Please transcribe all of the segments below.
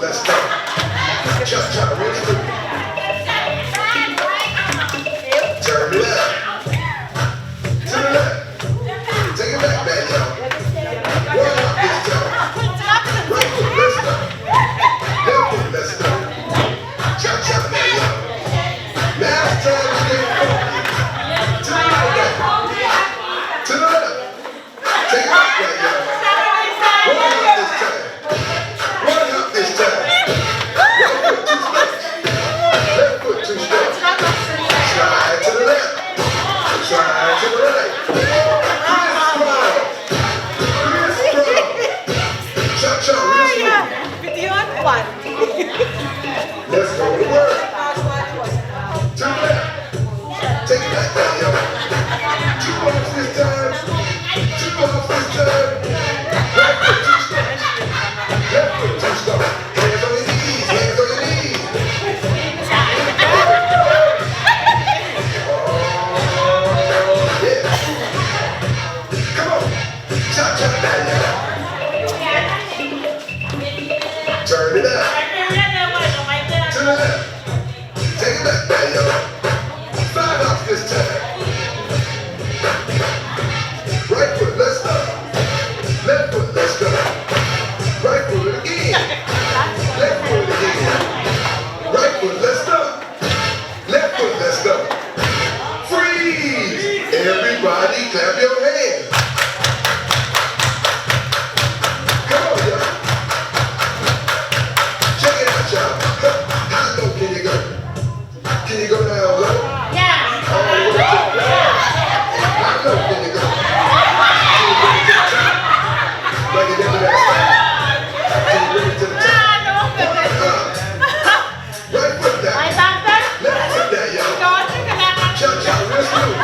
let's go. Cha-cha, real quick. Turn it up. To the left. Take it back, man, y'all. One up this time. Right foot, let's go. Left foot, let's go. Cha-cha, man, y'all. Last time we get funky. To the left. To the left. Take it back, man, y'all. One up this time. One up this time. Right foot, 2 steps. Left foot, 2 steps. Slide to the left. Slide to the right. Cha-cha, real smooth. Let's go to work. To the left. Take it back down, y'all. 2 bumps this time. 2 bumps this time. Right foot, 2 steps. Left foot, 2 steps. Hands on your knees. Hands on your knees. Come on. Cha-cha, now, y'all. Turn it up. To the left. Take it back now, y'all. 5 hops this time. Right foot, let's go. Left foot, let's go. Right foot again. Left foot again. Right foot, let's go. Left foot, let's go. Freeze! Everybody clap your hands. Come on, y'all. Check it out, y'all. How low can you go? Can you go down low? Yeah. All the way to the top. How low can you go? Can you bring it to the top? Bring it into that side. Can you bring it to the top? One up. Right foot down. Left foot down, y'all. Cha-cha, real smooth.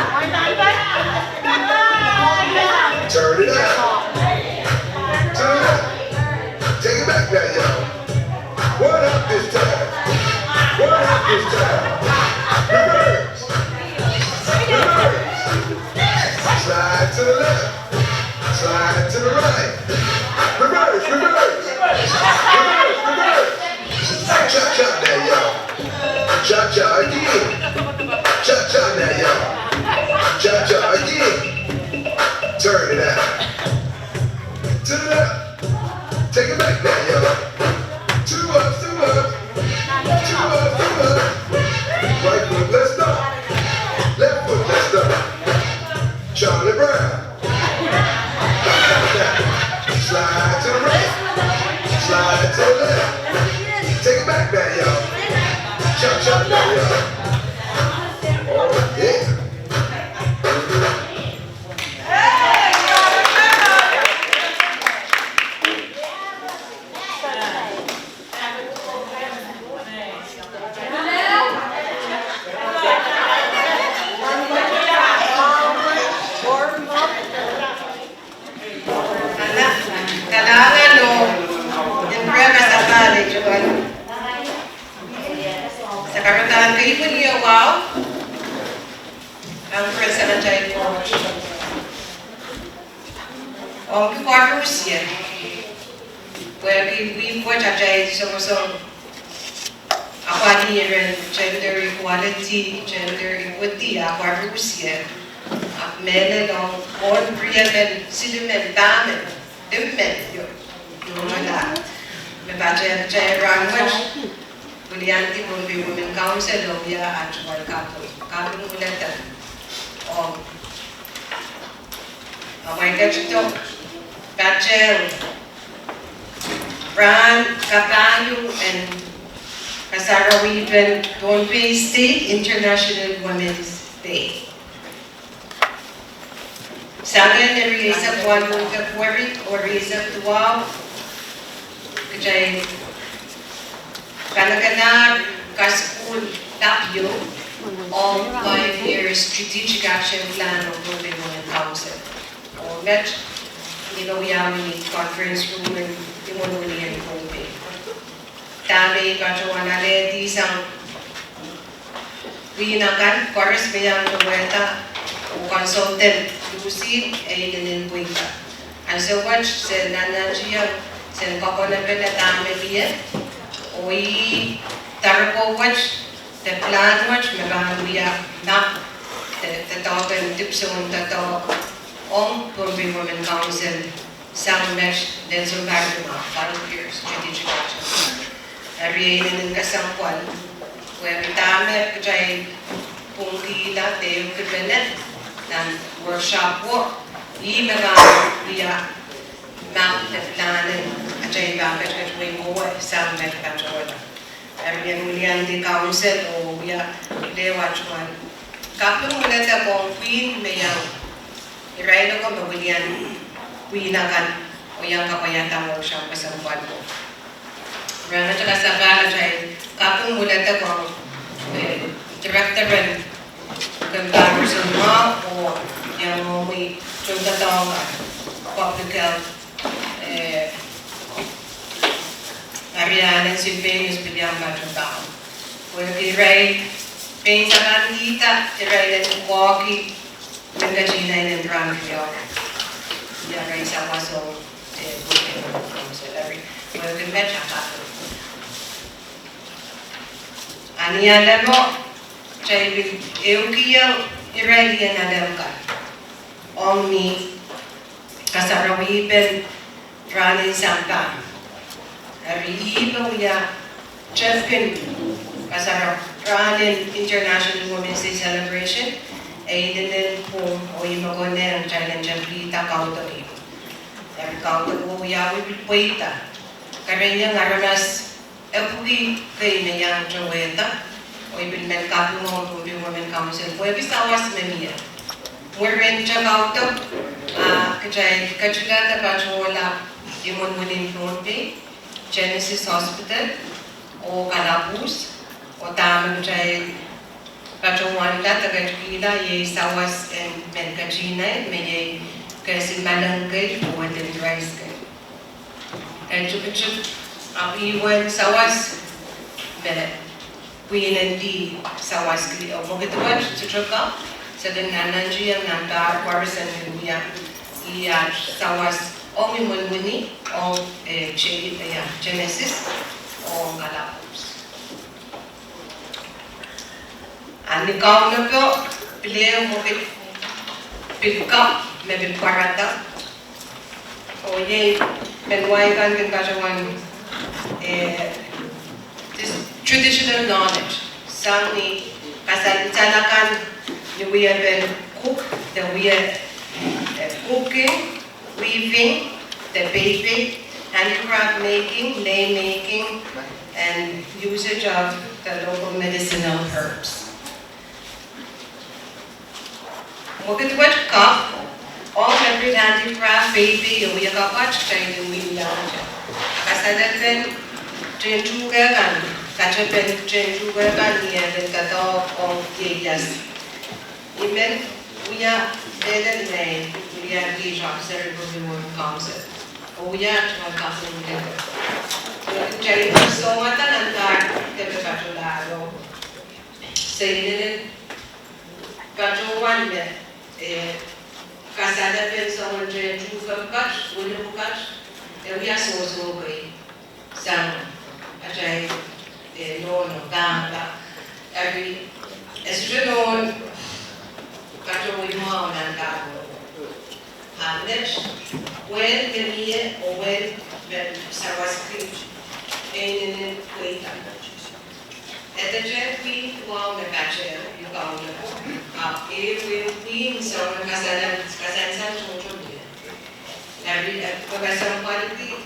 Turn it up. To the left. Take it back now, y'all. One up this time. One up this time. Reverse. Reverse. Slide to the left. Slide to the right. Reverse, reverse. Reverse, reverse. Cha-cha now, y'all. Cha-cha again. Cha-cha now, y'all. Cha-cha again. Turn it out. To the left. Take it back now, y'all. 2 ups, 2 ups. 2 ups, 2 ups. Right foot, let's go. Left foot, let's go. Charlie Brown. Slide to the right. Slide to the left. Take it back now, y'all. Cha-cha now, y'all. Oh, yeah. Kailangan no, yung premise sa college, sa karotaan kayo po niya, wow, ang presa na dyan po. Ang kikuha ko siya, where we po dyan so ako ani rin gender equality, gender equity, ako ko siya. Men ang on priya men, sila men, damen. Dimmen, yun na. May baca language, kulianti Pohnpei Women Council, Lobia, at Kapong Ulatan. May kachito, Bachel, Bran, Kapayo, and Kasarawiban, Pohnpei State International Women's Day. Sagan na release of 1 February or release of 12. Kajay Kanagana Kaskul Tapyo all 5-year strategic action plan of Pohnpei Women Council. O met ginawiyamin ni conference room ng Timonuli and Pohnpei. Tami kachawana di isang winakan chorus bayang nuweta o consultant Lucy ay naninpuita. Ang so much sa nanajiyang sa kakonapan na tami niya Oi tarko watch the plan watch meganuya na the dog and dipson the dog Pohnpei Women Council some mesh then some bagma volunteers strategic action. Every in kasampuan where dame kajay pungkila tayo kibenet dan workshop wo I meganuya map the plan kajay bakit kajay mo some mesh kajay. Every million the council o ya they watch one. Kapag mula ta Pohnpei mayang Iray ko mabulian kuinakan o yang kapayata workshop kasampuan ko. Rana tsaka sa kala chay kapag mula ta ko director rin kagawin sa mga o yang may tiyong public health Ariana Silvenius bilyang matong tao. Kung iray pain sa kanita, iray na walkie Nagkachina in Rancho. Yeah, right, sa waso booking council every well can match up. Aniya mo chay eukiyang iralian adam ka. Omni kasarawipen ranin sampa. Ariiba uya Chefkin kasarap ranin International Women's Day Celebration. Ay dinin po o imagoner ang challenge ang kita kauto ito. Ang kauto po yawi pipuita. Karanya nga ramas epugi kay na yang chaweta. O ibinmen kapi mo ang Pohnpei Women Council. Po ibis awas memiya. Mwerren siya kauto. Kachulata pa chawala imon munin Pohnpei. Genesis Hospital. O Kalapus. O tamang siya Pacuan la tagakila ye sawas en merkachina me kasi malangkay buwan din rice kay. Chukuchuk apiwan sawas bele kuinan di sawas kli o mogituan chuchuka sa dinanan jiya nanda warsan niya iya sawas o mimunmuni o Genesis o Galapagos. Ani kau na po, pilih mo pilkap, may pilkwarata. O ye, menway kan kasawan traditional knowledge. Sang ni kasalakan ni we have been cook, the we are cooking, weaving, the baking, handicraft making, lei making, and usage of the local medicinal herbs. Mukit wat ka, all every handicraft, baby, yung iya ka watch, kaya yung iya ka. Kasalat ben, jenjuga kan, kacha ben jenjuga kan, niya ben kato kong yeyas. Imen, uya, dedan may, uya di officer Pohnpei Women Council. Uya, chumag kasi yung dedan. Jadi, so mata nantar, kaya katulado. Sa inin, katuwan ben, kasada ben sa mga juga kat, ulo kat, uya so gay, sang, ajay, no, gamba, every, estre no, katuwi mo ang nanggago. Handesh, when gamiye o when sawaskip, ayun kuita. At the jet we wow na kache yung kauna po. We so kasalan chucho niya. Every pagkasang quality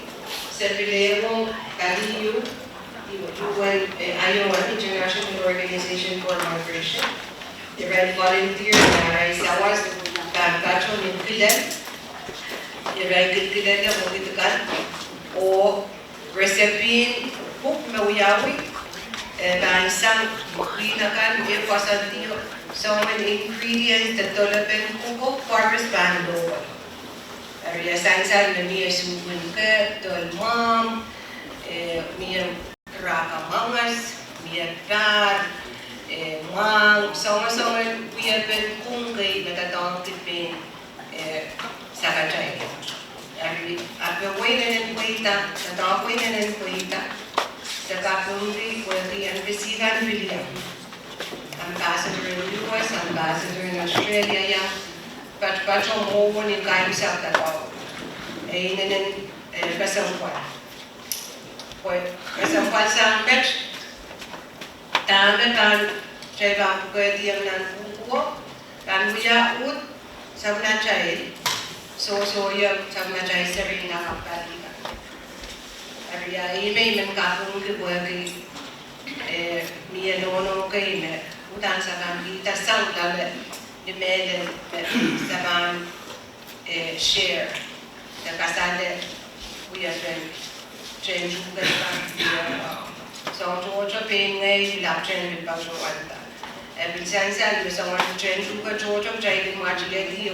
sa pilero kaliyo UN International Organization for Migration. The red volunteer na ay sawas pagkacho ng kilan. The red kilan na mungitukan o recipe cook mawiyawi. Dan sang binakan pasantiyo so many ingredients that tolapen kuko farmers bando. Area sang niya subun ke tolmam, niya raka mangas, niya dad, mang so we have been kungay natatawag tipin sa kachay. At the way na kuita, natawag way na kuita. the Pohnpei with the embassy and William. Ambassador in the US, ambassador in Australia, yeah. But more when it comes up that all. In Kasampuan. Well, Kasampuan sang met. Dame kan jawab kediam nan buku. Dan dia ud sama cai. So ya sama cai sering nak kapal ikan. Ada ini mengkapung ke buat mie nono ke ini. Udan saban kita sang dalam di melen saban share. Dan kasada we are train juga kan. So Georgia pengen dilakukan di bawah wanita. Biasanya bersama train juga Georgia jadi macam dia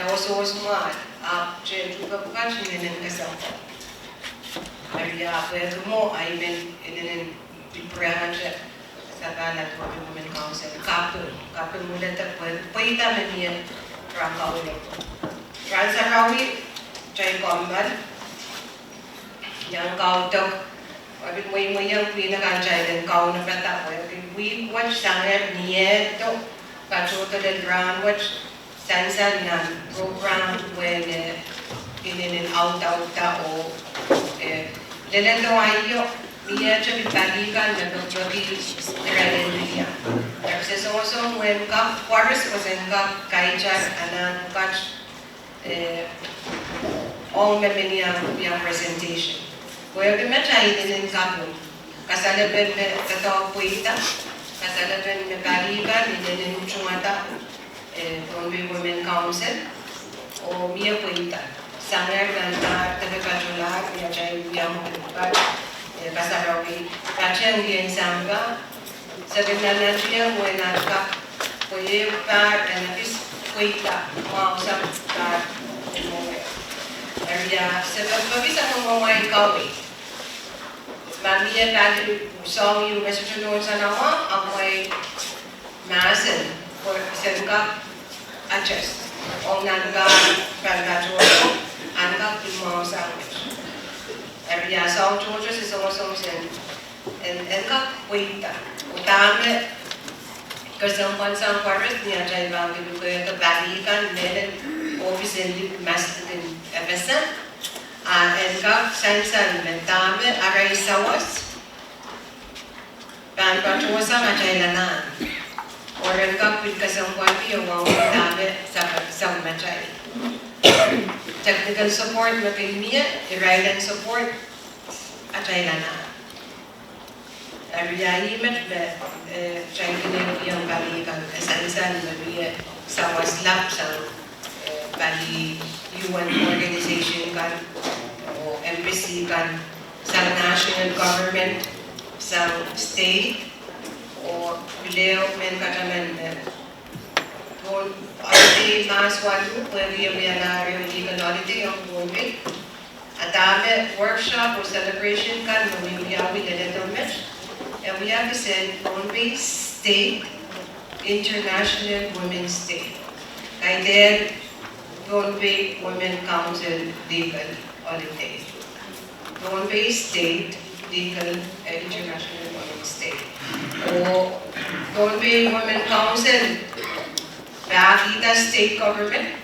also smart. Train juga bukan cuma dengan kesehatan. Hari apa itu mau aimen ini di perangai sekarang itu women council kapal muda terbuat kita menyiap rangkau ini. Rangkau cai komban yang kau tak, tapi mui yang punya kan cai dan kau nak kata apa? We watch sangat niat tu, kacau tu dan round watch sansan yang program when in out o lelang tu ayo dia cakap tadi kan nak jadi kerana dia. Tapi sesuatu when kap waris pasang kap kaijar anan catch all memenya yang presentation. Well, we met in Kabul. Kasala ben kata puita, kasala ben kalikan in Chumata, Pohnpei Women Council, o mia puita. Sanger dan terkejutlah dia cai yang buat kasala we. Kacian dia sangka sebenarnya dia bukan nak puita dan habis puita mau sampai area sebab bisa memulai kami. Mamia tadi song you message no sana amai masen for sengkap adjust. Ong nangga pergajo angka mau sandwich. Area song Georgia is also sen engkap waita. Utama kesempat sang parit ni aja bang itu ke balikan melen office in masjid episode engkau sansan mentame arai sawas dan pacuasa macailanan orang engkau pun kesempat dia mau mentame sama macai technical support makimia irailan support acailanan Area met training yang balikan sansan dia sawas lap sang bali UN organization kan o embassy kan sa national government sa state o leo men kataman don ate mas walu pwede yung yanari yung legal holiday ang Pohnpei atame workshop o celebration kan mamiyawi leledomet and we have to send Pohnpei State International Women's Day kay then Pohnpei Women Council Legal Holiday. Pohnpei State Legal International Women's Day. O Pohnpei Women Council, Bakita State Government,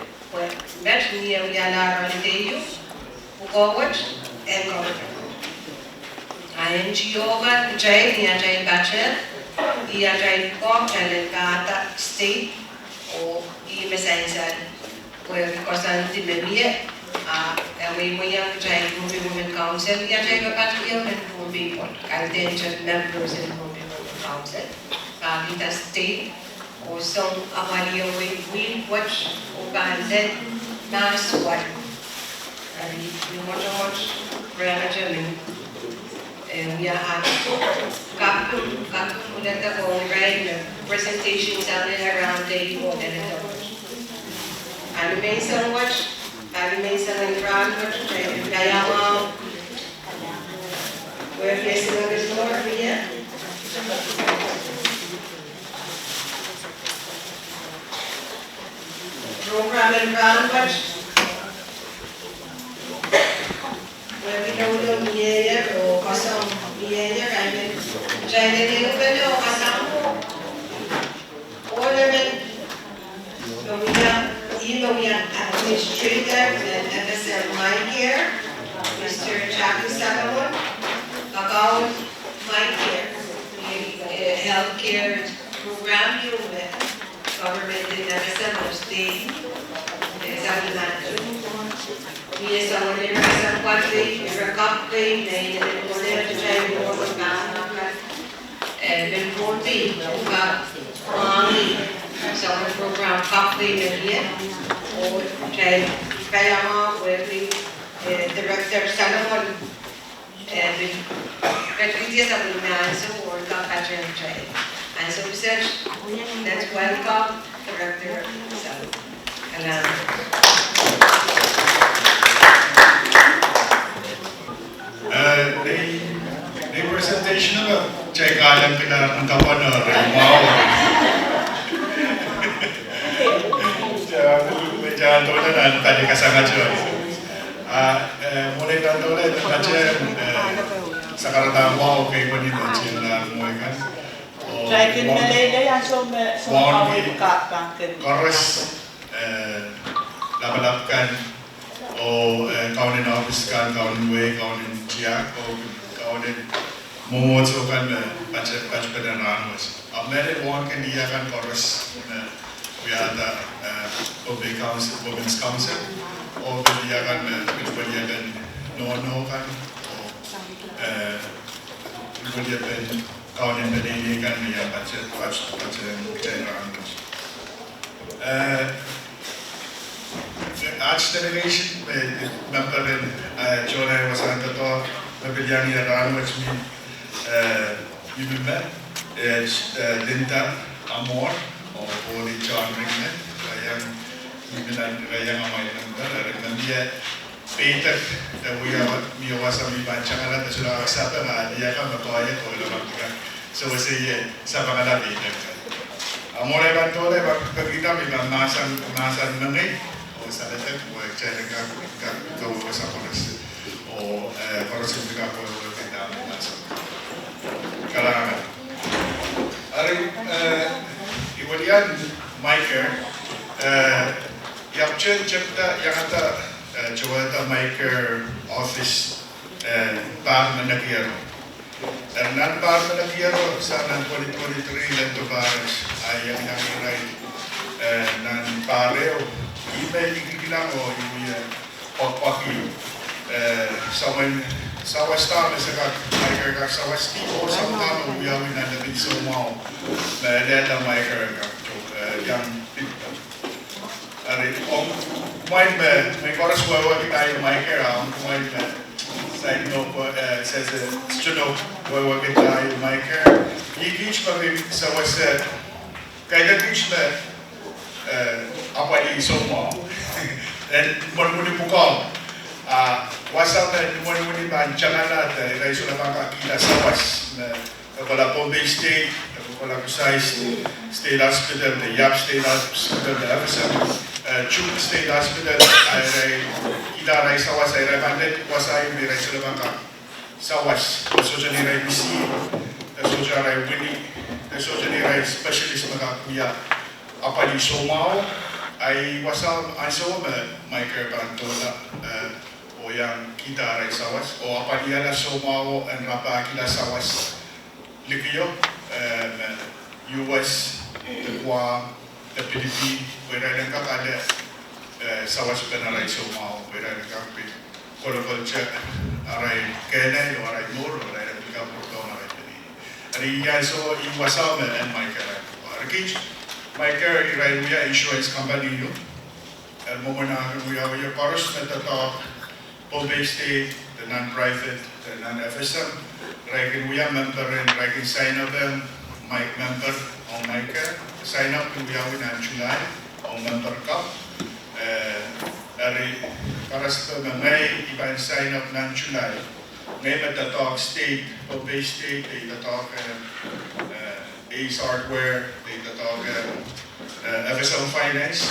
met niya yala holiday yun, ukawat and government. NGO kan, jay niya jay bachelor, iya jay kong jay kata state o iya mesainsan. Well, because I'm the media, and we have Pohnpei Women Council, we have Pohnpei and Pohnpei Contingent members in Pohnpei Women Council. Kita state, o some awaliyo we watch o kandet nas one. And we watch religion. We are kapun ulit ako right presentations around the world and ano may isang watch, ano may isang round watch, kaya mo, we're facing on the floor here. Program and round watch. Where we know the Miyaya or Kasam Miyaya China din ko na kasama. Ornament, Mawiyang Administrator and MSM Mind Care, Mr. Jackie Salomon, Kakao Mind Care, healthcare program yung government din MSM of state, sabi natin. Iya sa ulit sa kwatri, rekapri, na inulit siya yung mga pagkakakan. Ben Pohnpei, sa ulit program kapri na yan. O kaya mga pwede Director Salomon, Patricia sa ulinan sa World Cup Patrick Jay. And so research, let's welcome Director Salomon. The presentation of check alam kita ang kapanor wow. Jangan tulan tadi kasanga joy. Mulai dan tulan macam sekarang wow kayak begini macam lah kan. Try kan Malaysia yang semua buka bangkit. Kores labalapkan o kaunin office kan kaunin way kaunin jiak o kaunin momotso kan baca pada ranus. Ambil orang kan dia kan kores biada public council, women's council, o dia kan dia kan no kan o dia kan kaunin berdiri kan dia baca ranus. Arts delegation member Jonah was under the Bilyani Aran, which means Yubimet, Linda Amor, or Holy John Ringman, Rayang Amay number, and yet Peter, that we are Wasami Banchana, the Sula Yaka, Makoya, or Lamatika. So we say Savana Peter. Amore Bantole, but we don't have Masan Mane. Sa letek buat cari kau kuasa koras, o koras itu kau kita macam kalangan. Hari iwalian maker, yang cipta yang ada coba maker office bar menakir. Dan nan bar menakir sana 2023 lentu baris ayam yang lain nan bareo. Email ikilang o yung pagpaki sawa star na sa maker ka sawa stipo sa mga uyawin na labing sumaw na leda maker ka yang ari om kumain may koras wawa kita yung maker ang kumain sa ino says studio wawa kita yung maker i-teach pa rin sa wasa kaya teach na apa di semua dan mula-mula buka WhatsApp dan mula-mula bancangan lah dari sudah bangka kita sawas kalau Pohnpei State kalau Kusai State Hospital the Yap State Hospital the Everson Chuk State Hospital kita rai sawas rai bandit kuasai rai sudah bangka sawas soja ni rai misi soja rai wini soja ni rai specialist bangka kuya apa di Somau, ay wasal ay sama maker bantola o yang kita ray sawas o apa dia la Somau and rapa kita sawas likiyo US the Guam the PDP wera nangka ada sawas benarai Somau wera nangka pi kalau culture arai kene o arai nur o arai nangka porto arai ini ari ya so in wasal and maker arkich Maker irai uya insurance company yo. At moment na uya uya chorus na tatak Pohnpei State, the non-private, the non-FSM. Raikin uya member and raikin sign up them, Mike member on Maker. Sign up uya uya na July on member cup. Ari karas to na may iba sign up na July. May tatak state, Pohnpei State, they tatak Ace Hardware, they tatawag FSL Finance.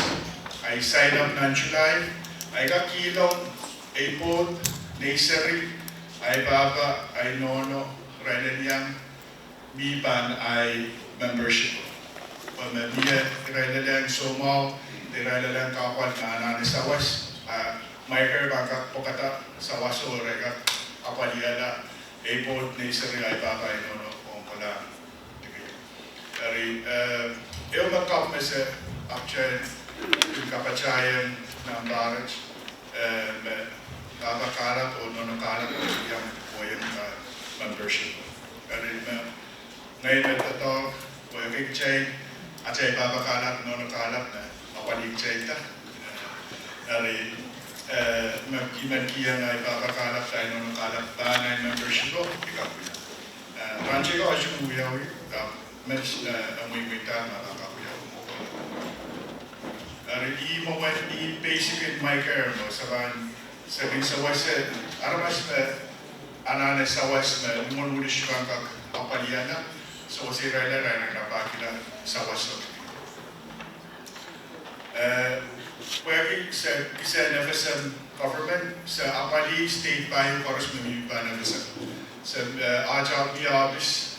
I signed up na July. I got kilong, A-Pod, Nursery, I Baba, I Nono, Renan Yang, mi ban I membership. Pamilya tirailalang somaw, tirailalang kapal na sawas, Michael bangka pokata sawas o rega apaliala, airport ni seri ay papa ino kung pala. Dari eu magkap mesa apchen kapacayan ng barrage, kapakalat o nonakalat yung poyang membership. Dari ngayon ito, poyang kikchay, at siya ipapakalat nonakalat na mapaligchay ta. Dari magkiman-kiyan na ipapakalat tayo nonakalat ba na membership ko, ikaw po yan. Ranchi ko asyo muyawi, mas amoy-moy-tan makakakuyaw mo. Dari mo may basic in my care mo, sabihin sa wasa, aramas anane sa wasa, lumon muli siya kang kapaliyana, so si Rayla na bakila sa wasa. Pwede sa nefesem government, sa apali state pa yung koros mamimipa nefesem. Sa ajab niya abis,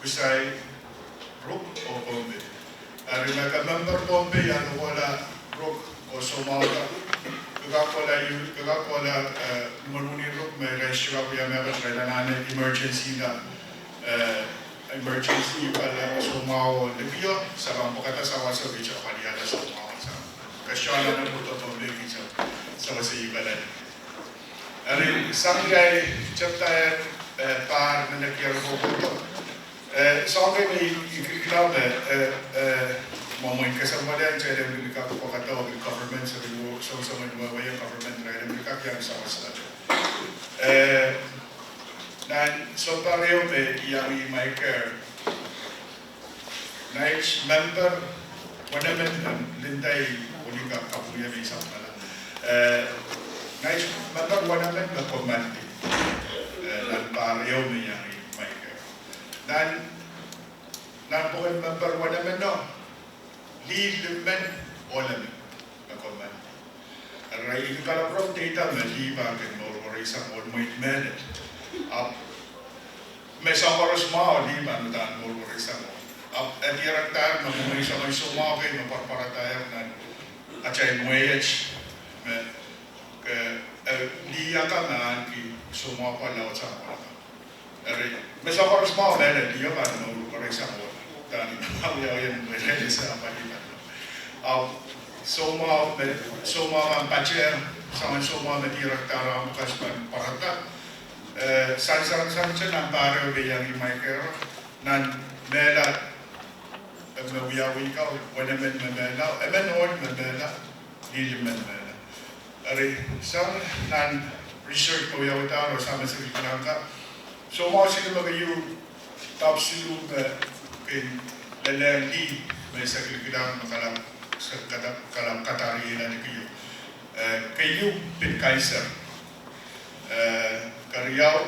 kusay Rook o Pohnpei. Nagka-member Pohnpei, wala Rook o Somala. Kagakola manuni Rook, may restaurant ko yung meron kailangan emergency na emergency pala Somao Libyo sa pampakata sa wasa bicho kaniyala sa Somao sa kasyalan na puto Pohnpei bicho sa wasa ibalan. Sanggay chapter par na nagyaro ko puto. Sabi may ikiklaw mamoy kasama din sa Amerika ko pakataw ng government sa riwo sa mga government na Amerika kaya sa wasa. Dan so pareho may iyang Michael Night member wala man lintay uli ka kapuya may isang pala. Night member wala man makomandi. Dan pareho may iyang Michael. Dan bukan member wala man no. Lead men wala man makomandi. Aray ikala pro data man liba kan mo isang all-might man. May isang oras mo, di ba, nataan mo isang mo. At iraktar, may isang may sumaki, maparparatayan na at siya muwayach. Liya ka na, sumapa laot sa mga ka. May isang oras mo, liya ka na mo isang mo. Dan, mawiyaw yan mo sa palitan. Suma ang patyer, sa suma na iraktar ang kaspan paratat. San ng pare yang Michael nan mela mawiyawi ka wala men mela on mela dilimen mela ari sang nan research ko yaw taro sama sa Pilangka so mo sino magayu top silu kin lalandi may sa Pilangka makalam sa kalam katari na kayo pin Kaiser Kariyaw,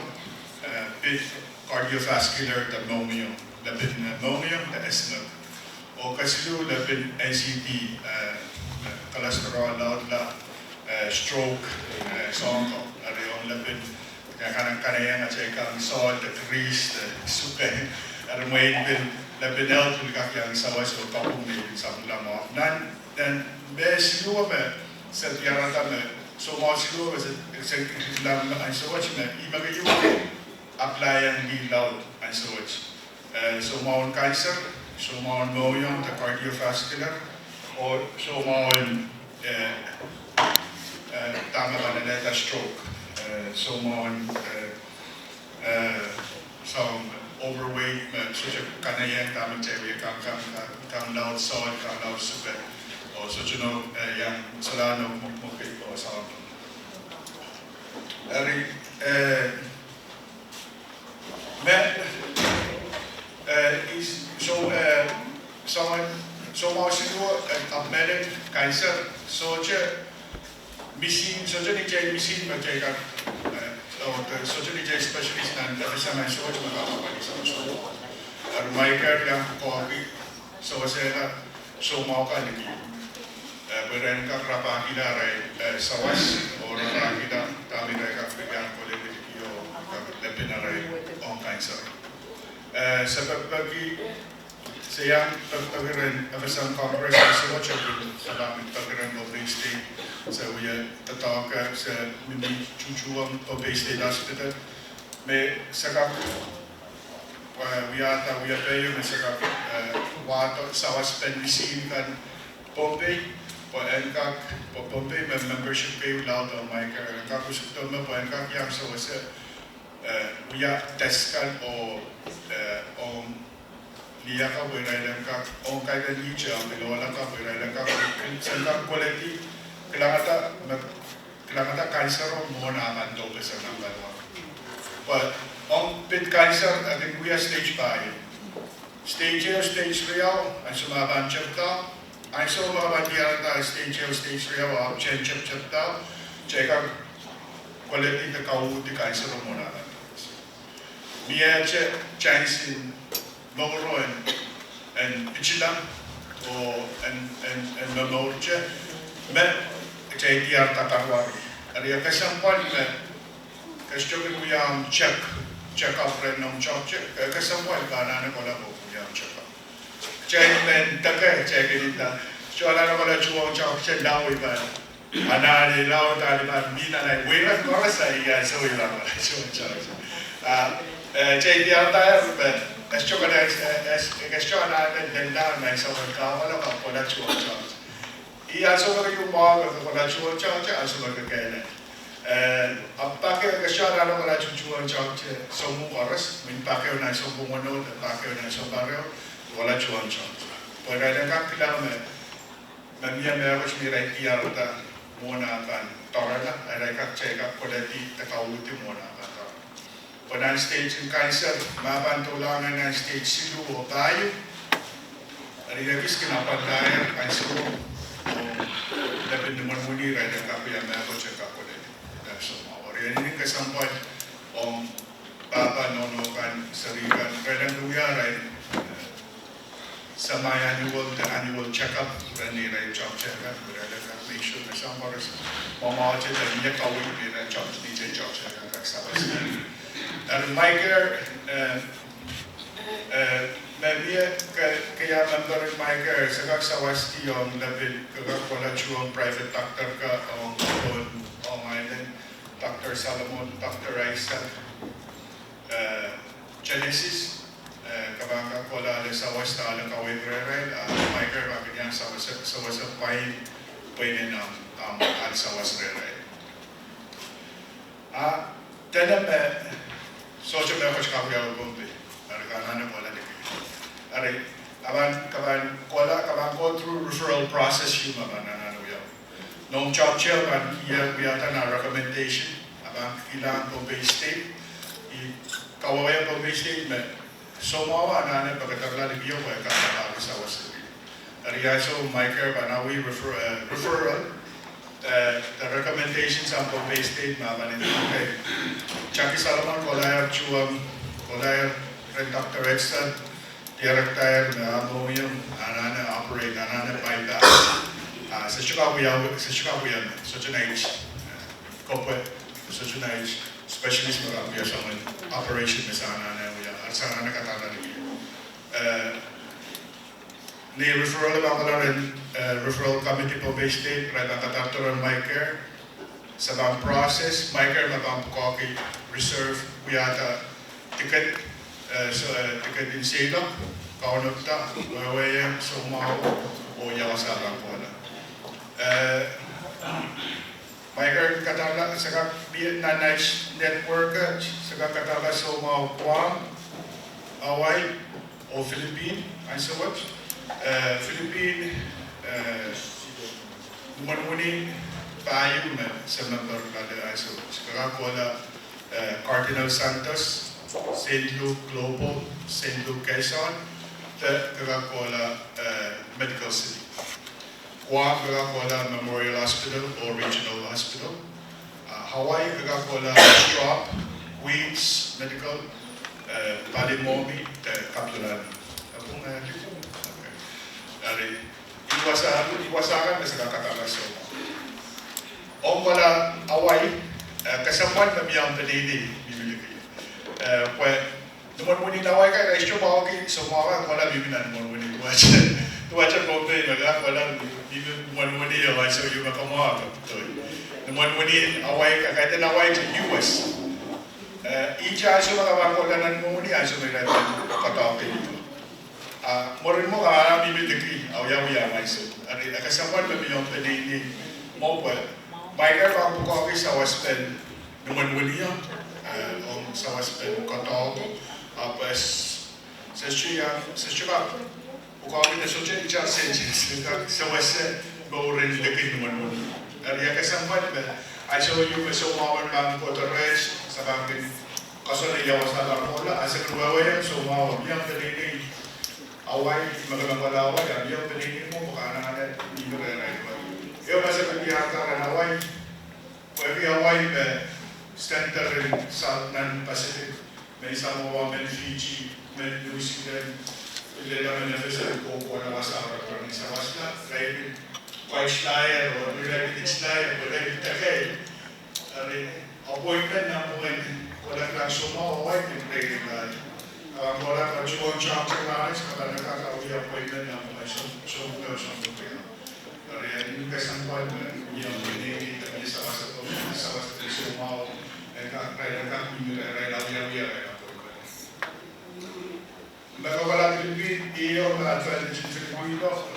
bit cardiovascular pneumonia, labit pneumonia, asthma. O kasilu labit NCD, cholesterol, lautla, stroke, sonko. Ariyon labit kanang-kanayang at siya kang salt, grease, suke. Aramoy bin labit health, kakyang sawas o kapong din sa mula mo. Nan, besilu ba sa tiyarata mo, so mga siguro sa lang ang sawach na imagayon apply ang dilaw ang sawach. So mga cancer, so mga pneumonia, the cardiovascular, o so mga tama ba na neta stroke. So mga overweight, so siya kanayang tamang chewe, kang loud salt, kang loud super. O so yang salano mukit ko sa ari is so mga siguro medic cancer so missing so ni missing ba kaya so ni specialist na sa mga so makakapali sa so ar Michael yang coffee so so mga kanigi beren ka krapakila ray sawas o rakakila kami ray kakrigan ko lele yo lepinaray on cancer Sa pagi sayang pagkakiran abasang Congress sa wajah sabang pagkakiran Pohnpei State sa uya tatawag sa mini cucuang Pohnpei State Hospital may sakap uya payo may sakap wato sawas pendisin kan Pohnpei po engkak po Pohnpei may membership kayo lao to may engkak usap to mo po engkak yang sa wasa uya test kan o liya ka buhay ka o kaya liya ang bilola ka buhay ka sendang quality kailangan cancer mo na amanto sa number 1 but on pit cancer ating kuya stage 5 stage 0 stage 3 ang sumaban chapta ang sumaban diyan ta stage 0 stage 3 ang change chapta check ang quality ka kauti cancer mo na niya chance in Moro and Pichilam or and Mamorcha met JDR Tatarwari. Ari kasampal met kasjogi kuyang check up ren nong check kasampal kana na kola ko kuyang check up. Check men taka check nita. Chola na kola chuang chok chen dawi ba. Ana ni lao ta ni ba mina na wera kora sa iya so ila ba chuang chok. JDR ta Esto que na denda na sa wala ka wala chuo cha. Iya so ka yung mga wala chuo cha aso ka kaya. Apake esto na wala chuo cha so mo oras min pake na so bumono pake na so barrio wala chuo cha. Para na ka kilame mamia meros mi rai yarta mona kan torana ai ka cheka quality ta kauti mona ka. Pada stage cancer, mabantulangan ng stage silu o tayo. Arigagis kinapagdaya ang silu o dapat naman muli rin ang kapiya na ako check up ulit. So, mawari yan yung kasampal o papanonokan sarigan. Kaya nang luya rin sa my annual check-up rin rin yung check up. Kaya nang make sure na siyang oras mamawachin na niya kawin rin ang check up kaksawas. And Micah, kaya member Micah, sagak sa wasti yung labid, kagak wala chuang private doctor ka, ang island, Dr. Salomon, Dr. Raisa, Genesis, kabaka wala sa wasta alang kawin rin, Micah, bakit yan sa wasa pain, pwede ng at sa wasa rin. Tenam social media kakuya Pohnpei. Ari kana wala dikit. Ari kaban go through referral process yung mabana ya. Nung job chair kan iya na recommendation abang kailangan Pohnpei State kawaya Pohnpei State so mawa na pagkatarla ni biyo ka sa wasa. Ari so Micah banawi referral the recommendations on Pohnpei State mabanin okay. Chucky Salomon Kolayar Chuam Kolayar Dr. Edson Director na yung anana operate anana bypass sa Chicago yan so tonight corporate so tonight specialist mga sa operation sa anana at sa anana katana ni referral ba ko rin referral committee Pohnpei State right ang kataturan Micah sa bang process Micah mabang koki reserve kuyata ticket ticket din sila kaunot ta wawayang sumaw o yawa sa bang kola Micah katala sa Vietnam network sa katala sumaw Guam Hawaii o Philippines ay sa what Philippine muni tayo sa member kada so kakakola Cardinal Santos St. Luke Global St. Luke Quezon kakakola Medical City Guam kakakola Memorial Hospital or Regional Hospital Hawaii kakakola Strop Queens Medical Palimomi Kaplan akong dari iwasakan na sa kakatalaso. O wala away, kasapan na miyang panini, bibili kayo. naman muni naway ka restyo mo okay so mo ka wala bibinan mo muni tuwacha Pohnpei maga wala bibin muni away so yung makamo to naman muni away ka kahit naway sa US ija so makabangkolanan mo muni aso may natin katoke dito morin mo ka bibin degree awya may so ari akasapan ba bilang pedini mo pa biker ba ko okay sa Western naman muni yun sa Western katoke Apes, sesuatu ukawin na soje ijar senjis sa wase bauren dekin naman. Ari kasampan ba I show you so mawan lang ko to rest sa bangin kaso na yawas na lang wala asa kuwawayan so mawan yang pinili away magagang wala away yang pinili mo baka na hindi mo rin yo masa pagkihata na away pwede away standard rin South Pacific may Samoa, may Fiji, may New Zealand, ilan naman na sa kukuha na sa araw sa wasla, kaya white flyer o related flyer, related takay. Appointment na po wala lang sumaw, white and related flyer. Wala ka chuan chapter na sa kaya nakakawi appointment na po ay sumaw. Yung kasampan, yung pinili kami sa wasa sumaw, kaya nakakawi Nakawala Pilipin, iyo na advantage ng Filipino.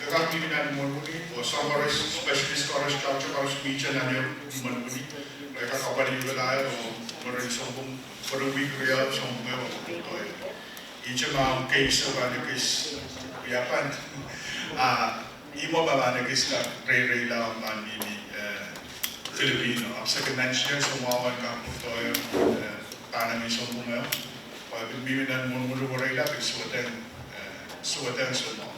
Kakakiminan mo muli, o summary specialist course structure para speech na niyo man muli. Kakakabali ko tayo, o maraming sombong, parang week real, sombong ewan ko ito. Icha mga case na managis, yapan. Imo ba managis ka, ray lang ang mini Filipino. Ang second mention, sumawan ka po ito yung tanami sombong ewan. Pagbibinan mo muluwaray lang, suwatan sumo.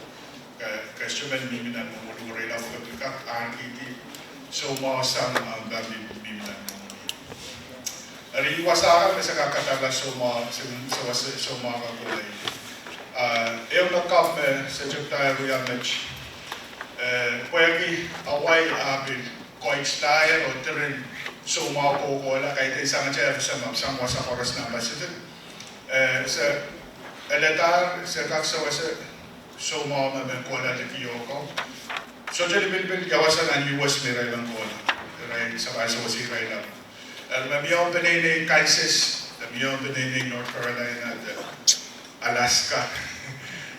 Kasi bibinan mo muluwaray lang, pagkakak, angkiti, sumo sang ang dami bibinan mo. Ari iwasakan na sa kakataga sumo kakulay. Yung nakap sa Jogtayo Ruyamage, pwede away abin, koik style o tirin sumo kukola, kahit isang chef sa mapsang wasa oras na basitin. Sa eletar sa kaksawa sa sumo kukola de Kiyoko. So jadi bil gawasan ang US miray lang kukola. Ray sa basa wasi ray lang. Mabiyong pinili Kansas, mabiyong pinili North Carolina, Alaska.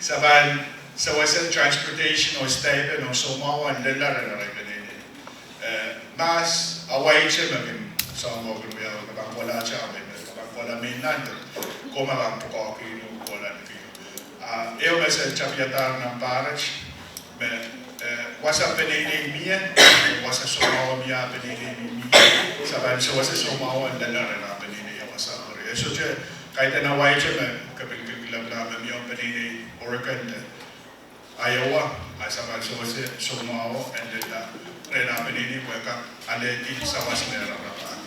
Saban sa wasan transportation o stipend o sumawan lalar na ray pinili. Mas away siya maging sa mga gruya kapag wala siya kapag wala mainland. Kung makapukok yung wala na kayo. Yung sa chapiatar ng parach, wasa pinili miya, wasa sumawa miya pinili miya. Saban sa wasa sumawa ang dalar na pinili yung wasa Korea. So kahit na naway siya, kapil-kapil lang yung pinili Oregon, Iowa, saban sa wasa sumawa, and then na pinili mo yung aleti sa wasa meron na pa.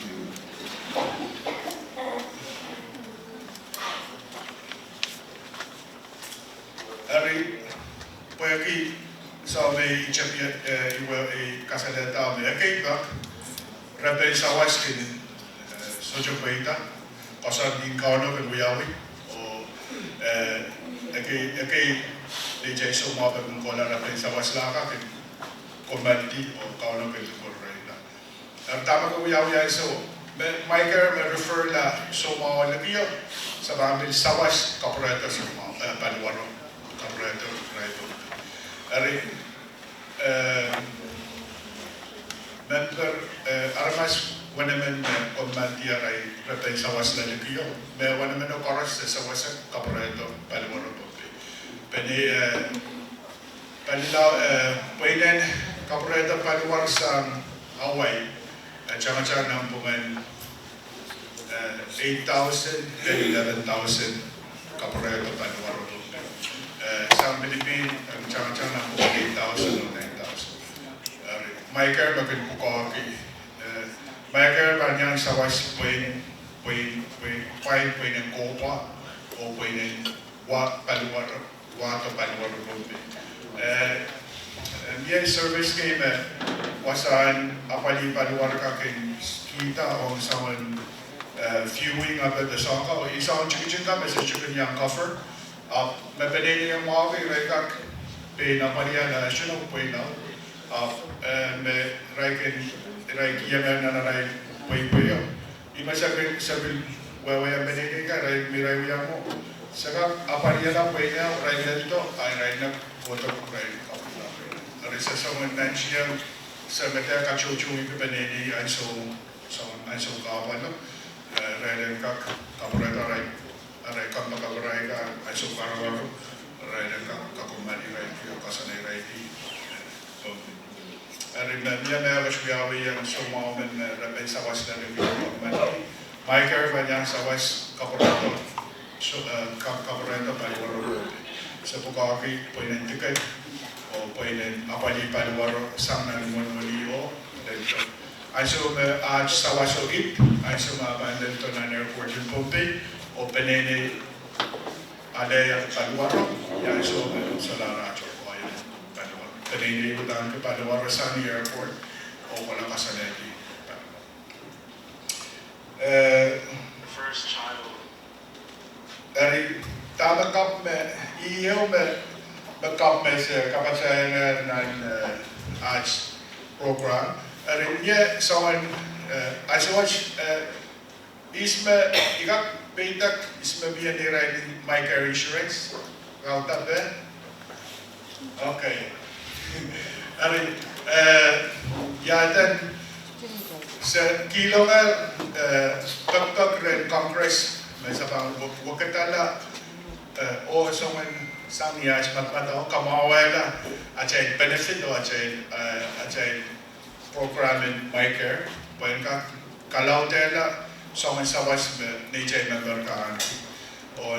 Ari, pwede sa may champion iwa kasalita may akita, rapel sa waskin sojo paita, pasal din kauno kebuyawi, o DJ so mga pagmungkola rapel sa waslaka kin komandi o kauno kebuyawi. Ang tama kebuyawi ay so, Michael may refer la so mga labiyo sa mga sawas kaporeta sa mga paliwaro. Ari member armas wanaman komandiya ay repay sa wasla likiyo. May wanaman o koras sa wasak kapareto palimoro po. Panilaw pweden kapareto palimoro sa away at saka ng puman 8,000 and 11,000 kapareto palimoro po. Sa Pilipin, ang tsaka na po 8,000 o 9,000. Michael, maging po koki. Michael, kanyang sa was pwede ng kopa o pwede ng wato paliwaro rupi. Yan service kay wasan apali paliwaro ka kay kita o saman viewing up at the song. Oh, he's on chicken come as a chicken young cover. My banana market, like a pay na Mariana, I should have pay now. Me Raiken, Raik Yemen and I pay. You must have been several where we are banana, right? Mirayamo. Saka, Apariana pay now, right? I write up what a right. There is a someone Nanchian, Samata Kachochu, Banana, and so I saw Gavano. Railen Kak, Caporeta, I come to Caporeta, I saw Caravaro, Railen Kakumani, right, Casane, right. I remember never Shwiawi and so mom and Rabbi Sawas and my curve and Sawas Caporeta, Caporeta, Palivaro, Sapogaki, Pointed Ticket, or Pointed Apali Palivaro, Sam and Monolio. I saw the Arch Sawaso Gip, I saw abandoned to an airport in Pohnpei, or Penene Alea Paduaro, I saw the Solara Chokoy, Penene Udan to Paduaro Sunny Airport, or Walacasaneti. First child. Tabakap me, EO me, Bakap me, Kapachayan and Arch program. Yeah, someone I watch Isma Igak Paytak Isma be a near my car insurance. Out up there. Okay. Yeah, then sa kilometer Tok Congress may sabang wakatala o someone samiyas matmataw kamawala at benefit o at program in Micare, when Kalautela, someone Sawas, nature member can, or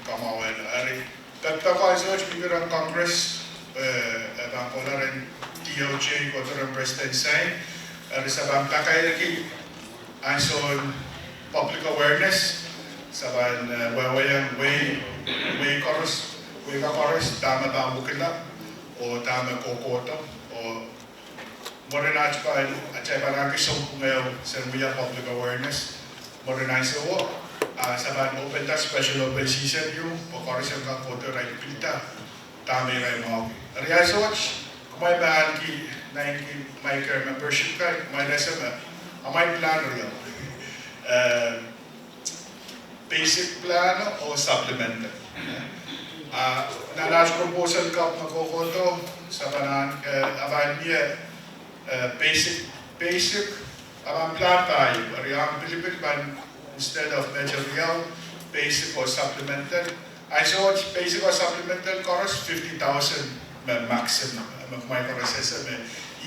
Kamawel, Ari. Tataka is what we were on Congress, about Polar and DOJ, Water and President saying, Sabam Takairaki, and so public awareness, Saban, way chorus, Dama Bamukila, or Dama Kokoto, or modernize by Achabaraki Sopumel, send we have public awareness, modernize the war. Saban open that special open season you, Pokoris and Kapoto right Pita, Tame Raimo. Riaz watch, my band key 90 my membership card, my resume, I might plan real. Basic plan or supplemental. Nana's proposal cup Makokoto, Sabanan, Avania. Basic, plan tayo, parang Pilipin man, instead of material, basic or supplemental. I saw basic or supplemental cost 50,000 maximum. May processor may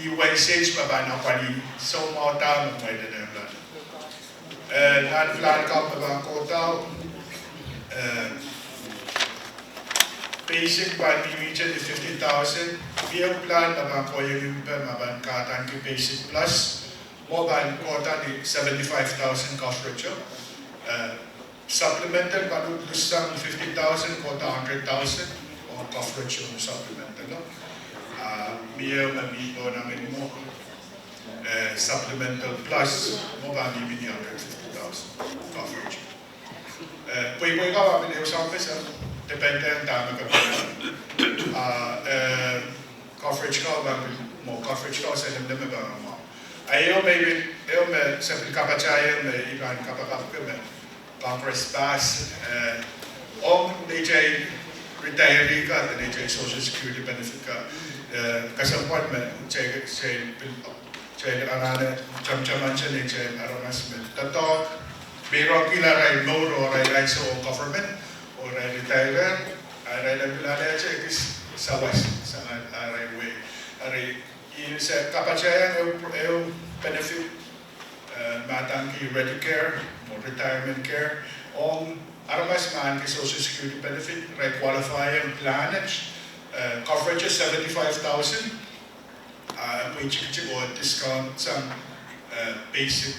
i-wasage pa ba na pali so mga tao may dinemlan. Non-plan ka pa ba kota? Basic by region is 50,000. Real plan about yung maban katan ki basic plus mobile quota ni 75,000 cost ratio. Supplemental baru lusang 50,000 quota 100,000 or cost ratio supplemental no. Mia mabito namin mo supplemental plus mobile bibili 150,000 cost ratio. Pwede ka mabili sa office depende ang dami ka coverage ka ba mo coverage ka sa lemdem ba mo ayo maybe may sa kapataya may iban kapakap ka may congress pass o DJ retiree ka DJ social security benefit ka kasampot may check arana cham-chaman siya ni check aranas may tato biro kilaray no or ay so government or retire, I is Sawas, way. Sa kapatsayan, benefit, matangki ready care, or retirement care, aramas man ki social security benefit, qualify and planage, coverage is 75,000, or discount some basic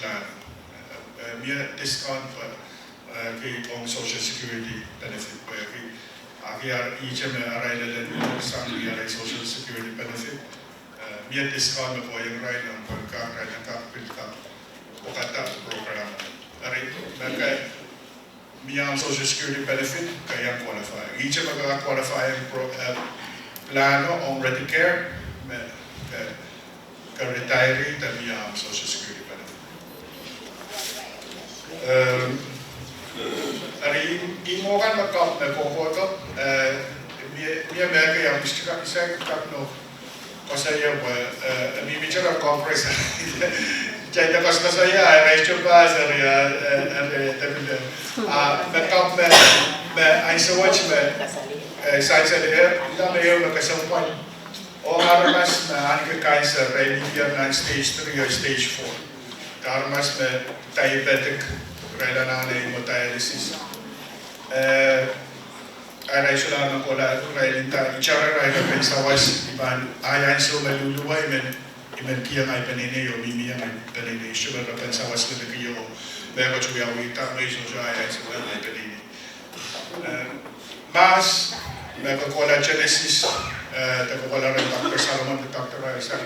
plan, mere discount for on social security benefit where we are each of some social security benefit mere discount for yung right on pagka right Pokata program. Ari mereka miyang social security benefit kaya qualify. Each of mga qualify plano on ready care ka retiree ta miyang social security benefit. Ari imo kan makap na kokoto miya mereka yang mesti kan isa no saya bicara Congress. Jadi kalau saya ada coba saya nakap I so much saya dia dia kesempat orang mas anak cancer dia na stage 3 atau stage 4. Karmas diabetic rela na hemodialysis. Ada isu na kola rela bicara rela pensawas iban ayan so maluluway men kia ngai penene yo mimi yang penene isu na pensawas na kiyo bega chuya wita mai so ayan so ngai penene mas mega kola genesis ta kola rela Dr. Salomon Dr. Raisa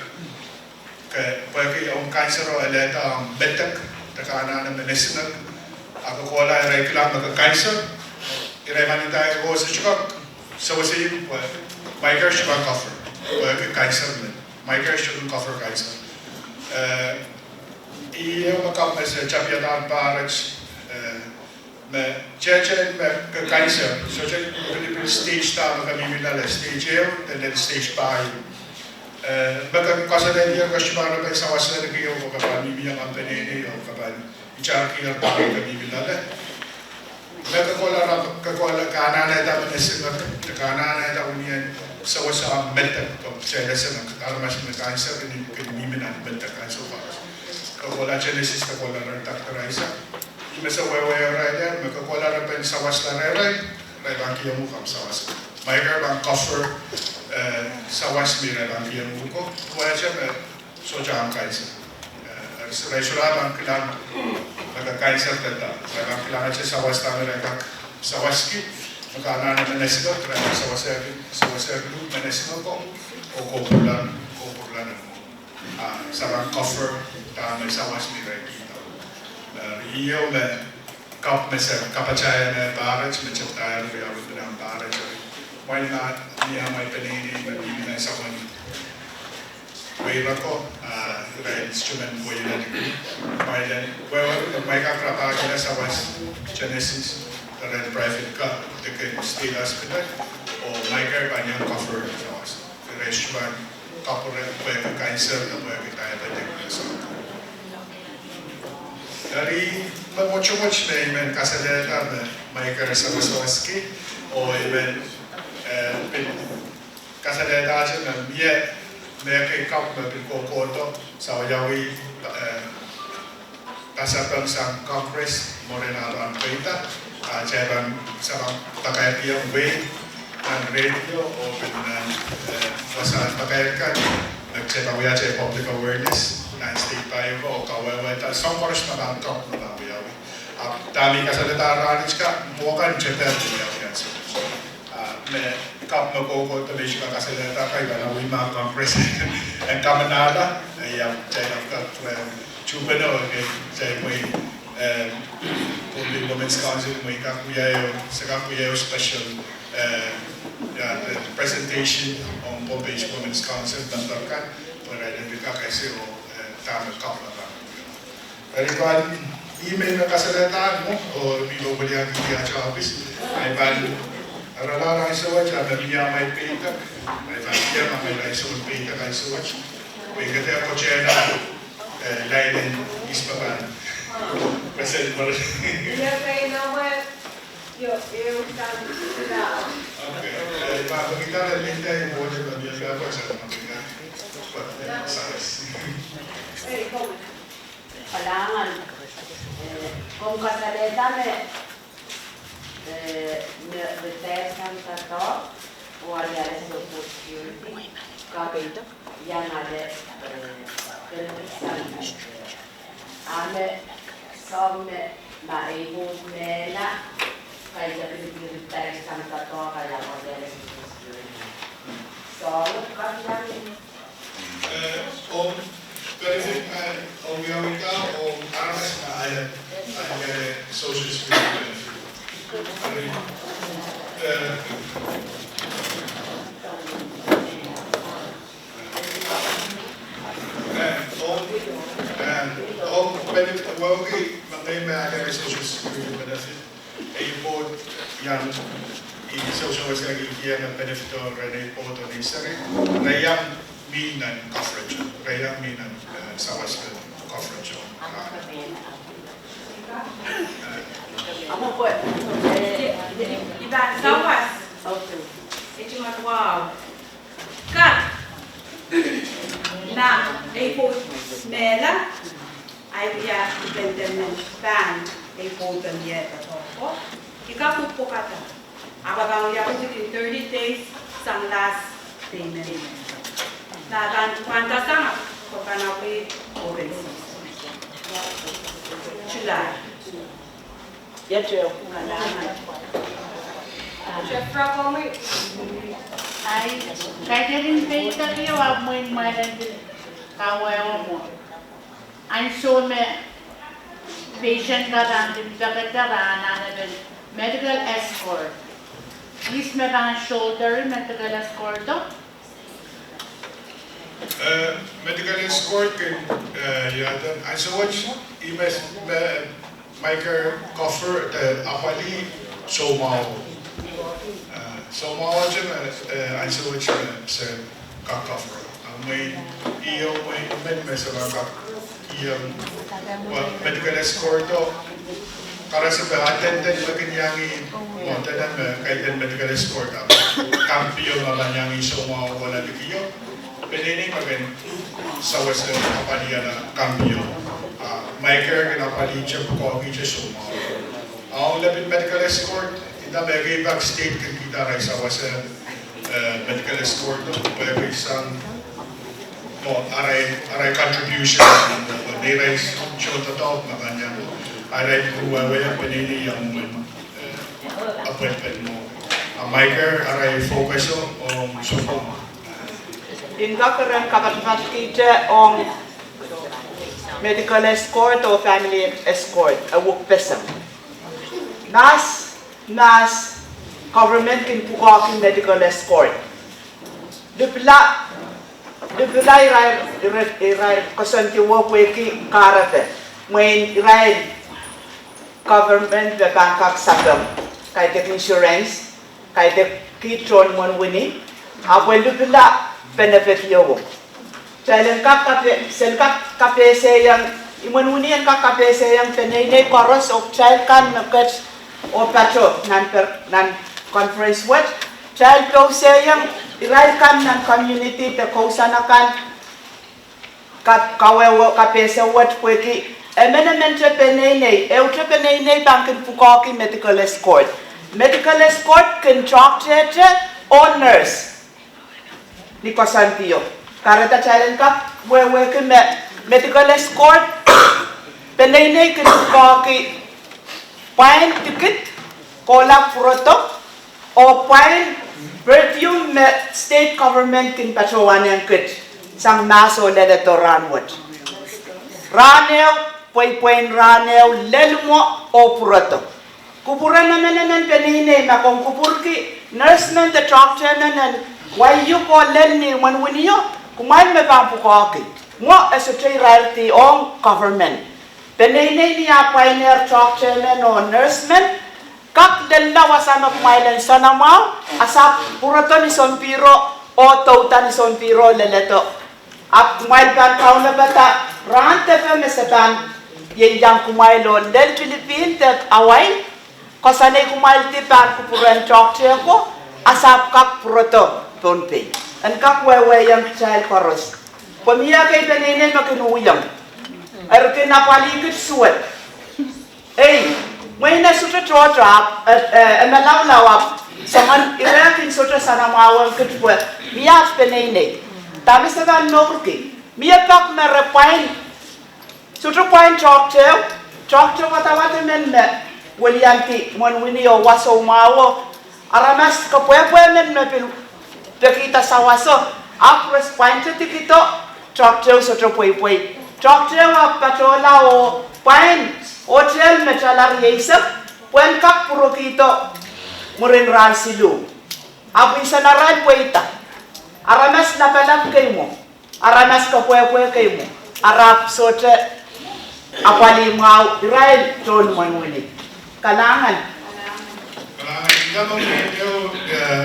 ke pagi ang cancer o eleta ang betak ta kana na medicinal ako kola reklam na cancer Ireman tayo ko sa chukak sa wasi migraine sugar cover cancer migraine sugar cover cancer iyo makap sa champion parents me chechen me cancer so chechen stage ta kami minala stage 0 and then stage 5 baka kasada dia kasubara pa sa wasa na kiyo ko kapag mibiyang ang penene o kapag ichaki na pa kami minala Kakola kanan ada menesingat kanan ada unian sawa metal saya rasa nak armas cancer ini kemiminan metal cancer kakola genesis kakola Dr. Raisa ini sawa raya kakola rapen sawas raya bangki yang mukam sawas mereka bang cover sawas mira bangki yang muko wajah soja cancer Raisulah bang kilang maka cancer teta bang kilang aja sawas tamer mereka sawaski maka anak menesingat mereka sawas dulu menesingat kok kopulan sabang cover tamer sawas mereka iyo me kap mesel kapacaya me baraj me ciptayan me aru benang baraj why not niya may penini me sawan Wala ko, instrument po yun natin. May kakrapa kina sa West Genesis, rin private ka, tikin state hospital, o may kanyang cover sa West. Restaurant, corporate, pwede cancer, na pwede tayo patik na sa mga. Dari, mamucho-much na imen kasaleta na may kara sa Waski, o imen kasaleta siya na miye, mereka kap berkokoto sawajawi pasapang sang Congress morenado ang kita jalan sarang pakai yang way and radio o dengan pasal pakai kan nagsebawi aja public awareness na state tayo ko kawawa ta some course na lang talk na yawi dami kasalita ka bukan jeter yawi me kap ko to beshi ka kasalita kay bala wi ma Congress en kamanada ya tayo ka chupeno ke say mo public women's council mo kakuya special presentation on Pohnpei Women's Council nantarkan para identificar kasi o tama kap na ba email na kasalita mo o bilobali ang kaya sa office ay ban Aralala sa watch, ada niya may pita, may pagkaya may laisong pita kay sa watch. May kaya ko siya na lain ispapan. Kasi malas. Iya kayo naman, yung isang sila. Okay, pakita na linda yung bote na niya gaba sa mga size. Eh, ikaw. Kailangan kung kasalita beteskan tato warga social security kapito yang ada kelulusan ame som maibu mena kaya beteskan tato kaya warga social security so kailangan Om verifik om yang kita om social security benefit. All benefit wagi mga may social security benefit ay po yang i-social security yang benefit o renay po to ni sari rayang minan coverage rayang minan sawas coverage Ako po, Iban, sawas. Ito nga, wow. Kat. Na, ay po, mela. Ay biya, independent ban. Ay po, ganyan. Ikaw po kata. Ababang ya po in 30 days, sang last payment. Na, kwanta sang, kung kanawi, overseas. July. Yes, sir. Chef Rakomi. Ay, kaya rin kayo tayo, wag mo yung malang kawawa mo. Ang sume, patient ka lang, dibdakatara, na medical escort. Please, may mga shoulder, medical escort do? Medical escort kan yata so what imes Michael cover apali so mau aja so what se ka cover may iyo may mesela ka iyo medical escort to para sa attendant makin yangi mo tanan kailan medical escort kampiyo naman yangi so mau wala dikiyo Penini magan sawas na kapalian na cambio. Michael kinapali siya po kami siya suma. Ang labing medical escort, ita bagay back state kan kita rin sawas na medical escort no, bagay isang aray contribution ni rais siya totoo na kanya aray kuwawaya penini yung appointment mo. Michael aray focus o support. Inga keren kabatmat kita on medical escort or family escort, a work person. Nas government kin pukakin medical escort. Dupla irai kasanti work weki karate. When irai government the Bangkok sabam, kay the insurance, kay the kitron mon winning. Awen dupla benefit yo. Jalan kapese yang imununi yang kapese yang penene koros of child kan nakat o patro nan conference what child pose yang irai kan nan community te kausana kan kawewo kapese what kweki emenement penene bankin pukoki medical escort contracted or nurse ni Kosantiyo. Karata challenge ka, wewe ke medical escort, penene ke ki pain ticket, kola proto, o pain perfume state government kin patrowan yang kit, sang maso lele to ranwat. Raneo, poin raneo, lelmo o proto. Kupuran naman penene makong kupurki, nurse man the doctor nan why you call Lenny when you kumain me bang pukoki? Mo as a trade on government. Penene ni pioneer chairman or nurseman. Kak della wasana kumailan sana mau asap purato ni sompiro o tauta ni sompiro leleto. Ap kumain ban kau na bata rante pe meseban yang kumailo del Philippines that away. Kasane kumail tipan kupuran chair ko asap kak purato. Pohnpei. Ang kakwewe yang child koros. Pamilya kay penene makinuyang. Arke napaligid suwat. Ay, may nasutra trap malawlawap. Saman irakin sutra sanamawang kitwa. Miyas penene. Tamis na ba nobrki. Miya pak marapain. Sutra pain chokchew. Chokchew watawate men Willianti mon winio waso mawo. Aramas kapwepwe men mepil. Kita sawaso, apres paince tikito, chokcheu sotro poi. Chokcheu patrola o pain, Hotel metalar yesap, wen kak puro kito murin ran silu. Abu isanaran puita. Aramas na palap kayo mo. Aramas ka puwe kayo mo. Arap sote apali mau Israel ton manuli. Kalangan. Naman medyo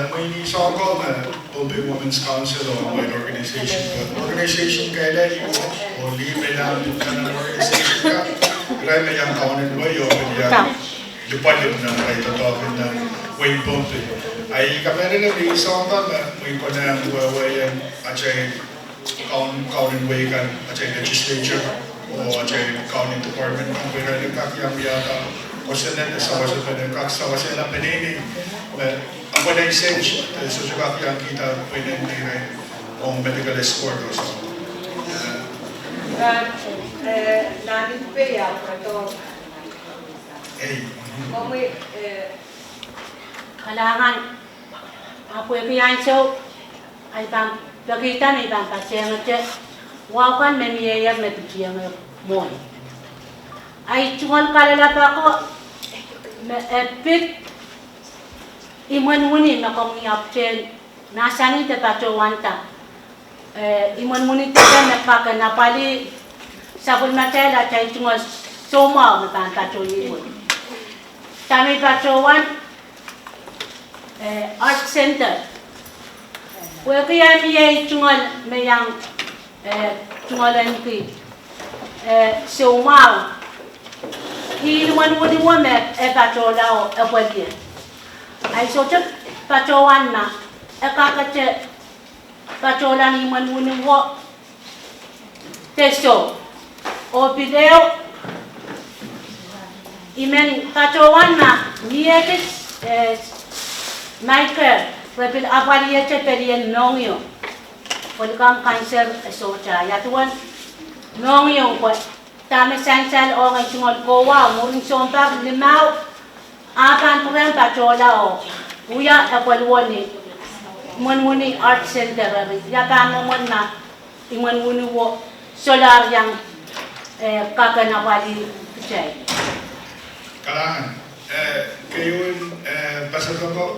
may nisoko na Pohnpei Women's Council o may organization kaya o libre lang din ka ng organization ka. Kaya na yung kaunan mo yun, lupalip na may totoo na Wayne Pohnpei. Ay kami rin na may isang ka na may ko na huwawayan at siya kaunan way kan at siya legislature o at siya kaunan department ng pera ng kakiyang yata. Kasi na sa wasan pa ng kaksawasan na pinini. Ang pwede yung sense, so siya kakiyang kita pwede nire ang medical escort o so. Namin pa yan, ito. Kung may kailangan, ako yung piyanso, ay bang pagkita may bang pasyang at wakan may miyayag may pagkiyang mo. Ay tungal kalala pa ako, pit iman-muni makamiyap chen nasani tatacho wanta iman-muni tata napaka napali sabon matela chay tungal soma matatacho iman tami pachowan art center kaya miya tungal mayang tungalan ki soma Hiluman-muni wamet pachola o apwalye. Ay socha pachowan na kakatche pachola ni man-muni wo testo o video imen pachowan na niyekis Michael repil apwalye che perien nongyo polkam cancer socha yatuan nongyo ko Tama sansal o ngay sungol kowa, muring sompag limaw, apan po yan pachola o, uya apalwani, imanwani art center, yata mo man na, imanwani wo, solar yang kakanawali kacay. Kailangan, kayo pasal ko,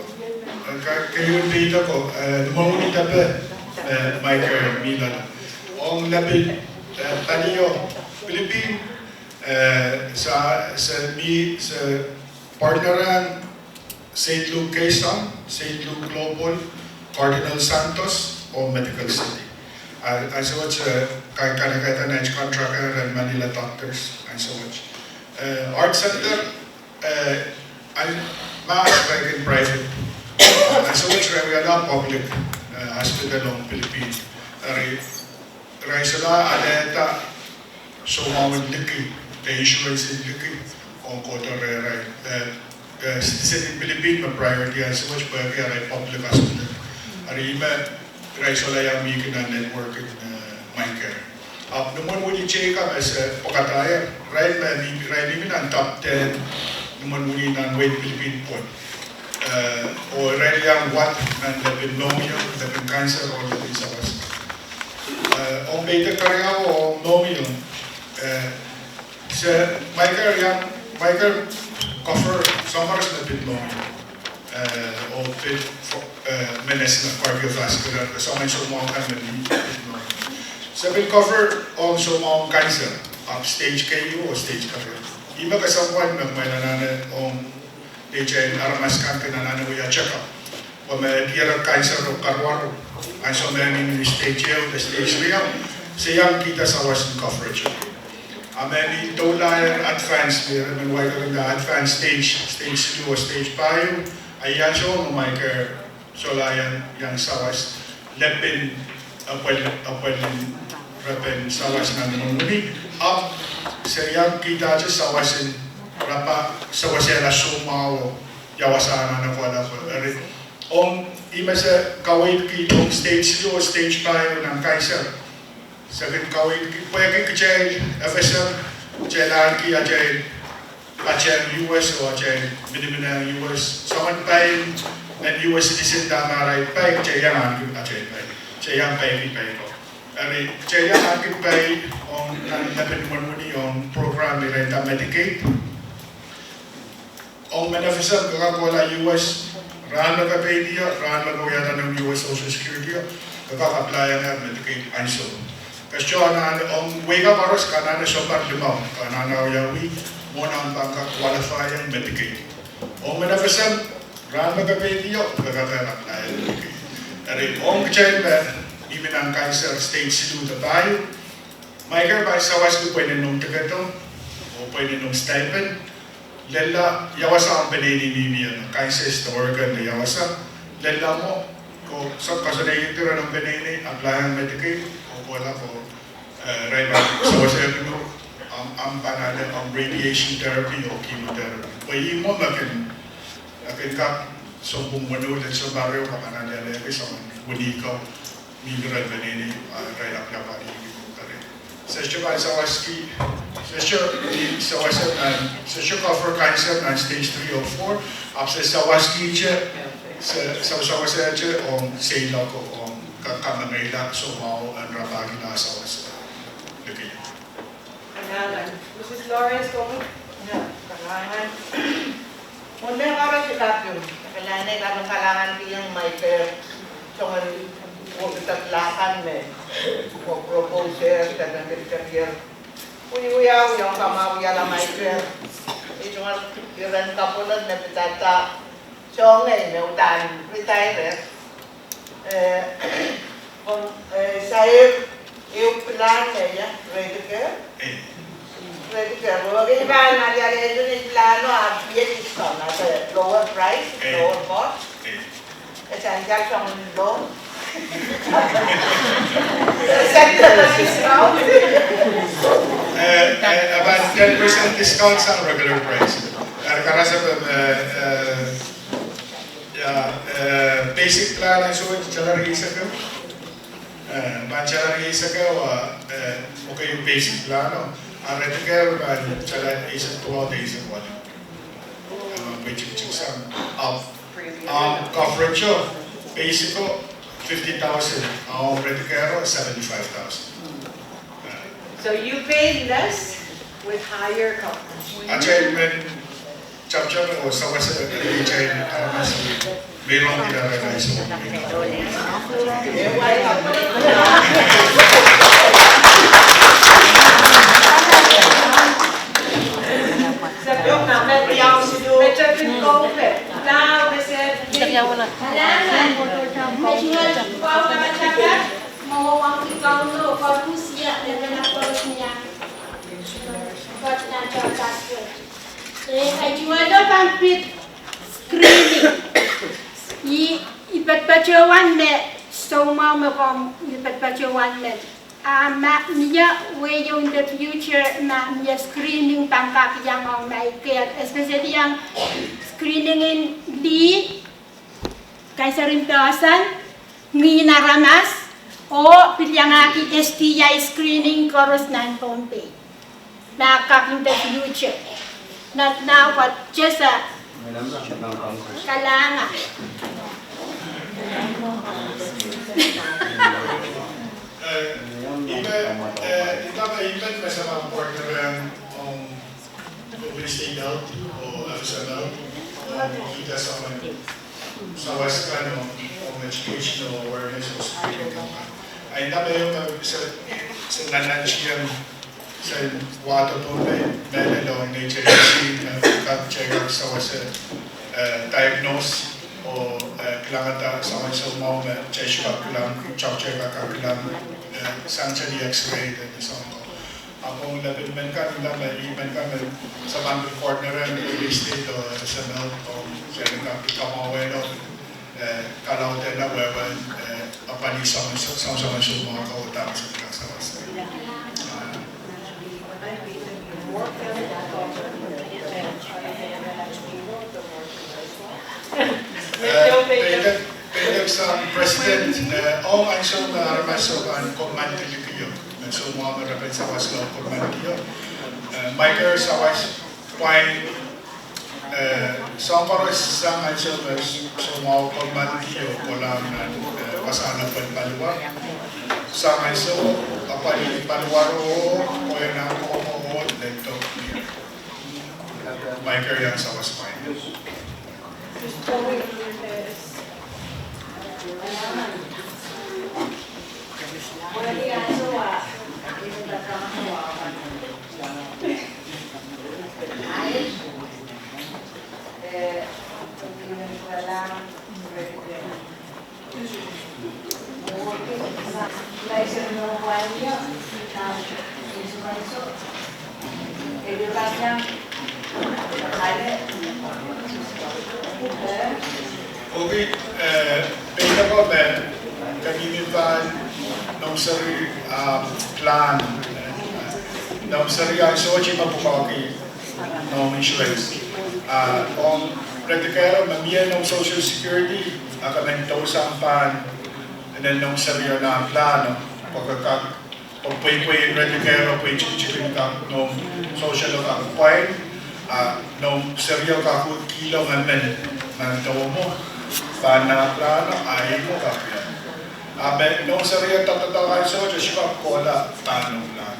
kayo dito ko, lumangunit tabi, Michael Milan, ang labit, taliyo, Philippine sa partneran St. Luke Quezon, St. Luke Global, Cardinal Santos o Medical City. And so much kanakita na contractor and Manila doctors and so much. Art Center like in private. And so much we are not public hospital ng Philippines. Raisala aleta so mawag liki, the insurance is liki, on koto re citizen in Philippines, ma priority as much pa kaya public hospital. Arima, raisala yung miki na network in Minecare. Naman mo di check up as pakataya, right even ang top 10, naman mo di ng Wayne Philippine point. O right yung what, ng labing pneumonia, labing cancer, o labing sawas. Ang beta karya o pneumonia, sa Michael cover summers na bit long o bit menes na cardiovascular so may sumawang ka na bit long. Sa bit cover o sumawang cancer upstage kayo o stage cover. Iba kasabuan na may nananan o HN aramas kan nananan o check up. O may tira cancer o karwaro. Ay so may stage yun, stage real. Siyang kita sa Western coverage. Amen. Dolan advanced, meron ng advanced stage 2 o stage 5. Ayan siya, Michael Solayan, yang sawas, lepin, rapin, sawas na namumuni. Up, siyang kita siya sawasin, sawasin na sumaw, yawasana na wala ko. Ima sa kawit kitong stage 2 o stage 5 ng cancer. Sakin kawin pwede kecil FSM jalan ki aja US o aja benar-benar US saman pain dan US citizen damarai pain jayan aja pain jayan pain ko Ari, Jaya Pohnpei on Namin Monmuni on program ni Renta Medicaid. On Manifestam kakakuha US, raan magkapay diya, raan magkuyatan ng US Social Security, kakaka-applyan na Medicaid anso. Kasi on wake up aros kanana siya par limaw, kanana yawi, muna ang pagka-qualify ang Medicaid. On Manifestam, raan magkapay diya, kakaka-applyan ng Medicaid. Ari, on child even ang cancer stage 2 na tayo, may karabay sa was ko pwede nung tagato o pwede nung stipend. Lala, yawasa ang pinini-nini cancer sa organ na yawasa. Lala mo, kung sa kasanay yung tira ng pinini, apply ang Medicaid, o wala ko, right now, sa wasa yung ang pangalan ang radiation therapy o chemotherapy. Pwede mo nakin ka sumbong manulit sa barrio, kakanala na yung isang unikaw. Mineral veneni right up your body. Session by Sawaski, session cover cancer and stage 3 or 4. After Sawaski, Sawaski on say loco on Kakamela, so mau and Rabagi na Sawas. Okay. Mrs. Lawrence, kung kailangan. Muna yung oras yung kapyo. Kailangan tiyang may per. So, kung itatlakan kung proposer sa career. Uyaw yung kamawiya na may per. Ito nga, iran kapunan na pitata. So, ngayon, may utan, retire. Kung sa'yo, yung plan niya, ready ka? Ready ka. Huwag iba, nagyari ito yung plano, biyan ito na lower price, lower cost. Kasi ang jack ang loan. About 10% discount sa regular price. Karasa basic plan ang suwag salary isa ka. Salary isa ka okay yung basic plano. Ang retical salary isa 12 days of one. May chik-chik sa coverage yun. Basic ko 50,000. Ang Medicare, 75,000. So you pay less with higher coverage. Actually, when chap-chap o sa wasa HI, mayroong pinaralize mo. Now, they said, mawawang ikaw no, baru siya na napalos niya. Ba't na-chakasya? Ay juwalo pang pit screening. Ipatpachawan me, so mama kong ipatpachawan me. Niya way in the future na niya screening pangkak yang ang may care, especially yang screening in di kaysa rin tasan, nginaramas, o pilyangaki STI screening koros nan Pohnpei. Nakak in the future. Not now, but just a kalanga. Even sa mga partner ang publicity out o sa out o kita sa West ka ng educational awareness o screening campaign. Ay namin yung sa nanansiyan sa water Pohnpei, meron daw ang HRC na check-up sa wasa diagnose o kailangan sa mga sa mga check-up kailangan check-up kailangan sanctuary x-ray at isang ko. Akong labinman ka, iman ka sa mga partner ng state o sa melt o sa mga ikamawin o kalaw din na wewan apanisang sa mga kautang sa kasawas. Pwede sa President, ang ansyo na armaso ang komandili kayo. So mga marapin sa was law komandili. Michael sa was fine. Sa paros sa ansyo so mga komandili ko lang pasanang pagpaliwa. sa iso, panuwaro, o yan ang kumood, lento. May karyan sa waspain. Okay, pwede ko ba kaninipan ng sari plan ng sari ang sochi mapupaki ng insurance. Kung pwede kayo mamiyan ng social security, akamento sa pan, and then ng sari na plan, pagpapay pwede kayo pwede chichikin ka ng social point, ng sari ka kilo ngamen ng tawo mo. Pana plano, ayaw mo kapya. Nung sariya tatatakan so, just ka kola, tanong lang.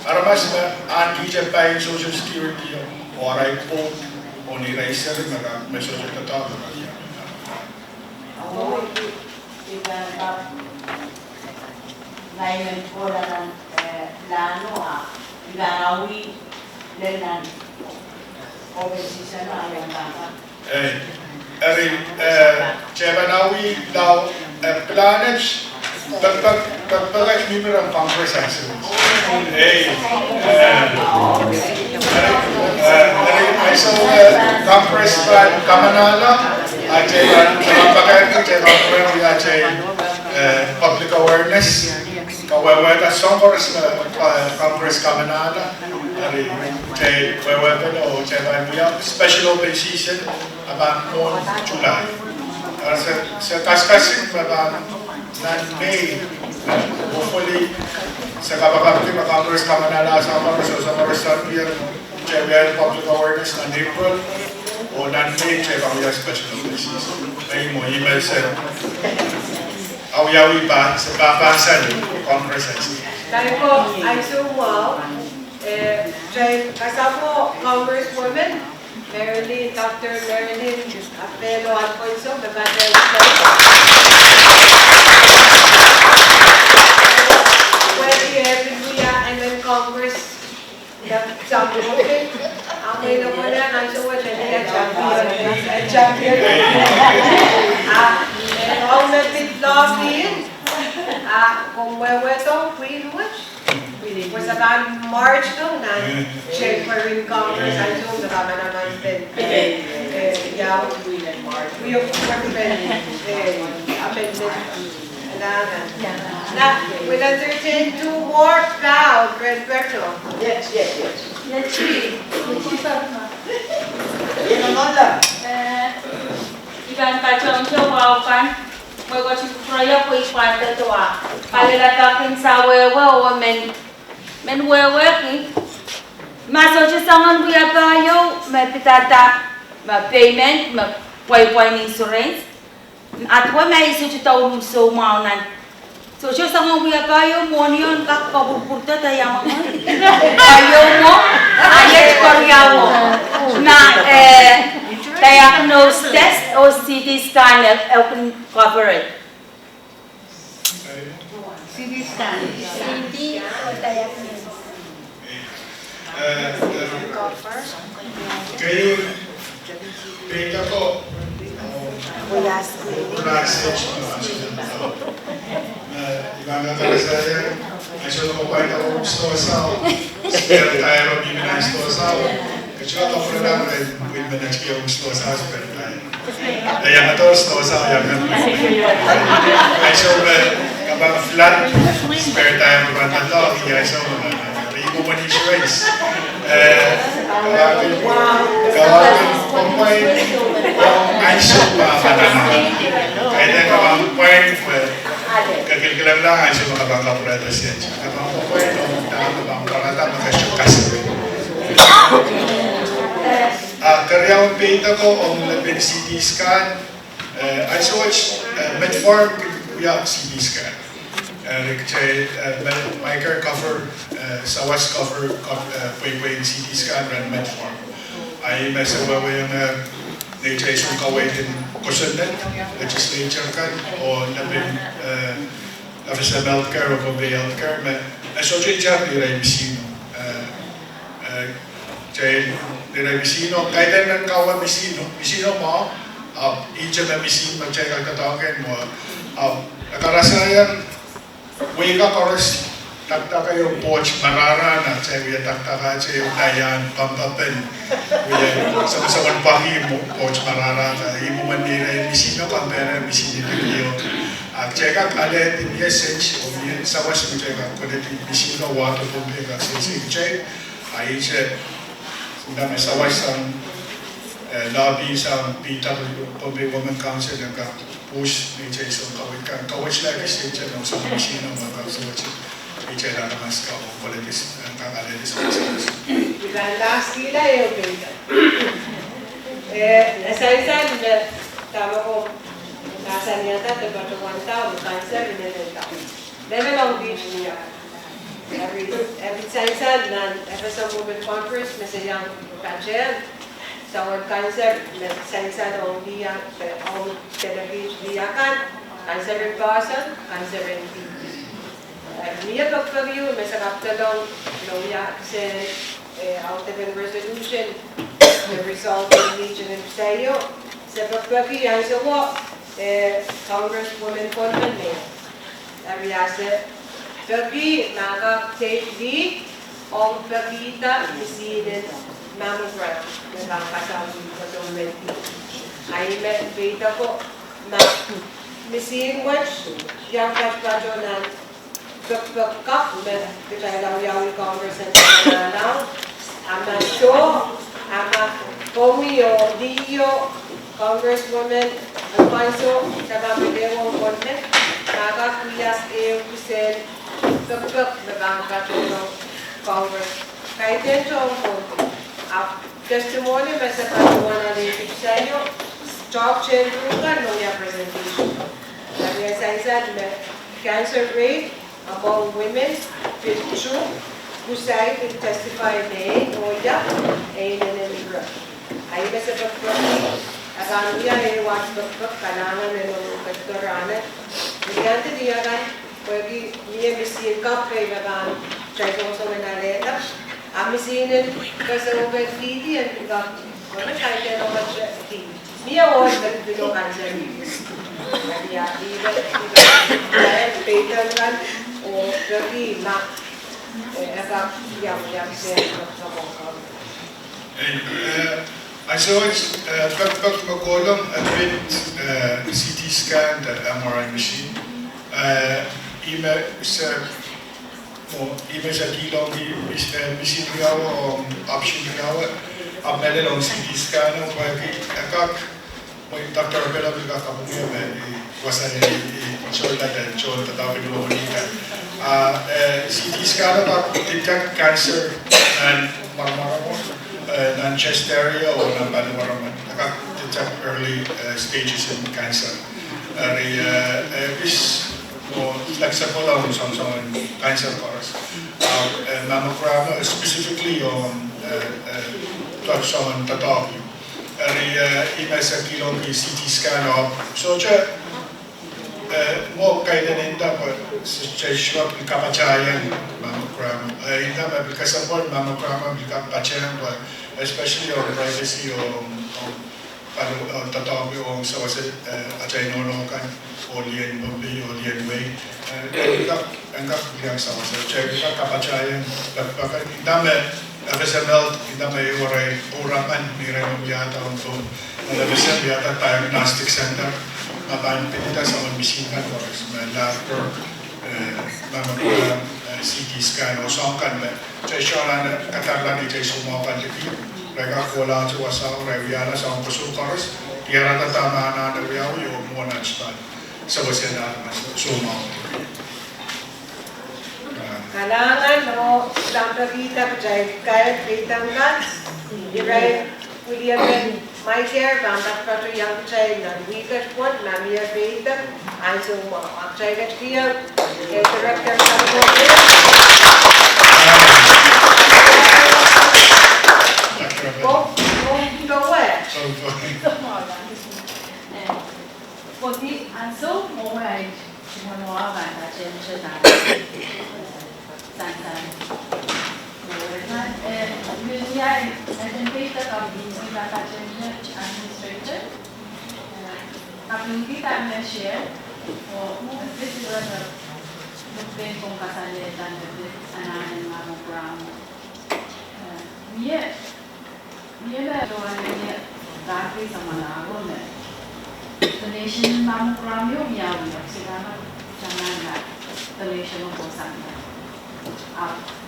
Para mas anti dyan pa yung social security, oray po, o ni-racer, may social tatawag. Ngayon ko lang plano gagawin lang Overseason na yung bata. Chebanawi daw planets pagpagay ni merang conversations. I saw conference plan Kamanala at public awareness. Kawaweta Congress Congress Kamanala. Special open season about noon July. Sa kaskasin about May, hopefully sa kapakapit na Congress Kamanala sa Congress year, public awareness na April o May, special open season. May mo email sa Awiyawi ba sa babasan Congress. Dahil po, ay sumaw, kasama Congresswoman Marilyn, Dr. Marilyn Apelo Alfonso, the Battle and when Congress sabi mo, okay na mo na, ang suwa siya champion. Ang nagtitlogging, kung wewetong pre-watch, was about March no, na check pa rin Congress, ang Zoom, nakama naman din. Yeah, we have amended. Now, we'll entertain two more proud Red Berto. Yes. Let's see. Yan naman lang. Ikan kacang coba kan, mereka cukup raya pun ikan tertua. Kalau latakin sawewe, men wewe ki, masuk je sangan buya payo, mepitata, payment, point insurance. Atwa may isu je tahu so maunan. So je sangan buya payo, monion kak kabur-burta tayang mo. Payo mo, ayat Korea mo. Na diagnose test or CT scan open coverage. CT scan. CT or diagnosis. Kayo, pita ko, Adesso dopo poi avevo visto per tayo bibina sto sao. Kaya ako pala with manage ko gusto sa per tayo. Kaya na to sto sao yan. Ay so kapag flat spare tayo maganda to, kaya so ribo mo ni choice. Kawagin Pohnpei ay so pananaman. Kaya kapag point kagil-gilang lang ay siya makabangka purata siya. Kapag Pohnpei tama bang parata makasyakas. Karyawang pita ko ang labing CT scan Also met farm via CT scan. Ik zei, mijn cover, Sawas cover, Pohnpei CT scan en met farm. Hij met z'n allen nature is ook alweer in Kosonet, legislature kan, of namin official healthcare of public healthcare, maar zo je jaar die rij misschien. Jadi dari misino, kaitan ng kawan misino mo, each na misino macam katatangan mo, nakarasayan, wika koros, takta kayo poch marara na, saya takta kayo dayan pampapen, sama-sama pagi mo poch marara, imo manira misino kampera misino kayo, cekak ada di message, omian sawas mo cekak, kalau di misino wato Pohnpei kasi cek, ay cek. Dami sa isang lobby sa Pohnpei Women Council ng push ni Jason kawit lagi siya ng sa misino magkakasawat siya siya na naman sa politis ang kakalitis sa last nila yung bida. Nasa-isa, tama ko, nasa niya ta, diba ito 1,000, cancer, level ang beach niya. Every time na FSM Women Conference, may yang pageant, sa one cancer, may sa ang dia, ang television dia kan, cancer in person, cancer in TV. Niya pagpagyo, may sakap talong, ya kasi out of a resolution, the result of region and sayo, sa pagpagyo, yan sa ko, Congresswoman Pohnpei, Ariase, Bagi nakaka-take di ang pagkita misinin mammogram ng kasama sa medyo. Ay may beta ko na misin watch yang pagkado ng pagkak med kailangan yung Congress and now ama show ama komiyo diyo Congresswoman Alfonso Tababidewong Pohnpei nakakuyas kusel pagkak nabangkat ng Congress. Kahit yan siya ang Pohnpei. Testimony may sa patuwa na native sa inyo, job change ka nung yung presentation. Sabi sa isa, cancer rate among women, 52, kusay, testify na noya, ay naniligra. Ay na sa pagkak, at ano yan, watch pagkak, kalangan na nung doktoranan. Bigante diya kan, pwede niya misiin ka kay naman siya ko sa manaleta. Amisiinin kasi over TV and got wala kaya naman siya TV. Niya was nagpilo cancer news. Kaya dahil patent kan o pwede na agak yang siya sa mga. I saw it, pag magulong at with CT scan, the MRI machine. Ime sa kilong machine riyawa o option riyawa. Abmele long CT scan o pwede akak mo yung Dr. Abela biga kabuya me wasa ni chola dan chola tatawin mo nita. CT scan o detect cancer and marmara ng chest area o ng balawaraman. Nakaka-detect early stages in cancer. Is flexible lang sa cancer cores. Mammogram specifically yung sa tatawag. Ima sa kilong CT scan o. So, mo kayo na dapat sa shop kapachayan mammogram. Hindi ba kasapon mammogram kapachayan especially on privacy o tatawag yung sa wasit achay nono kan Olien Pohnpei Olien Way. Enggak bilang sa wasit check kapachayan bakit dami FSML dami oray urapan ni Reno Biata untuk FSML Biata Diagnostic Center. Mapan pinita sa mga misinan o doctor, mammogram, CT scan o songkan ba. Chay siya na katarla ni chay sumakan liki. Rega wala sa wasa o reviala sa mga kusukaros. Tiyara na tama na nagriyaw yung mga nagspan sa wasa na sumaw. Kalangan mo isang pagkita chay kaya kitang ka. Iray William my care, Bamba Pato Young Child, and we got one, Mamia Beta, and so I tried it here, the director go where? Poti anso mo ay mo ba ta chen chen na san san Musia administrator of the data center administrator. Appunti tamne share o this is the ben kung kasali dan de ananan mga program. Niye la doan niya dati sa Malago na donation mga program yung yaw sila na jangan na donation mo po sana.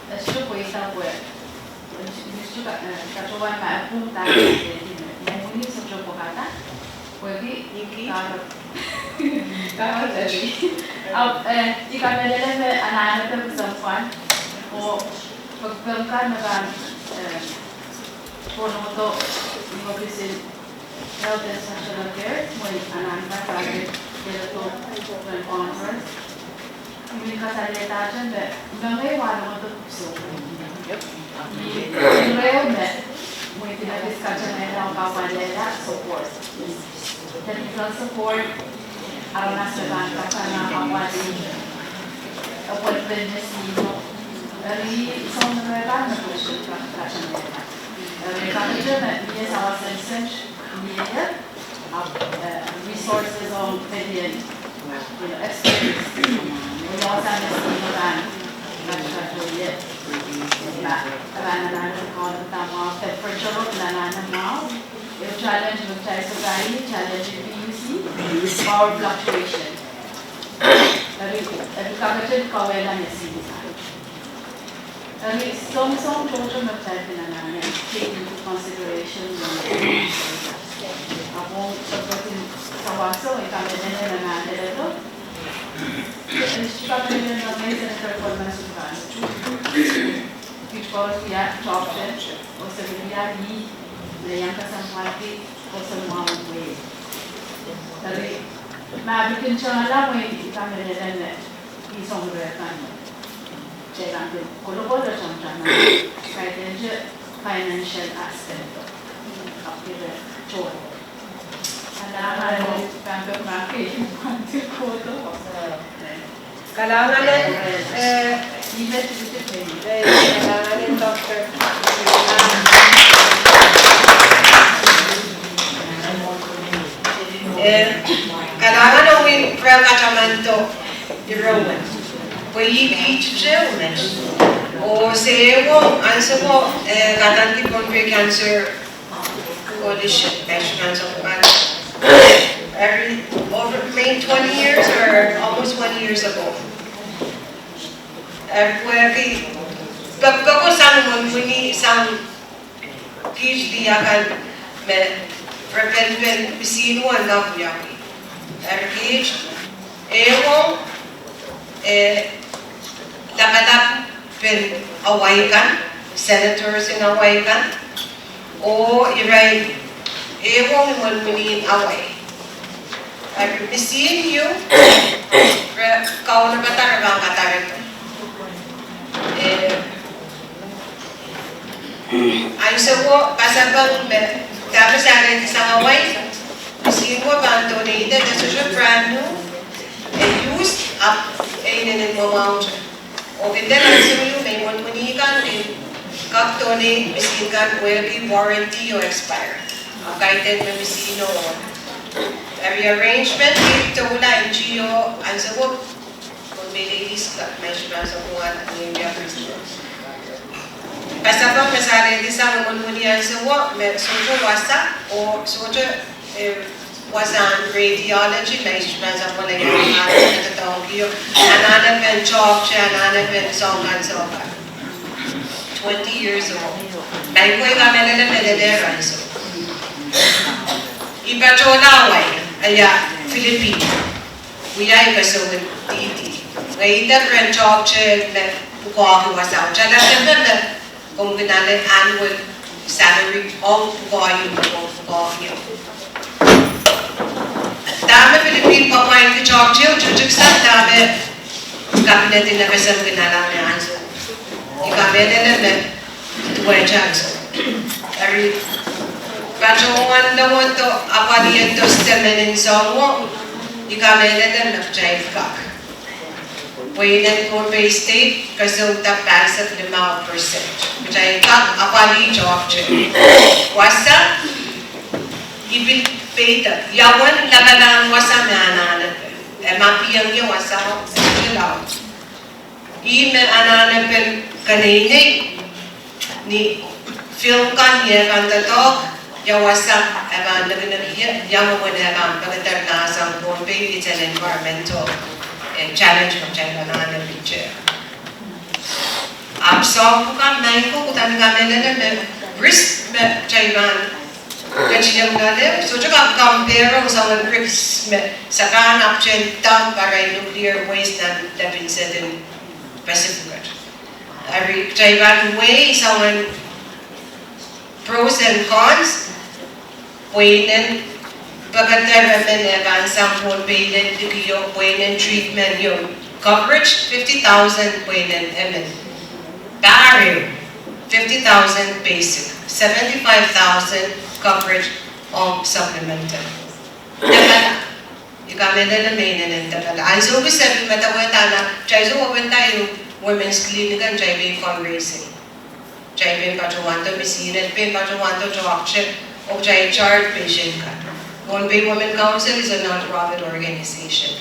Esto po ita po Gusto kacuan maapunta yang muli sa jopo kata pwede kalau tadi jika melalui anak-anak perempuan o pagpangkan naman ponoto imagisin health and social care mo anak-anak kaya dito conference ini kasalita dyan bagay wala mo ito so realmente muy pinag-discussion na lang kapalela support. Technical support ang nasa bangka sa nakawali appointment nino dari isang nagrelan na po siya discussion nila. Kapito na niya sa research niya resources on opinion experts mula sa nino ban nagkatuloy karena kalau pertama temperature mau yung challenge ng tayo challenge PUC power fluctuation dari kapatid kawela niya siya dari song total ng tayo pinangalan take into consideration ako pagdating sa waso kami din na ito kapatid ng may center for masukan because we have option or severity yang kasampati o semua way. Tapi mabikin siya alam mo yung kami nila isang rekan. Kaya lang kalau siya na kahit din financial aspect of the job. Kailangan mo kanto market ko to. Kailangan kailangan doctor. Kailangan ng pragatamanto di Roman. Pwede i-children. O sewo, ansa mo, katan ki Pohnpei Cancer Coalition, breast cancer over maybe 20 years or almost 20 years ago. Pagkakosang muni sang PhD akan represent bisino ang nakuyaki. PhD, ewo, dapat pen awaikan, senators in awaikan, o iray, ewo muni away. Bisin yung kau na batar bang katarin ko. Ay ko pasabang tapos sa akin sa Hawaii, bisin ko bang donated na siya brand new and used up in amount. O kita lang sa iyo, may manikan din kap donate bisin kan will be warranty o expire. Kahit na bisin o every arrangement dito wala NGO ang sabot kung may ladies club may siya sa buwan at yung basta pang masari di sa muni ang sabot may sojo wasa o sojo wasan radiology may siya sa buwan yung natatawag yun ananap and chok siya ananap and songan 20 years old dahil ko yung kami na mededera so iba chonaway aya Philippine uyay kasawin titi ngayon rin chokche na bukaw wasaw chala na kung ginalit annual salary of bukaw yung Bahia. Dame Philippine papain ke Georgia, Jujuksan dame kabinet na kasam kinala ni Anzo. Ikabinet na tuwe Janzo. Every Pachuan daw to apalian to stemen in Zongo. Ikabinet na Jaif Kak. Wainan Pohnpei State resulta pasat 5%. Jaif Kak apali Georgia. Wasa ibil peta yawan labanan wasa manana mapiyang yung wasa sila ime anana pen kanine ni film kan ye kan tatok ya wasa eban naganagiya yang mo na eban pagdating na sa Pohnpei. It's an environmental challenge from China na picture absorb kan nai ko kutan kami na risk me China. Kaciyang natin, so tsaka compare sa mga risks sa kanap dyan para nuclear waste na labing sa din Pacific. Every Taiwan way sa mga pros and cons, pwede pagkataraman na bansang Pohnpei na dikiyo, pwede treatment yung coverage, 50,000 pwede barrier, 50,000 basic, 75,000 coverage of supplemental. Dabala. Ikameda na may nanandabala. Anso ko sabi matawata na, chay so open tayo women's clinic and chay may fundraising. Chay may pachuwanto misinet, may pachuwanto chokchip, o chay chart patient ka. Pohnpei Women Council is a non-profit organization.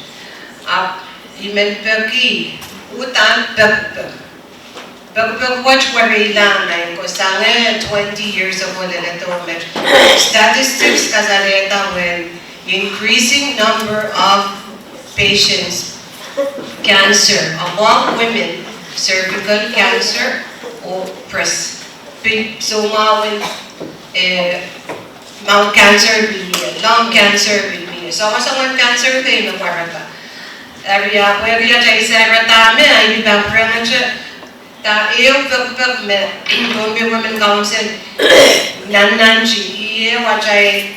Imen pagi, utan pagpag. Pag-watch worry lang na yung kusangan 20 years ago na ito, statistics kasaleta when increasing number of patients cancer among women, cervical cancer o breast. So mawin mouth cancer bilmiye, lung cancer bilmiye. So kasangan cancer kayo magwarata. Area chay sarata me ay ibang siya. Ta eu pag Pohnpei Women Council nan chi wachay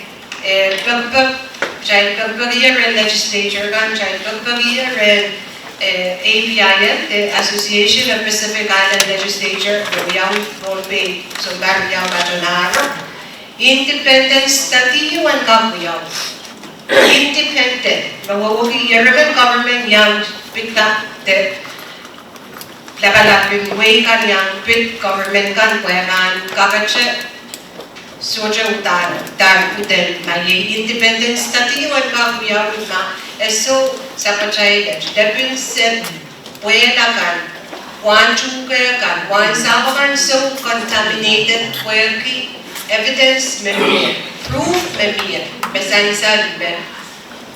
pag year legislature kan chay pag year APIL, the Association of Pacific Island Legislature, yung Pohnpei so baryaw batonaro independent study yung kakuyaw independent mawawagi American government yang pikta de labalapin way kan yang big government kan kuyaman kakache soja utan dan uten may independent study yung kakuyaw na eso sa pachay depin set pueda kan one chuka kan one sabakan so contaminated puerki evidence maybe proof maybe mesansan be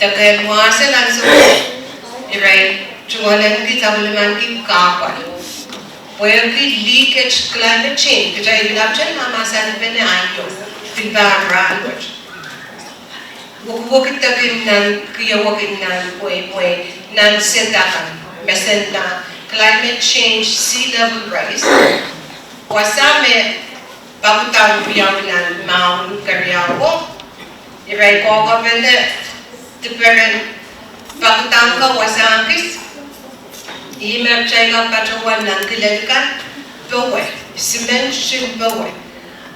tagal mo sa lang so iray chualan kita uliman ki kapal puerki leakage climate change kaya ibinabjan mamasan pe na ayo filbang language wakit tagin nan kaya wakit nan puy nan setakan mesen na climate change sea level rise wasame pagutang biyaw nan maun karyawo iray ko ka pende tiperen pagutang ka wasangkis imer chay ka pachawan nan kilelkan bawe cement shin bawe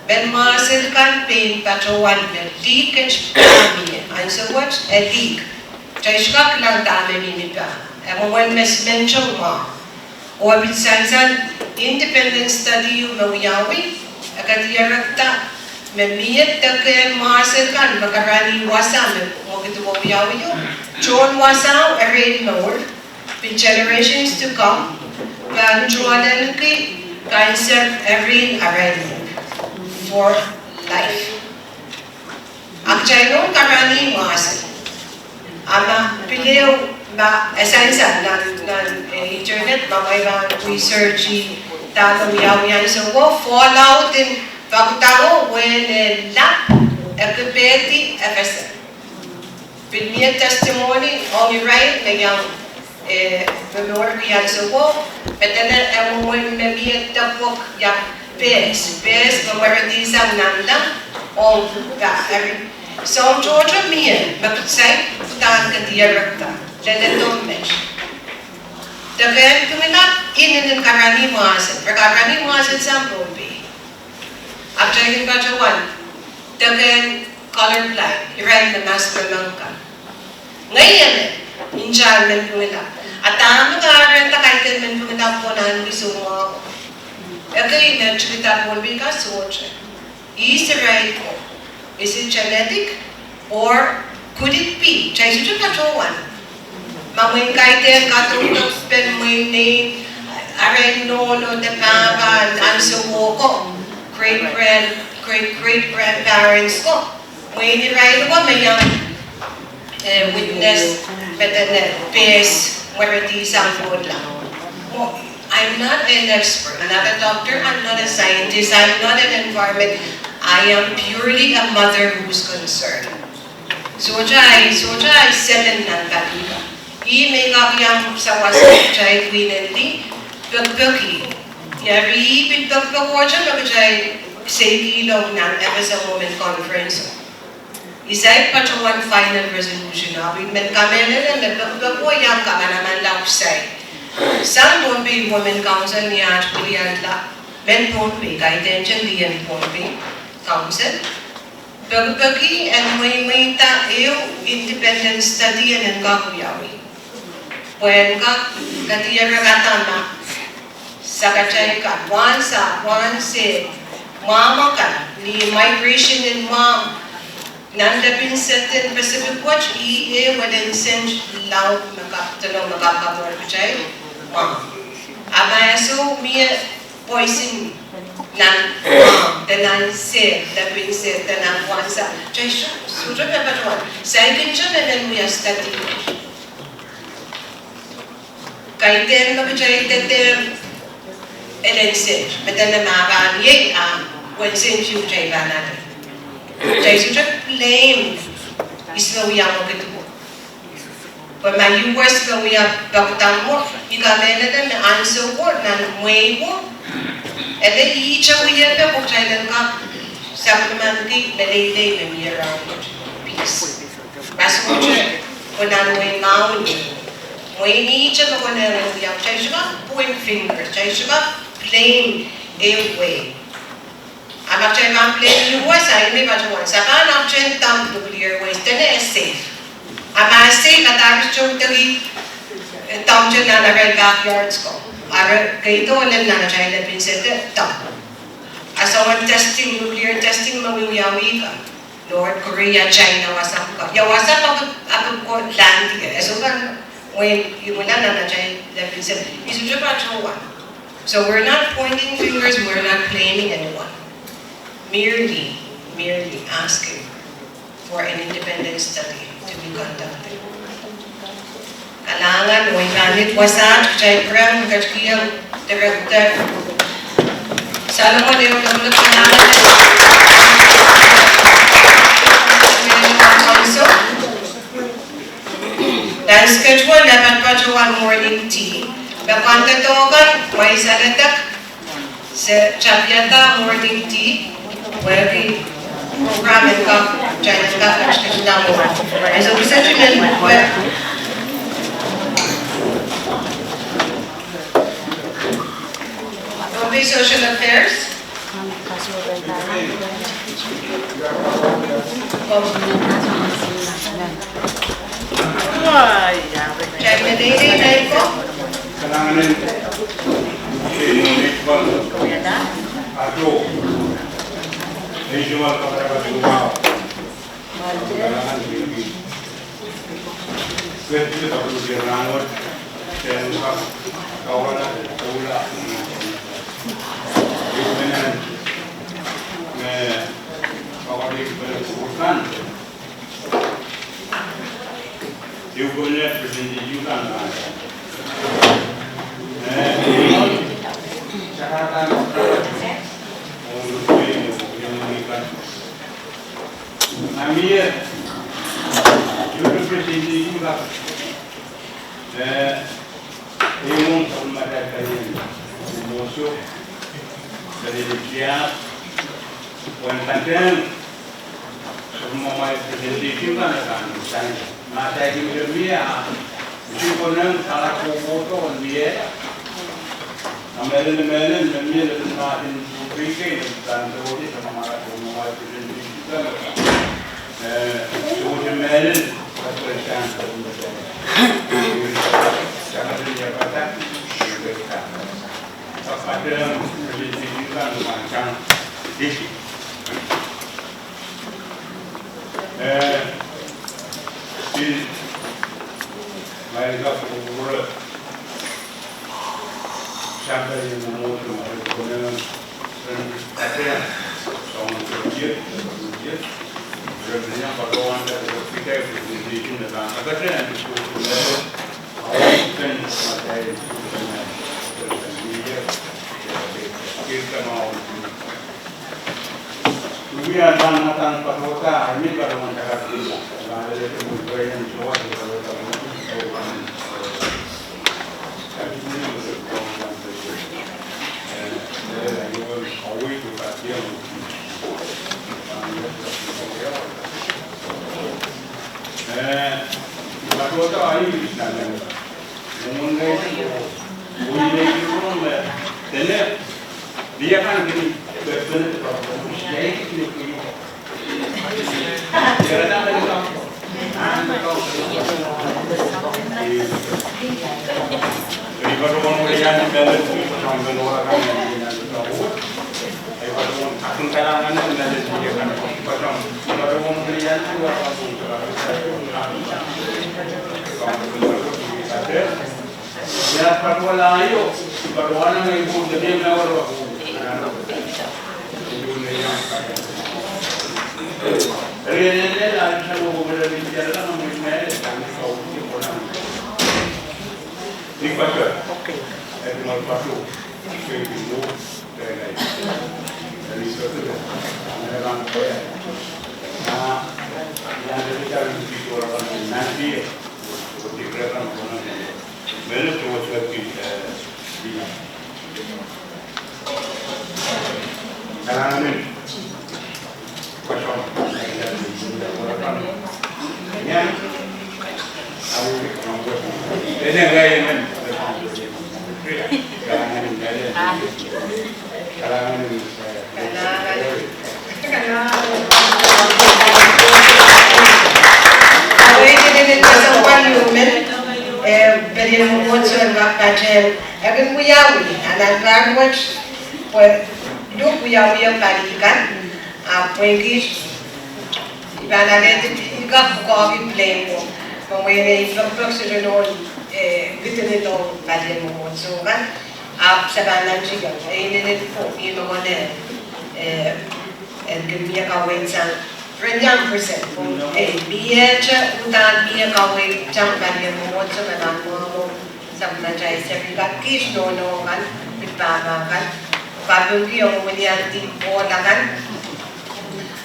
ben masel kan pain pachawan ben leakage pami and so what a leak chay shkak lang dame minipa emo when mes mention ma o bitsansan independent study yu mawiyawi akat yarakta memiyet taken masel kan makarani wasam mo gitu mawiyawi yu John wasaw already know in generations to come kan jualan ki cancer every already for life. Actually, no karani masel. Ama pileo ba esensa nan internet mamay ba research talo yaw so go fallout in pagtago when lap ekpeti efesa. Pilmiya testimony on your right na yang memory yan so go petena amon mebiya tapok ya pes mawara di sang nandang o ong every so Georgia Mia magsay putan ka direkta leletom mesh dagan kuminat inin karani masan karani masan sample be abjay ka jawan dagan color blind iran na master langka ngayon injan men kumita at ang mag-aaral ta kahit men kumita po na gusto mo okay na chukita po be ka soche is it right is it genetic or could it be chay suju ka chuan mamay kahit katulog pen mo ni aray no de papan ang sumoko great grandparents ko mo ni right ko may yung witness better face where it is ang food lang I'm not an expert, I'm not a doctor, I'm not a scientist, I'm not an environment. I am purely a mother who's concerned. Soja ay 7 nan kaliba. I-make up yung sa wasak chay kwinenti, pagpagi. Yari pagpag ko dyan, magkajay segilong ng FSA Women Conference. Isa'y pa one final resolution na. Men kami na nagpagpag ko yung kamanaman lang say. Some Pohnpei Women Council niya at Kuliadla, men Pohnpei, kahit dyan diyan Pohnpei Council. Pagpagi and may tayo independent study and kakuyawi. When ka katiya ragatama sa kachay ka, once mama ka, ni migration in mom, nandapin sa Pacific Watch, wadan sen law magkakabor kachay, mom. Amayaso miya poison ng tanan set, tapin set, tanan wansa. Chay sujo na ba naman? Second siya na nan muya study. Kay ten na ba chay tetem elensin. Matan na makaan yay wensin siya chay ba natin. Chay sujo plain isno yang mo kito. Pag may US ka uya bakutang mo, ikamena na answer ko na muay mo. And then iicha uya pa kung kailan ka sa kumanti, balay-day na may around peace. Basta mo siya, kung nanuway maun niya. Muay iicha mo kung nanuway uya, chay siya ka point finger, chay siya ka plain away. Anak chay ka plain US, ay may bajawan. Sa kanak chay tam nuclear waste, na safe. Ama safe, at yung tagi tam chay na naray backyards ko. Ara kaito wala na chay na pinsete tam. Asawan testing, nuclear testing, mawiyawi ka. North Korea, China, wasak ka. Yawasak ako ko land ka. So kan, when yung wala na chay na pinsete, isujo pa chuwa. So we're not pointing fingers, we're not blaming anyone. Merely asking for an independent study to be conducted. Kalangan, may ganit wasat, chay prang, kachkiyang director. Salomon, yung nagulat ko namin. Dan schedule, dapat pa one morning tea. Dapat katokan, may salatak sa Chapiata morning tea. Where program and China schedule na mo. And so essentially, Pohnpei Social Affairs. China Day na ito. Kailangan visual para gumawa. Kailangan hindi. Pwede ito tapos yung rangot. Kaya nung kawala, kawala. Yung menan, kawala yung pinagsukutan. Yung kulit, presentiyutan na. Syaratan Amir, you represent the Iraq. Yung pagmata kayo, umuso, sa religiya, kung tantan, Mama presentation kan kan mata itu dia mesti konon salah foto dia American memilih dengan berikut dan terus sama mama presentation kan so memilih presentation jangan dia kata pada presentation kan macam ini Still, mereka berumur sampai yang umur kemudian ada seorang kerja sebenarnya perlawanan dari kita itu dalam agaknya itu kan materi kita mau Dunia dan matan perwota ini baru masyarakat kita. Ada itu budaya yang semua di perwota ini. Tapi ini berkembang terus. Dari awal awal itu kajian. Perwota ini bisa. Mengenai budaya itu dan dia kan gini betul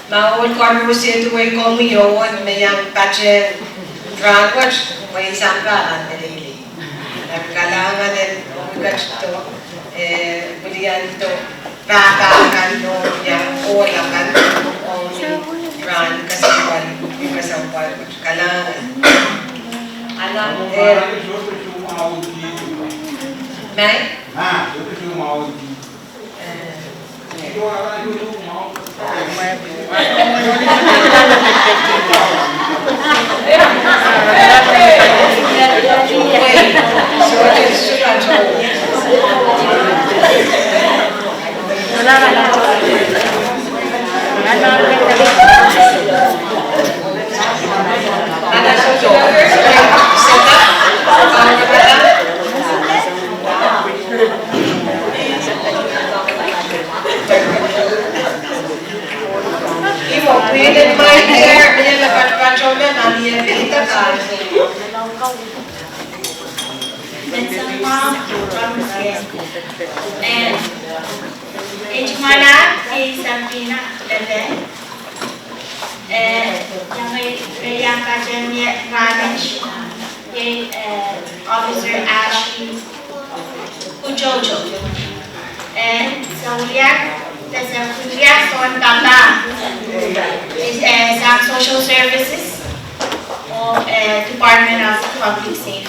Maul korbusi tu ay komiyon mayang pachen dragwatch may sangkaan nilili. Nagkalangan din ugat to bulian to bakakan no yang olakan o dran kasawal kasawal kalangan. Alam May? Itu mau Pwede my hair, may lapat-pacho na namin kita ka. Vincent Mom from and Ejmana is Sampina Bebe yang kajian Ramesh Officer Ashley Ujojo and Sauliak there's a Kulias on Papa. It's some social services or Department of Public Safety.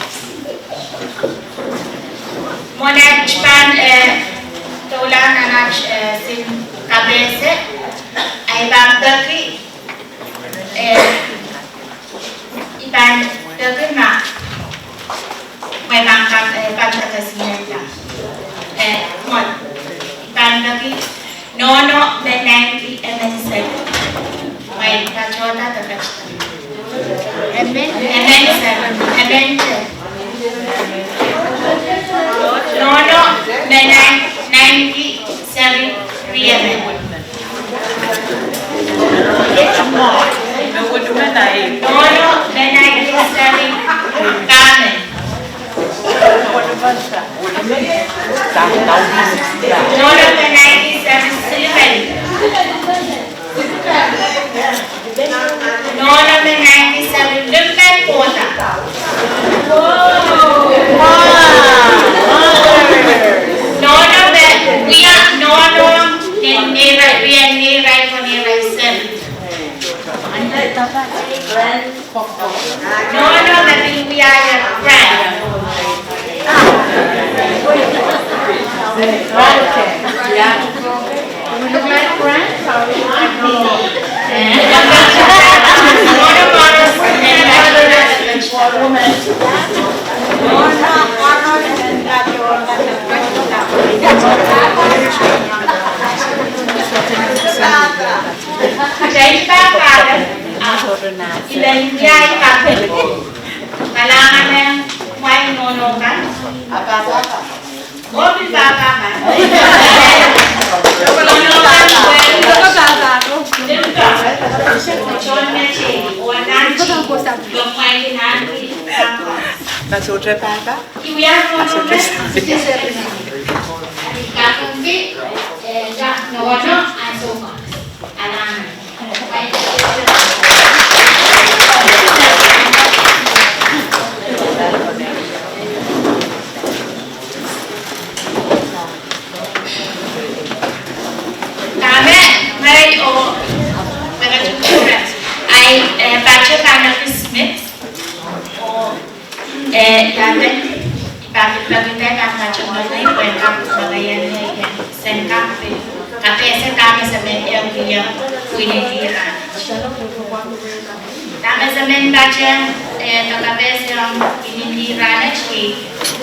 Monet Pan Tola Nanach Sin Cabese, I Bambaki, Iban Dogma, my Banka Casineta. Bambaki, no, Benangi, and said, my Pachota the vegetable. And then 7, no, 97 real. No, 97 garment. No, 97 silver. No, 97 different quota. We are near for near 7. No, that we are your friend. We look like friends? Kailangan ng may nonokan. O pipapakan.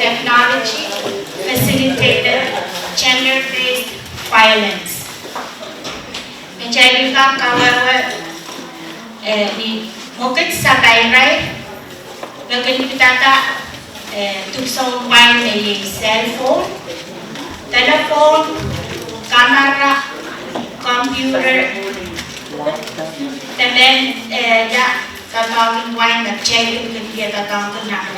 Technology facilitated gender-based violence. Menjadi kawan di mungkin sampai bagaimana kita tak tukang main cellphone, telepon, kamera, komputer, dan ya tatawin main nak cari kita tatawin nak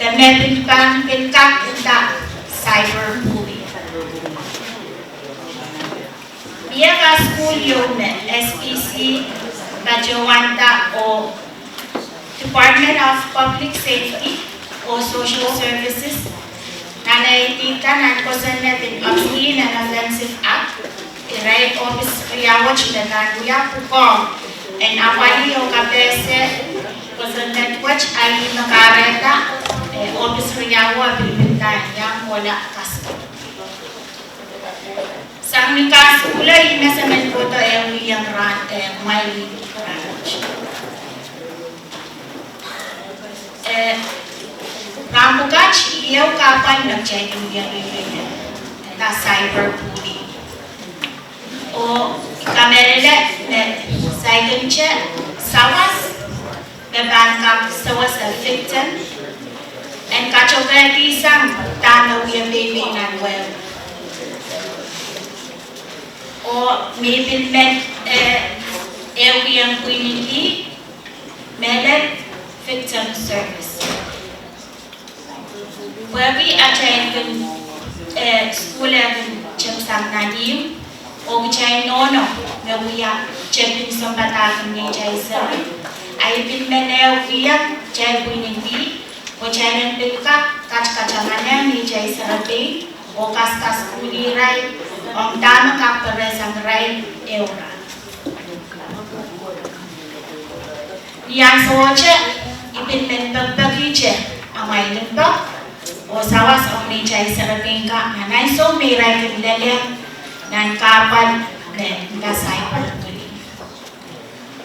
dan pinkan kita cyberbullying. Dia ka school yung SPC, Bajawanta o Department of Public Safety o Social Services na naitikan at kusan natin pagsihin na offensive act, right office riyawat na naguya po and apali yung kapese kusan netwatch ay makareta office riyawat bilimintan niya wala kaso. Sa aming kaso ulay nasa menpoto yung may Rambugat iyaw kapan nag-check yung na cyberbullying. O ikamerele sa ikanche sawas bebangkap sawas a victim and kachogati isang tanaw yung baby ng web. O may bilmet yung community melet victim service. Where we attend school and Chimsam Nadim, or which I know where we are checking some batak in Jason. I've been many we are checking in B, which I didn't pick up, catch Kachamana, Jason, o kaskas kulirai ang dama kapteres ang rai eura. Yang soje ipin pagiche ang may limba o sawas ang ni chay sarapin ka nanay so may rai kinlelem nan kapal ne gasay pagtuli.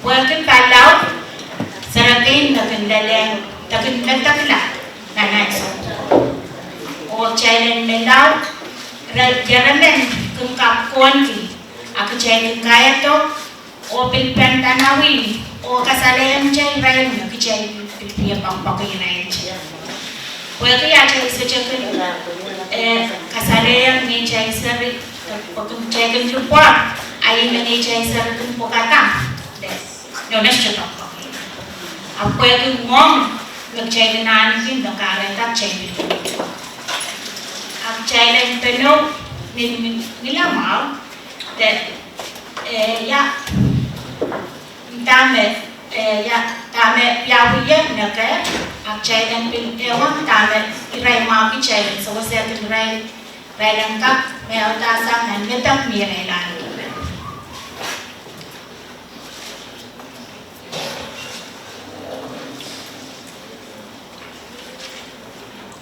Welcome palaw sarapin na kinlelem takin mentakla nanay so o chay melaw jaramen kung kapkuan ki ako chay kaya to o pilpen tanawin o kasalayan chay rayon na kichay pilpiya pang pakirayan chay. Well, kaya chay sa chay kasalayan ni chay sari pagkong chay kong lupwa ay na ni chay sari kong pukata. Yun na siya pang pakirayan. Ang pwede mong nag-chay gananin nakarenta chay pilpiya. Ang chay lang penog nilamaw that tame yawiyan na kaya ang chaylan pin ewan tame iray mga chaylan so wasa tin ray lang kap may utasang nan metak mi ray lan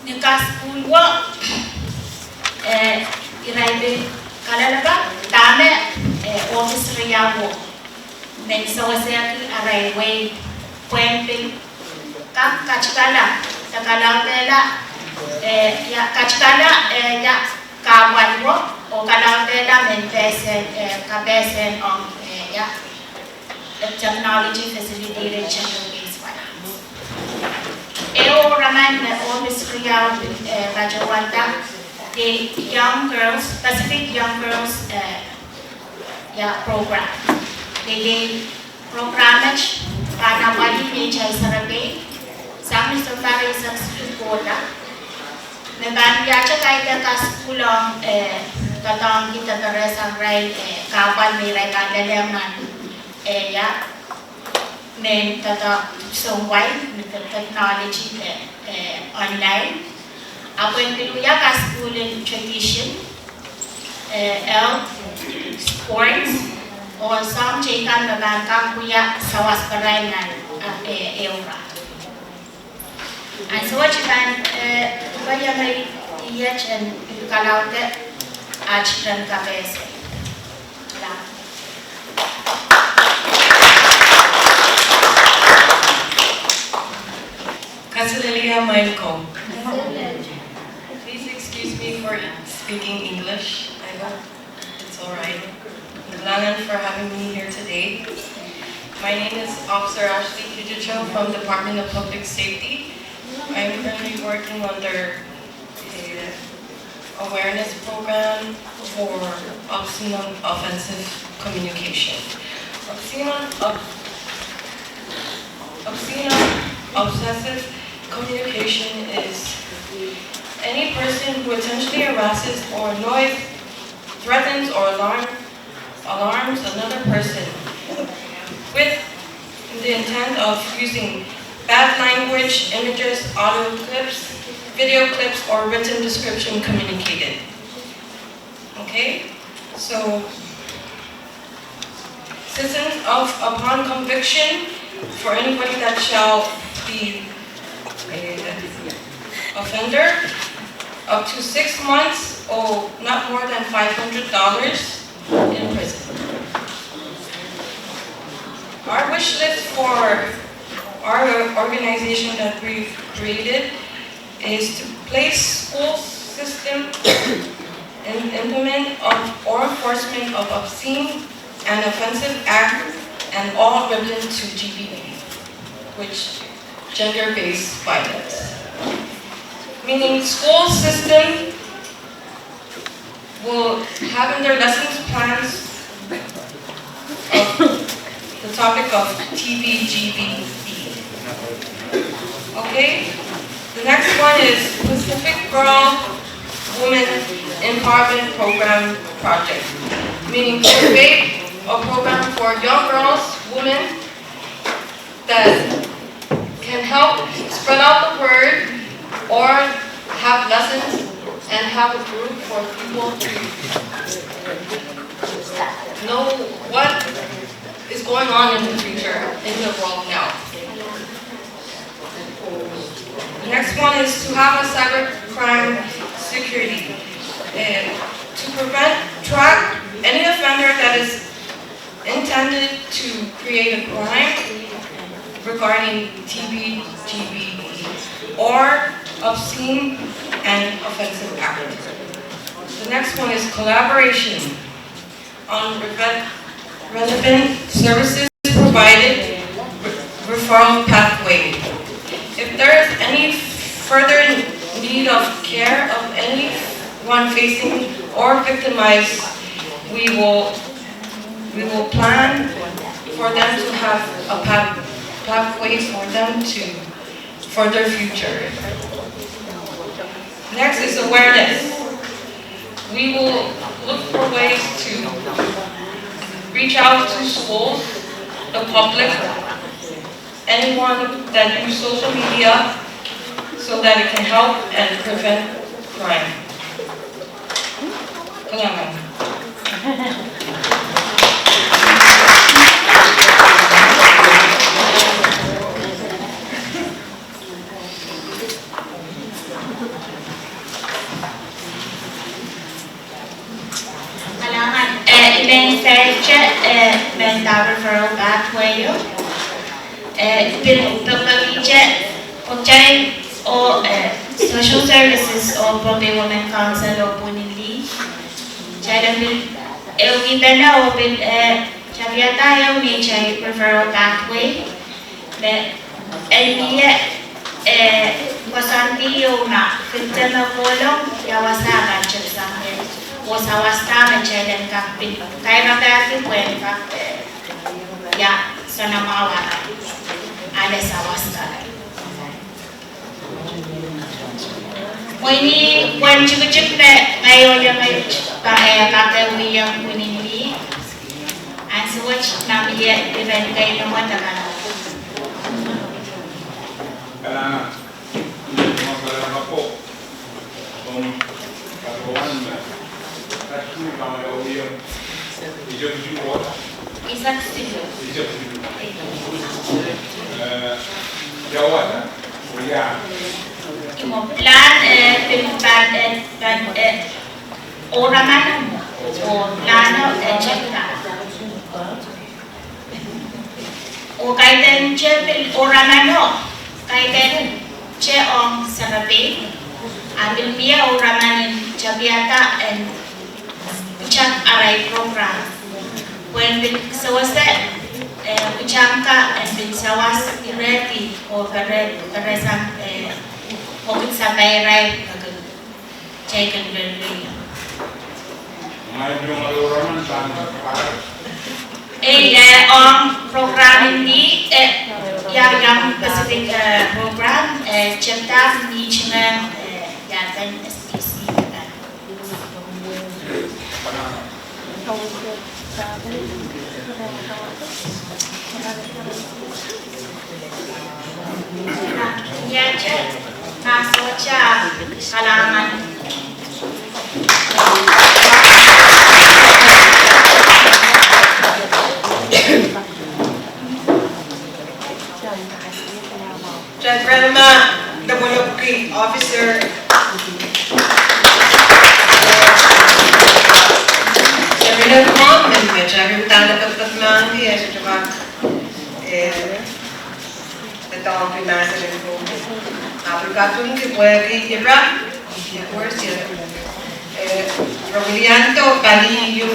nikas pulwa iray bin kalalaga tame office riyawo men sawasaki arayway Pohnpei kap kachkala takala tela ya kachkala ya kawanwo o kala tela men pesen kabesen on ya technology facilitated gender based violence eo raman office riyawo rajawanta the young girls Pacific young girls program They programmage para wali ni chay sarabe sami so para sa skola na banya cha kay ka skulong tatang kita teresa ray kapal ni ray kadalaman ya men tata so wide with the technology online apo yung piluya ka school tradition sports o sam chikan babangkang kuya sawas parangan eura. And so what you can kaya may iyach and kalaute achran kabese. Kasalelia Mailko. Please excuse me for speaking English. I hope it's alright. For having me here today. My name is Officer Ashley Kijicho from Department of Public Safety. I'm currently working under the awareness program for obscene offensive communication. Obscene obsessive communication is any person who intentionally harasses or annoys, threatens or alarms another person with the intent of using bad language, images, audio clips, video clips, or written description communicated. Okay? So, citizens upon conviction for anybody that shall be an offender, up to 6 months or not more than $500 in prison. Our wish list for our organization that we've created is to place school system and implement or enforcement of obscene and offensive acts and all relevant to GBV, which gender-based violence. Meaning school system will have in their lessons plans of the topic of TBGBV. Okay? The next one is Pacific Girl Women Empowerment Program Project. Meaning create a program for young girls, women, that can help spread out the word or have lessons and have a group for people to know what is going on in the future in the world now. The next one is to have a cybercrime security to track any offender that is intended to create a crime regarding TB, GBE, or obscene and offensive act. The next one is collaboration on relevant services provided, referral pathway. If there is any further need of care of anyone facing or victimized, we will plan for them to have a pathway for them for their future. Next is awareness. We will look for ways to reach out to schools, the public, anyone that uses social media so that it can help and prevent crime. mental referral pathway or social services or Pohnpei Women Council or Punili. It'll be or will Chaviata nature referral pathway. Wasanti na fitna bolong yawasa chesangin wasawasta menchelen kapin kaya magati kwen ka ya sana mawara ale sawasta Wini wan cukup na ngayon yung kakawi yung kunindi and so which namiya event kayo ng matagal Karena masalah apa kawan kasih kalau yang hijau juga Isak situ Jawa ya Imo plan plan orang mana o plano cekta o kaitan cepil orang mana kaitan ceong sababe ambil dia orang mana cabiata and ucap arai program when bil sawasa ucapka and bil sawas ready or peresam Mungkin sampai rai cekin beli. Program ini yang spesifik program cerita niche-nya dan SPC kan. Ya cek. Nasocha kalangan Grandma WP officer Sabi comment med sabi tanda kapatman dia sejak tentang primasa dan aplikasyon que puede llevar y por cierto Roglianto Palillo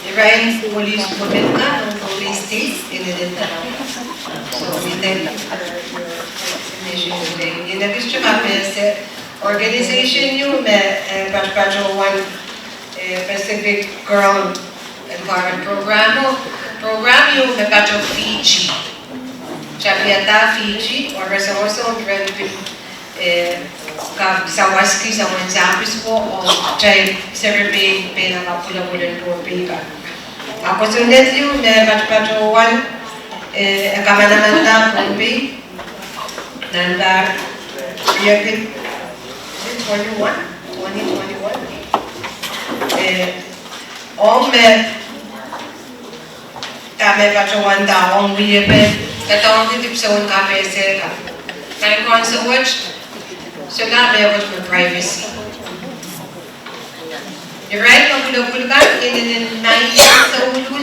Ibrahim Police Commitment Police State in the Delta so we thank in the district organization you met one Pacific Girl Environment program you met Fiji Chapiata Fiji or also Sawaski sa examples po o try survey pena kapula-pula po pika. Ako sunod yung batch 1 kamanamanda Pohnpei nandar 2021 Om Tame Pachawan Daong Weaven, Katong Tipson Kapesera. My concert watch, so not there was for privacy. You're right, Pulkan, in 9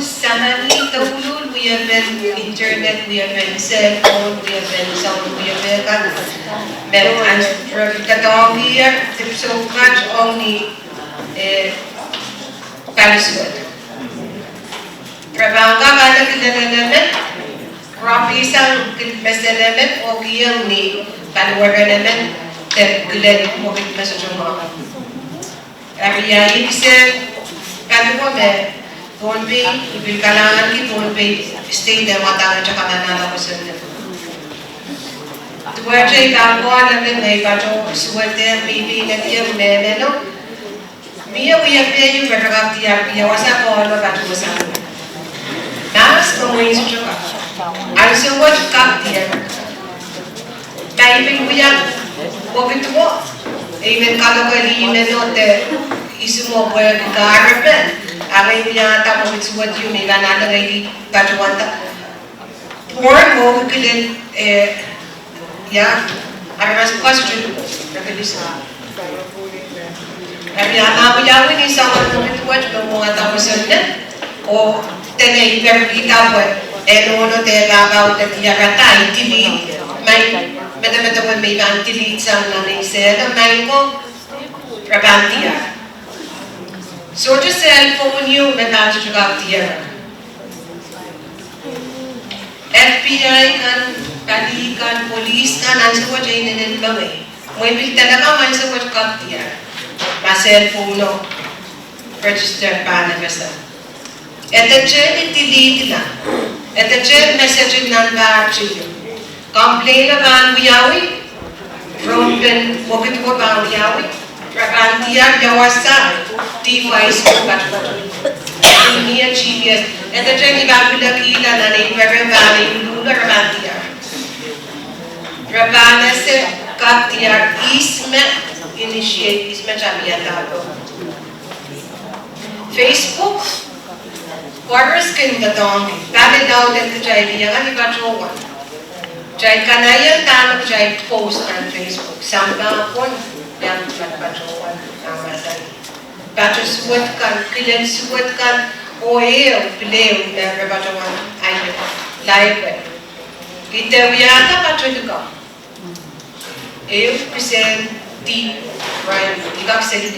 Samani, Tolul, we have been internet, we have been cell phone, we have been sound, we have been Katong here, so much only Pariswood. Prabangga pada kita Rapisan meselemen o kiyang ni kalwaranemen tergulen mo kita semua. Ariya ibise kadwa me Pohnpei ibil kalangan ki Pohnpei stay de mata cha kanana ko sende. Tuwa che ka ko alamen nei pa jo suwete bibi na kiyang me no. Mia we have been you better dia wasa ko lo ka tu sa. Nas penguin juga. Ada sebuah cakap dia. Tapi punya begitu kok. Even kalau kali ini note isu mau buat garben. Apa punya tak mau buat you ni kan ada lagi kajuan tak. Porn mau kalian ya ada masuk question. Tapi bisa. Tapi anak punya ini sama begitu aja mau tahu sebenarnya. O tenei per kita buat uno te baba uta dia kata itili mai meta buat mai ban tili sana ni seda mai ko prabantia so just cell phone you meta juga dia FBI kan kali kan polis kan ansa ko jain nen bawai moi bil talaga man sa ko kap dia ma cell phone no register pa na basta. Attention delete na. Attention message nan ba chiyo. Complain about biyawi. Broken wakit ko ba biyawi. Prakantiya biyawasa. Device ko ba niya GPS. Attention iba bilakila na ni Rabana lula Rabantiya. Rabana se kaptiya isme initiate isme chamiyata ko. Facebook Quarters can the dong, valid out at the Jai Yagan Patrol. Jai Kanayan Tan of Jai post on Facebook. Samba one young patrol Amazon. Patches what can, Killens what can, oil, play, never but one I live. Gitaviata Patrica. Present deep, right? You got said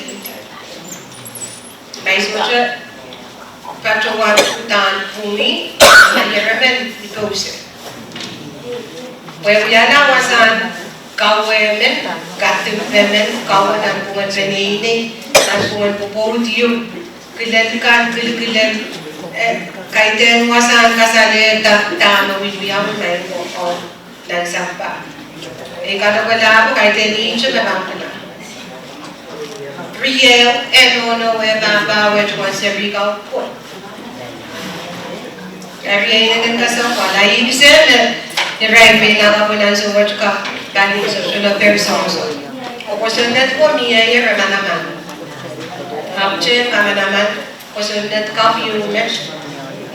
nice water. Patrawan hutan bumi ayaramen ditose. Weyana wasan kawemen katimpemen kawanan bungan benini dan bungan popodium kilen kaiten wasan kasale tama wibiam men on dan sampa. Kada wala po kaiten inche bebangkuna. Riel enono baba which was every go point. Every and kasam wala ibig sabihin right na kapunan sa work ka galing sa sula person. O kusunod ko miya yung naman. Kapche naman kusunod ka human.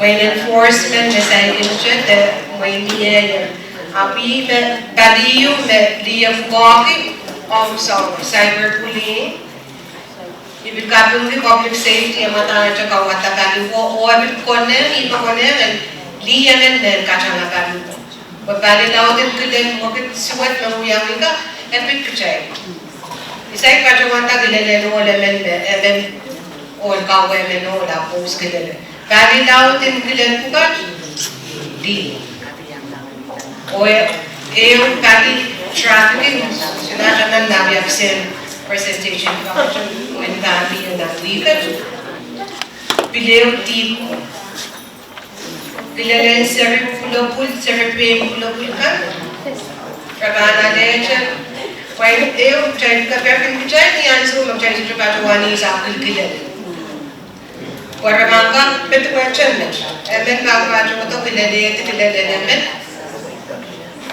When enforcement sa initiative when miya yung api baliyo liya fugoki of cyberbullying. Ibil kapung di public safety mata aja kawata kalu o abil konen iba konen liyan nen kacang kalu. Babali daw din kulen mo kit suwat ng uyang ka epit kacay. Isay kacang mata gilelen o lemen even o kawe men o la post gilelen. Bali daw din kulen pukat di. O yung kali trafficking sinasyaman nabi absent presentation when Bambi and that weekend. Below deep. Bilalen seri pulapul, seri pay pulapul kan. Rabana leche. Why eu try to compare can try the answer of trying to Patawani is apple killen. Waramanga betu question net. And then Bagabajo to Bilade to Bilade.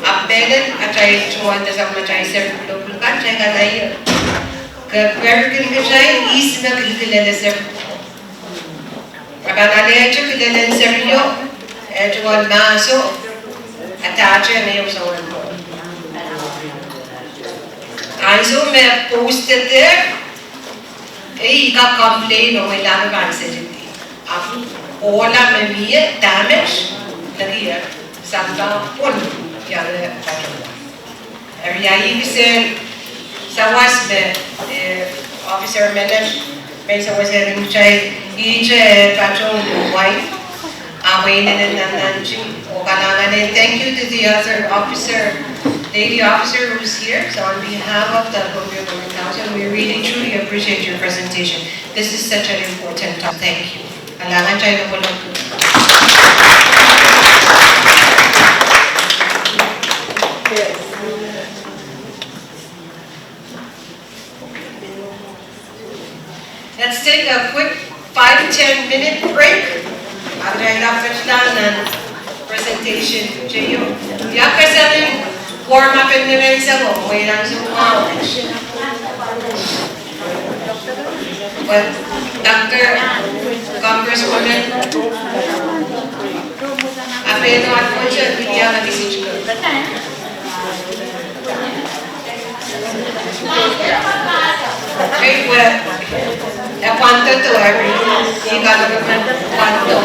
Updated, I tried to want the summertime seri pulapul kan, check an eye. Kaya kung kaya is na kilala sa Akanalecho kidelen serio, etuan maso, atache ne usawan mo. Also me posted there, ika complain o ilan kan sejiti. Ab ola me mie damage lagi santa pun yale patron. Area ibisen sawas me officer menem Pesa was having each patron wife. Thank you to the other officer, lady officer who's here. So on behalf of the Pohnpei Women Council, we really truly appreciate your presentation. This is such an important topic. Thank you. Alangan tayo na po lang po. Let's take a quick 5-10 minute break. After I have done and presentation to you. Yakasaling warm up in the mensa mo, may lang sumuha. But Dr. Congresswoman, apelo at po siya, bigyan na message ko. Okay, well, cuánto tú eres, y cuánto.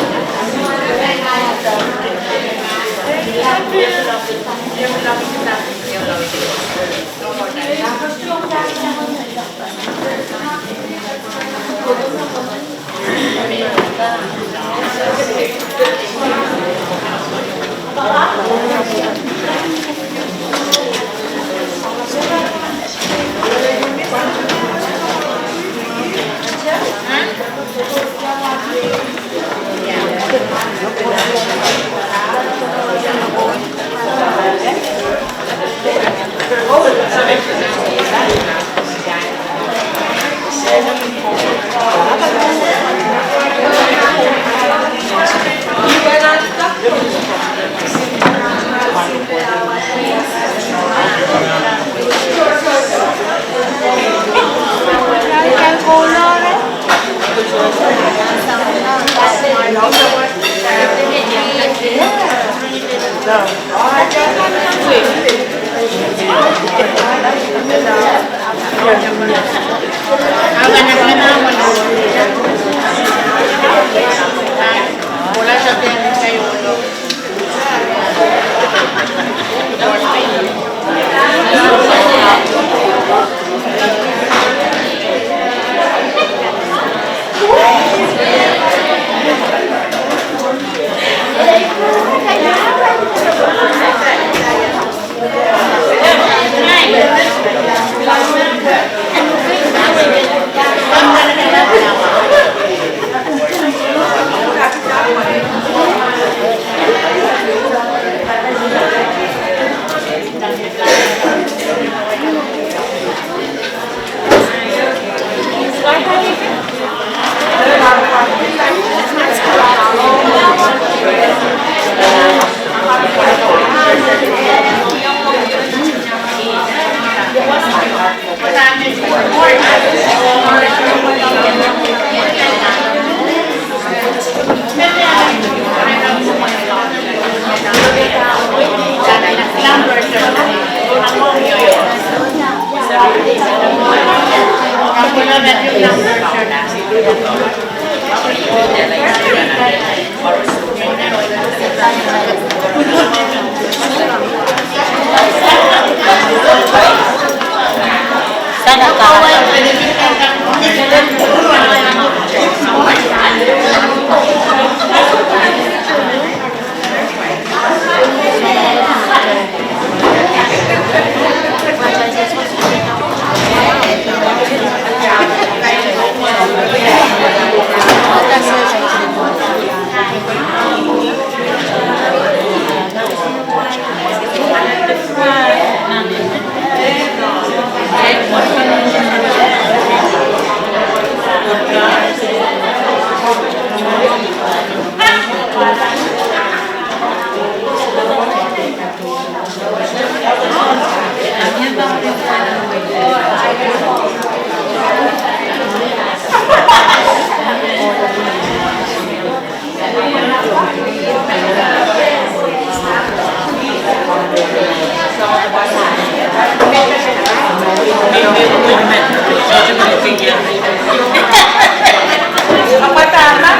Apa tama?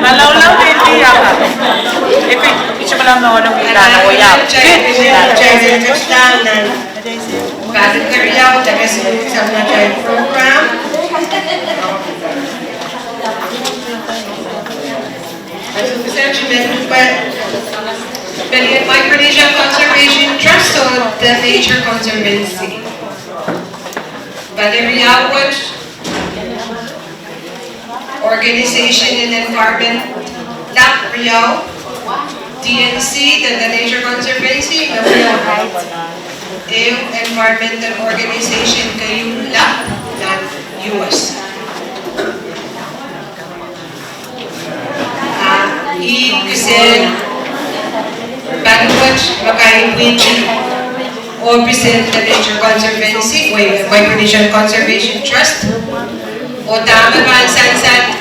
Malaw-law hindi yan. Ito ko lang nawalang ilana ko yan. Balik Karyaw, taga-sunod sa mga program. Micronesia Conservation Trust o the Nature Conservancy. Baleriawat Organization and Environment Lap Riau, DNC, the Nature Conservancy, Environmental Organization kayo Lap ng US. Present Banuwat Makaibwiti or present the Nature Conservancy o Micronesian Conservation Trust o tama ba ang sansan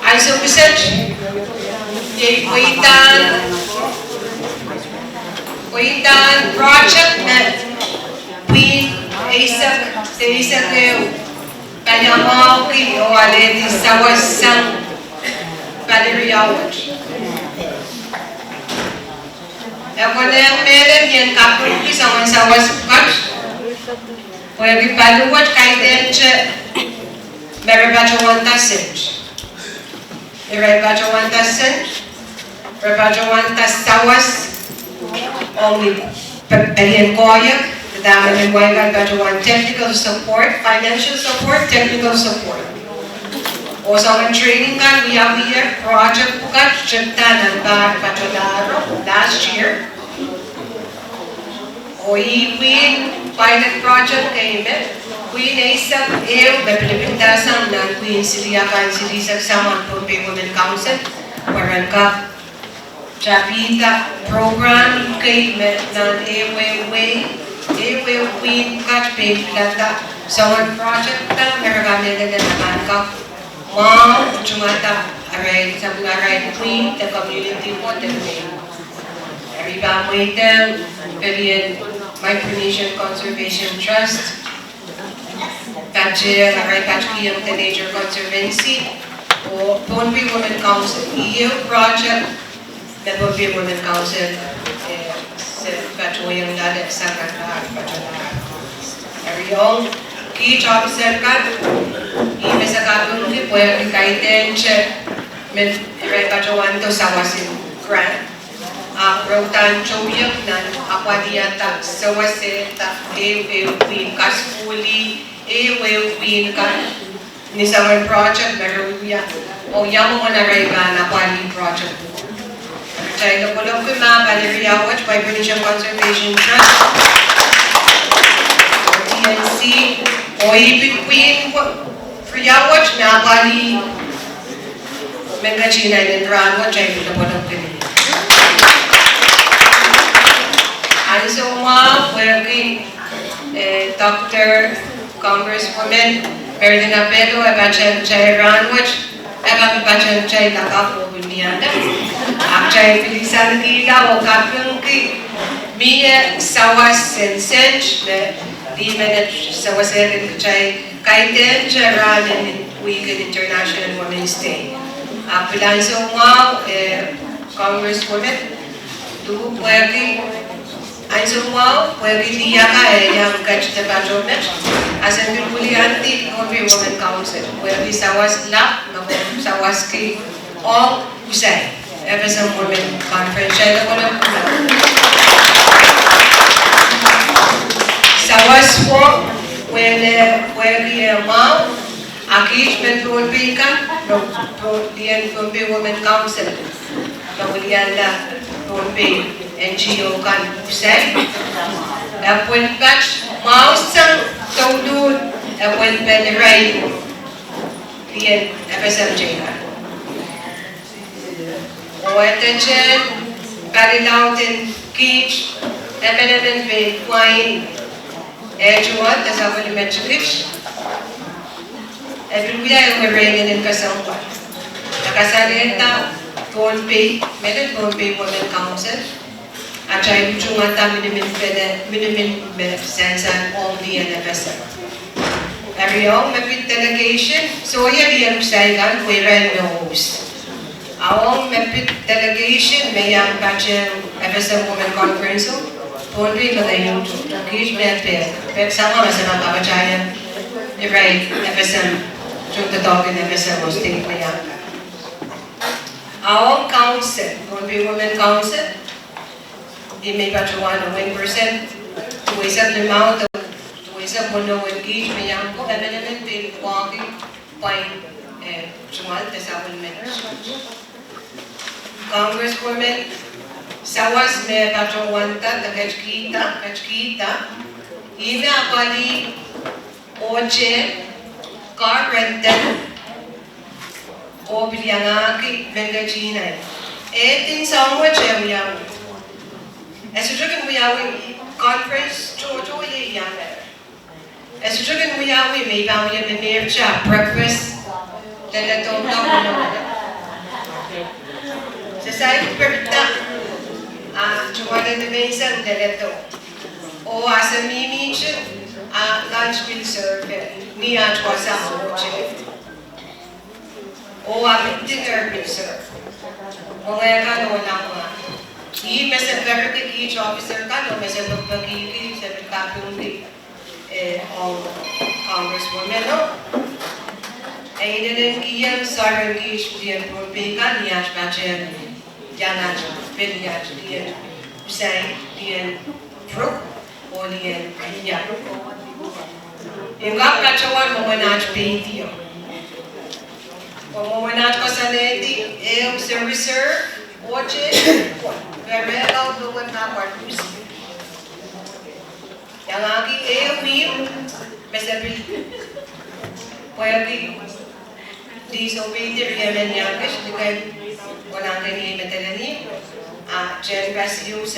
ay so present Kuitan project na isak kanyang mga o alin sa wasang Baleriawat. Ako na yung meron yan kapag isang sa waspat. Pwede paluwat kahit din siya meron ba siya 1,000. Meron ba siya 1,000? Meron ba siya 1,000 sawas? O may pagpalian koyak. Dami ng waigan ba siya technical support, financial support, technical support. O sa mga training kan, we have here project bukat, Jeptanan ba Patrodaro last year. O iwin pilot project kay Met. Queen Asap may pinipintasan ng Queen Siriakan Sirisag Saman Pohnpei Women Council. Parang ka Chapita program kay Met ng Ewe Queen Kat Pay Pilata. Sa mga project na meron kami na naman ka. Mom, Chumata, aray, sa mga aray queen, the community mo, the main. Ariba mo ito, Period Micronesian Conservation Trust, Pachir, aray Pachkiyang the Nature Conservancy, o Pohnpei Women Council, EU project, the Pohnpei Women Council, sa Pachoyang Dada, sa Kata, Pachoyang. Ariyong, each officer ka, sa katulong ni pwede kaiten siya repachuan to sa wasin grant. Protan choyok na akwadiata sa waseta queen kasfuli queen ka ni sa project meron yan. O yaman mo na rayga na quality project. Kaya nakulong ko mga Baleriawat Micronesian Conservation Trust DNC o ibig queen Priyawat na kali Mengachina and Ranwa Jai the one of the and so where Dr. Congresswoman Ferdinand Bello Abachan Jai Ranwach Abachan Jai Lakapo Bunyanda Abjai Filisan Kila o Kapung Ki Mia Sawas and Sench the minute Sawas and Jai Kaiten Jaran and Weekend International Women's Day. Apilan sa Congresswoman, tu pwede, ay sa pwede niya ka yung kachita patronet, as ang pinulianti, Pohnpei Women Council, pwede sawas lap, sawas ki, o usay, ever sa Women Conference, siya na ko lang sawas po, pwede aquí Pohnpei ka, diyan Pohnpei Women Council, namulian na Pohnpei NGO kan usay. Appoint batch, mausang taudud, appoint beneray, diyan FSMJ ka. O attention, Parilauten, Keach, Ebenemen Bay, Wine, Juan, as I would mention it. Every week I will bring in Kasamba. The Casalenta, Pohnpei, Pohnpei Women Council. I try to do minimum sense and all the NFSM. Every young delegation, so you have to we ran the host. Our delegation, may young Bachelor FSM Women Conference, Pohnpei for the YouTube, Kish Bed, Pep Sama as an Abachayan, the right FSM, took the dog in FSM was taking my young. Our council, Pohnpei Women Council, they may batch 1% to accept the amount of to accept one no engagement young and then they walking fine Jumal the supplement. Congresswoman Sawas me batch 1 the Kachkita, Ina Bali Oche, car rental, Obilianaki, Vengagina. 18 somewhere, young. As you look we are conference to a young. As you look we are may bound in the near chat breakfast, then let don't know. Society Perta, to one in the mason, the letter. Oh, as a mimi, lunch will serve near was a oh, a dinner will serve. Oh, I can't know. He must have verified each officer, Kano, Mr. Buggy, said the Kapuni Congresswoman. And then Giam, Sarah Gish, the Pohnpei, Yash Bachan, Yanach, Vinyach, the Hussein, the Brook, or the Yak. In Gapachawan, Momanach Paintio. For Momanach Cosaneti, El Servicer. Watch it. Very loud, no one not worth. Yangaki, me, Mr. Where we disobeyed the Yemen Yankish, because when I name it, Jen Bassius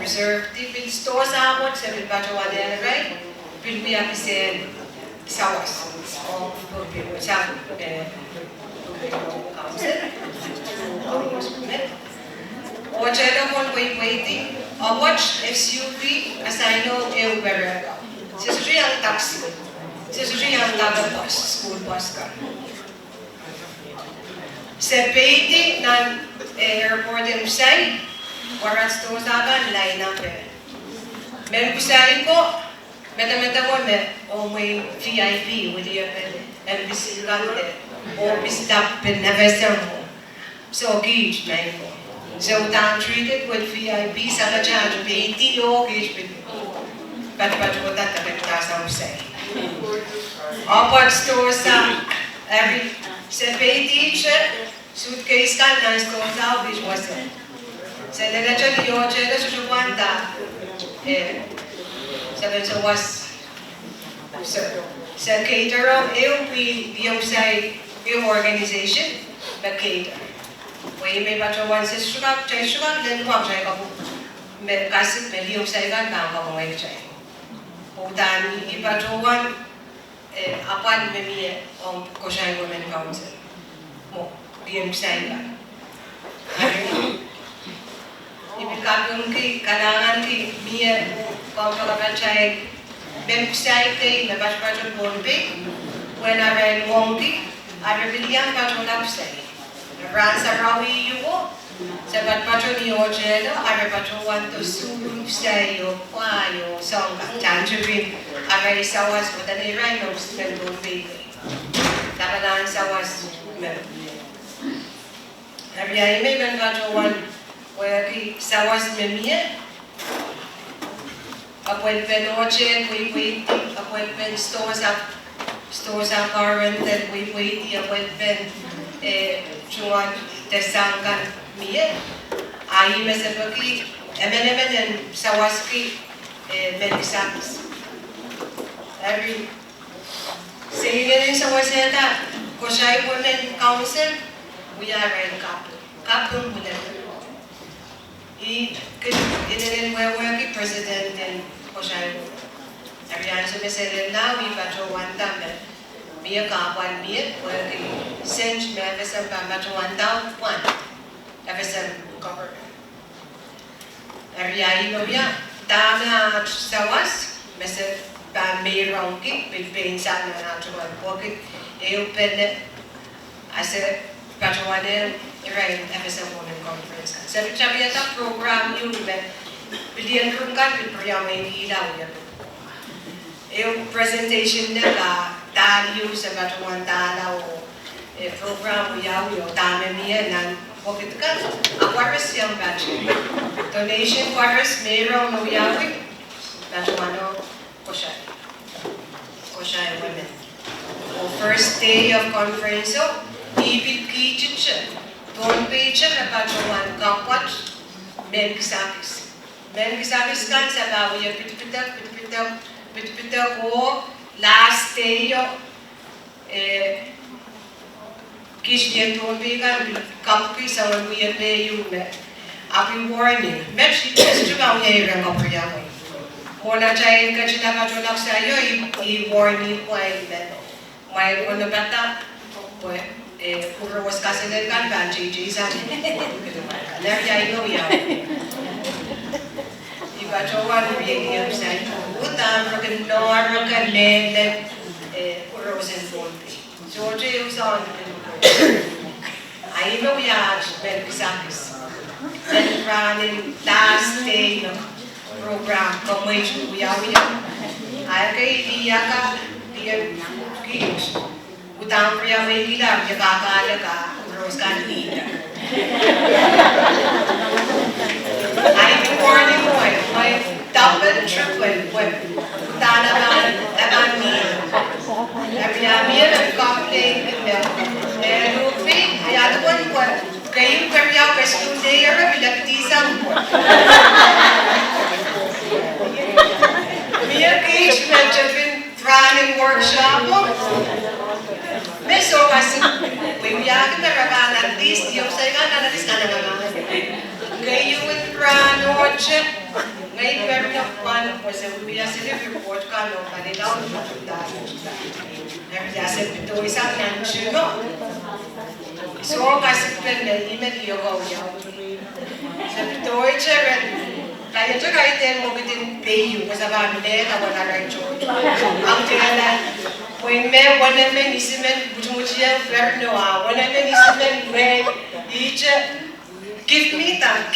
reserved the stores out, what's every battle on the other right? Will be up said Sawas, or people which have or telephone waiting, or watch SUV as I know everywhere. This is real taxi. This is real bus, school bus car. Sepeti ng airport in Usay, waras to sa akin, line up meron ko sa ko, meta ko may VIP with the embassy lante, or stop in Nevesta mo. So, gauge na ko. So, I'm treated with VIP sa ka-charge, 80 o gauge but ko tatapagta sa Usay. Opot store sa every sepeti suitcase ka na store sa which was it. Sa nagacha ni Yoche na susukwanta, sabi sa was, sa caterer, yung organization, the cater. Way may bacho one sa sugar, then wag siya ka po. Kasi may yung sa ikan na ako may siya. Putan, ibacho one, apan may ko siya women council. Mo, yung sa ikan. Ibigay kay kailangan kay Mia pagkakapatay website kay nabaspacho Pohnpei when I ran Wongki I rebellion pacho lapsay ran sa rawi yuko sa pacho ni Ojelo I pacho want to suru sayo payo song tangerine I sawas with an irano spell Pohnpei takalan sawas Every I may ben pacho one where the sawas memia, appointment orchard, we wait, appointment stores up current, and we wait the appointment chuan the sangan mia. I mesapaki, emenemen and sawaski medisaks. Every saying in sawaseta, Koshai Women Council, we are in Kapun with them. He could, in where working president and Koshai, every Kaya sa mesele na, we patrowanta me. Mia kapan mia, working since me efesem pa patrowanta one. Efesem government. Ariay no ya, dama sawas, mesele pa may rongki, pilpin sa na natural pocket, pen ase patrowanta right efesem women conference. Sabi ta program yung bilian kung kan pilpriya may ilaw ya. Yung presentation nila, tayo sa Batuan Tala o program o yawi o tama niya ng bakit ka? Aquarius yung batch. Donation Aquarius, mayroon o yawi. Batuan o Koshai. Koshai women. O first day of conference o, ibig kitchen siya. Pohnpei siya na Batuan kapwat, men kisakis. Men kisakis kan sa bawi yung pitipita ko last day yo kish dia Pohnpei kan kapki sa wiya pe yung api warning mesh juga uya irang kapriya mo mona chay ka china ka jonak sa yo I warning ko ay may ono bata po puro was kasi kan ban JJ sa nerya ino ya Bacawan biyang sa utang rogan nor rogan lele rosen Pohnpei. So yung sa ay no ya ben kisakis. Then running last day ng program kamay juya ay kay dia ka dia kilos. Utang priya may gila ya kakala ka ros kanina. I warning mo may double triple tana man me. Kami nag-complain Lupi, kaya doon ko kayo kaya rescue day bilagtisang po. Mia Cage medyo running workshop mo. Meso kasi wiyag na raban at least yung sa nga nalis ka na naman. Ngayon run or chip. Ngayon pero yung paano po sa ubiya sila report ka no panilaw na tayo. Nagdasal ito isang nandiyo no. So kasi pwede email yung yaw. Sa ito ay charan. Kaya ito kahit mo bitin pay yung kasama nila na wala kang choice. Ang tinalan when me wala me isimen butumuchiya pero no wala me isimen me each give me that.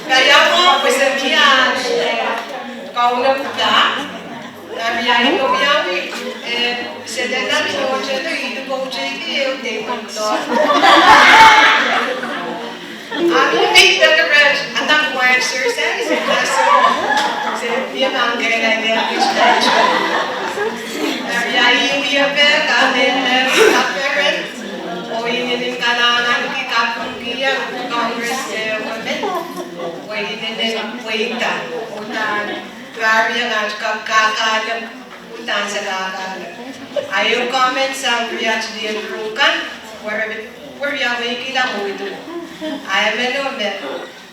Kaya mo, pues niya, kaunap ka, nabiyahin ko biyawi, sila namin yung dyan, ito ko JB, yung day ko ito. You make better rent, anak mo exercise, so, yan ang kailan niya, nabiyahin yung biyawi, kanin, parents, o inilin ka na ng kapong kiyang Congress women, o inilin waitan, utan, gari ang kakalang, utan sa kakalang. Ayaw comment sa Riyadh diyan rukan, where yaway kita mo ito. Ayaw mo,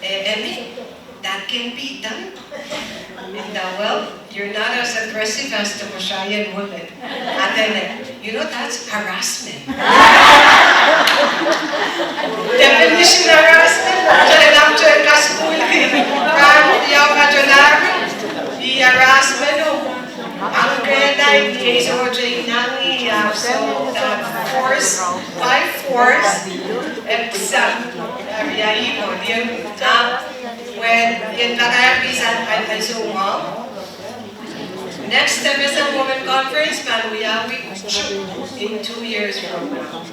Emmy, that can be done. Well, you're not as aggressive as the Moshayan woman. And then, you know, that's harassment. Definition of harassment, dyan ang dyan ka school yaw ka dyan i-harassment o. Ang kaya di so dyan nang iyaw. So, force, by force, exam. Ariyahin mo, when in Pagkayapisan ay sumam. Next time is a women conference, Panuyawi in 2 years from now.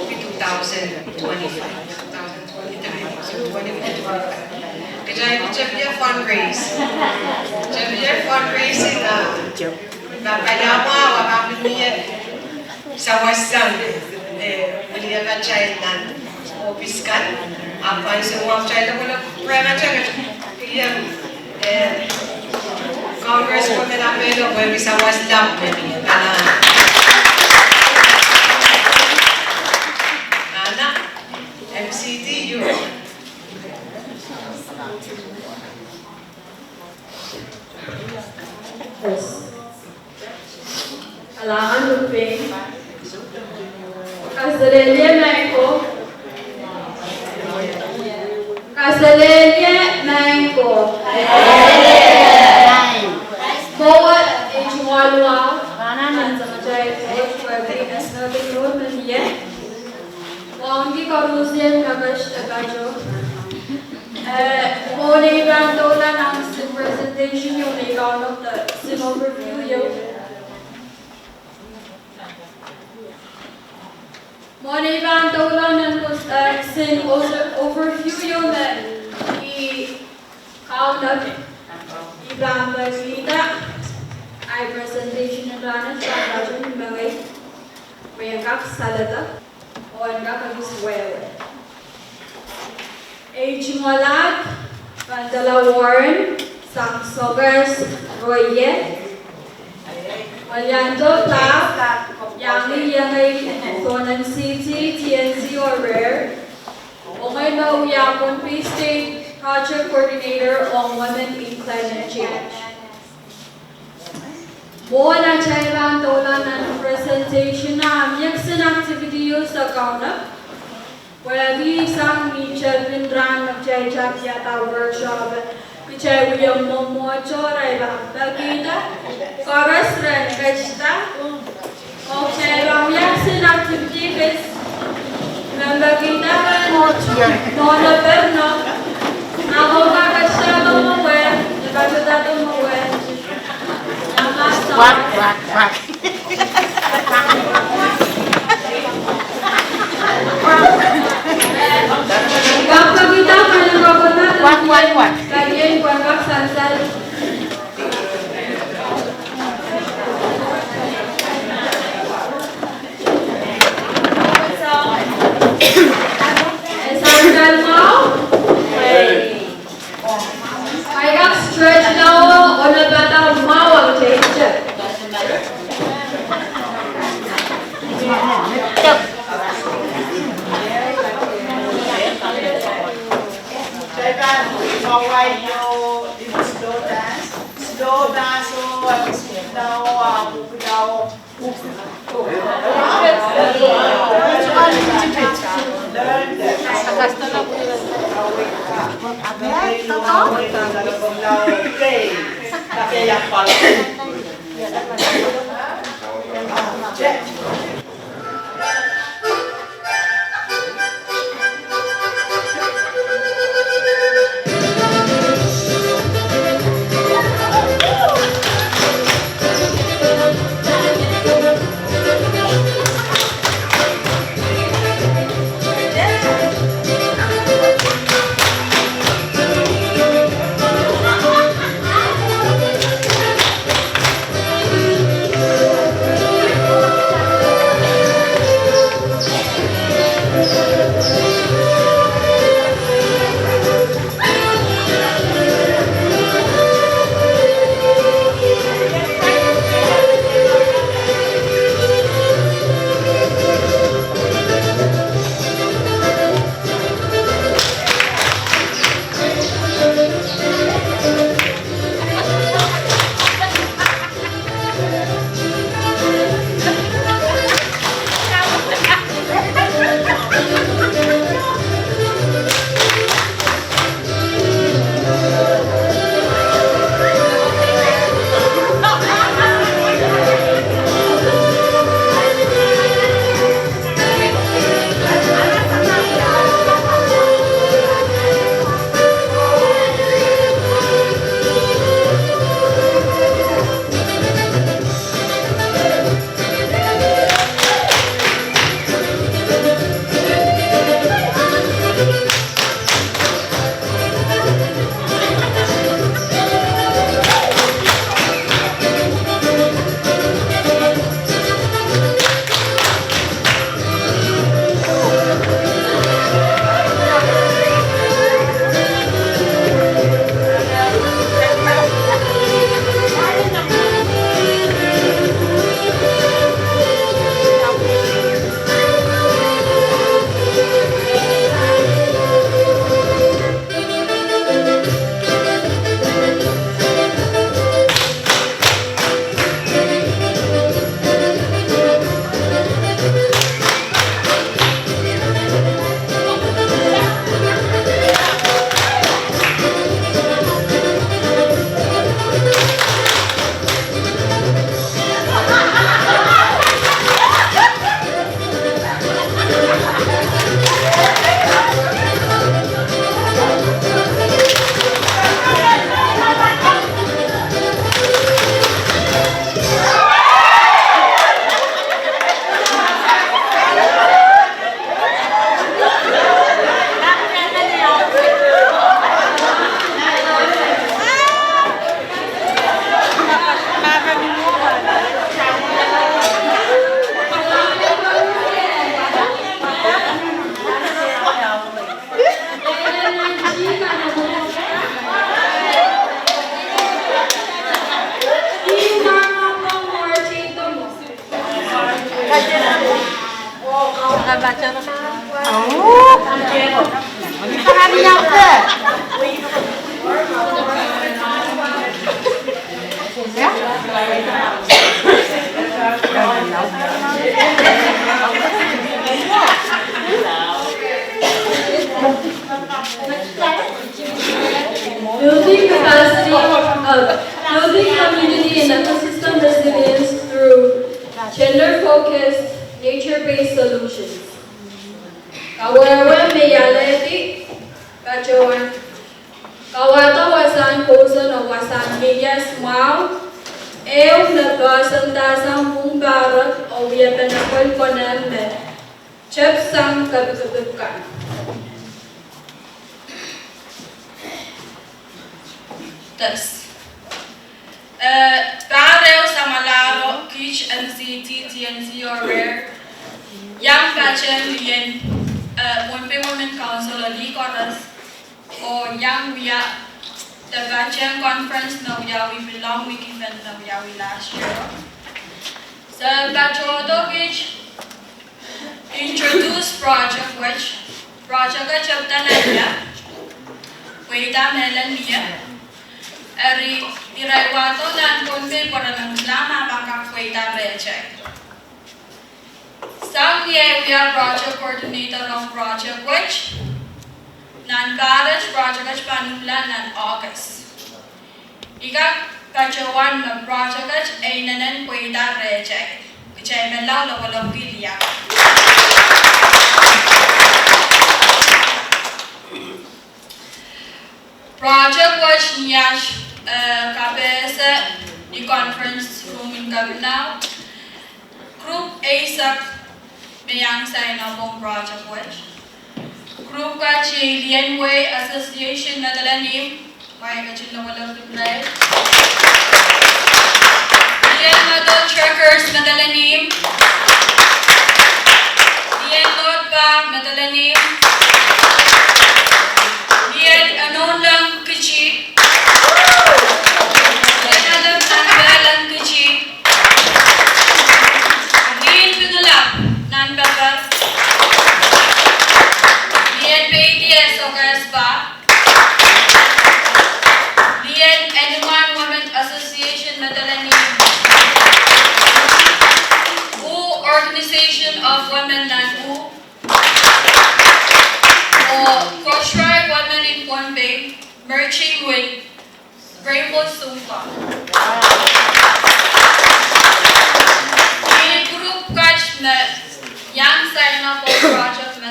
It will be 2025, 2023, so 2025. Kaya fundraise. Kaya fundraising Papayama, wakapin niya sa wasan. Beliya ka child nan office kan. Apa semua child ko na prema check. Kaya Congress ko na pero kung isa was lang Ana MCT Alangan luping. Kasalelia Mango. Kasalelia Mango. Forward H1 and Samajay for greatness nothing more than yet. Wangi Karusian Nagash Agajo. Morning Randola announced the presentation you make out of the sin overview. Morning Randola and sin overview you the count of Ibrahim Basita. I presentation in Rana Sharajan Malay. We have Salada or Nakabis Well. H. Malad, Vandala Warren, Sam Sogers, Roye, Aliando Tap, Yangi Yangi, Thonan City, TNC or Rare, Ongano Pohnpei State Project Coordinator on Women in Climate Change. Buona Chaivan Dolan presentation na yaksin activity use account where we sang Mitchell Vindran of Jaichap Yata workshop which I will Momo Chora Bagita Chorus Ren Gajta of Chaivan yaksin activity is Nambagita Nona Berno Nahoka Gashado Mowe Nagadato Mowe Quack, quack, quack. Kapag kita panagbagot natin, Quack, quack, quack. kaya yung kwangkak sansal. Sansal mo? Kaya stretch na o nagkataw mawag change. Slow dance, so now Building capacity building community and ecosystem resilience through gender-focused, nature-based solutions. Kawawa meyaleti kacawan kawata wasan kosa na wasan medias mau nagasan tasang bungbarat o wiyatanakol konamme chep sang kabukabukkan. Thus, Parallel Samalaro, Kish NCT, TNC or Rare, Young Bachelor Lien, Pohnpei Women Council, or League or Young Via, the Bachelor Conference, now we belong, we give and now we last year. So, Bachelor which introduced project Chaptanaya, Weta Melan Mia. Eri diraiwato dan Pohnpei pada lama bangka kuita reject. Sang we are project coordinator of project which nan garage project panula nan August. Ika kacawan na project ay nanan kuita reject. Kecai melau lawalau pilia. Project was niyash kabesa di conference room in Gabina. Group A sak mayang sa inabong project was. Group ka Chilean Way Association na dalanim may kacil na walang reply. Diyan Madon Trackers na dalanim. Diyan Lord Bank na dalanim. Diyan anon lang kecil. Diyan alam nanggalang kecil. Diyan pinulap nan babar. Diyan PTS o Gaspa. Diyan Eduman Women Association Madalani. Organization of Women Nangu. Cross-Tribe Women in Pohnpei, merging with Rainbow Sofa. In group catch young sign up of project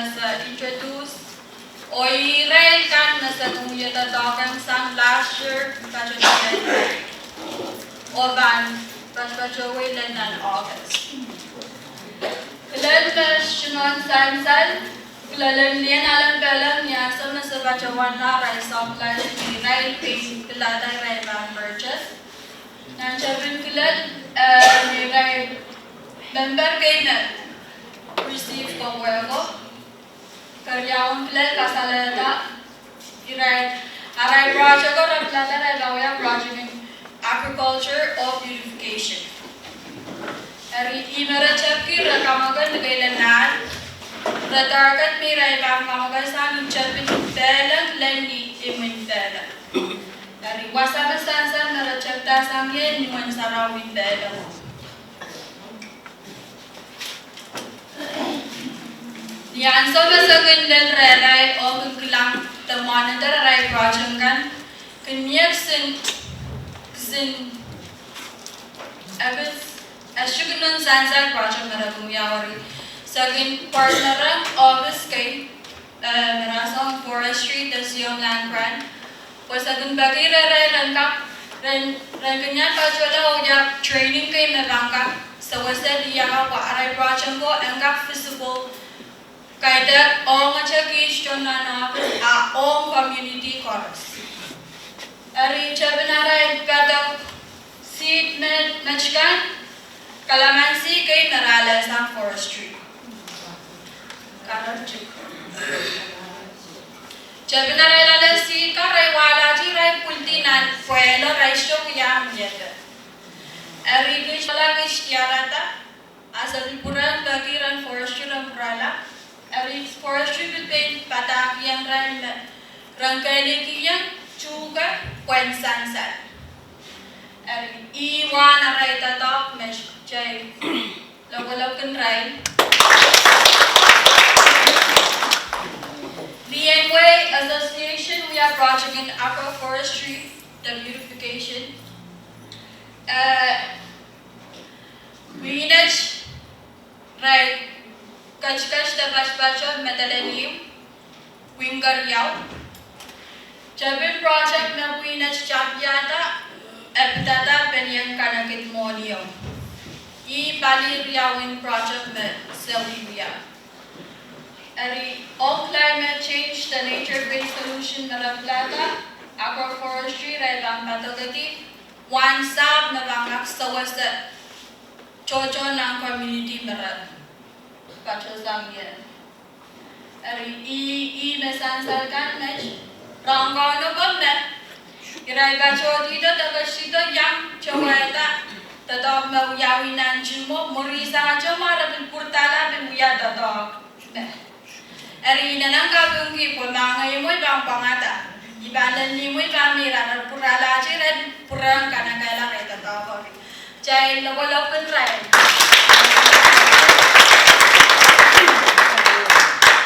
introduced or i-rail kan nung yata sang last year o ban Pachpachaway in August. Kilal Shinon Sansal, Kilalan Lian Alan Belan, Yasam Nasabachawan na rice supply, Rail Pay, Kilatay Raiban purchase. Nanchabin Kilal, Rail member Kainan receive Kawego. Karyawan Kilal Kasalata, Arai project or Atlanta Ragawaya project in agriculture or purification. Hari imara chapki rakamagan gailanan ratarkat mi raibang kamagan sa minchapin telan lendi imin telan. Hari wasa bastansan narachapta sangye nuan sarawin telan. Yan so basagun del rai o kuklang tamanandar rai project kan kanyak sin abis Ashugunan Sansa project Maragumyawari. Second partner office kay Marasong Forestry das yung land grant. Was agun bagira ren kanya kajola o yak training kay Marangka. So was that yaka wa aray project ko angka visible kay that all machakis chona office all community chorus. Ari chabinaray kada seed matchkan Kalamansi kay Narala sa forestry. Jabina la si ka rai wala ji rai pulti nan fuelo rai show ya mjeta. Eri gish wala gish tiarata. Asal puran bagi ran forestry ran prala. Eri forestry bil pain patak yang ran rangkaili ki yang juga kwen sansan. Eri iwan arai tatak mesh jai. Logo rai. The Way Association, we are project in agroforestry, the beautification. We need right kach the bachpacho metalenium, winger yaw. Chabin project na we need chabyata, epitata penyang kanakit monio. E bali win project me selivia. On climate change, the nature-based solution na plata, agroforestry, raibang patagati, one sab na bangak sa wasta chocho ng community marad. Pachosang yan. Mesansal kan mech, ranggaw na ba me? Iray bacho dito, tagas dito, yang chaweta, tatog mawiyawin ng jumo, murisa ka marabin purtala, binuya tatog. Eri nanang kabungi po mga imoy bang pangata. Ibalan ni moy bang mira purala red purang kanagala kay tatawag. Chay logolopen ray.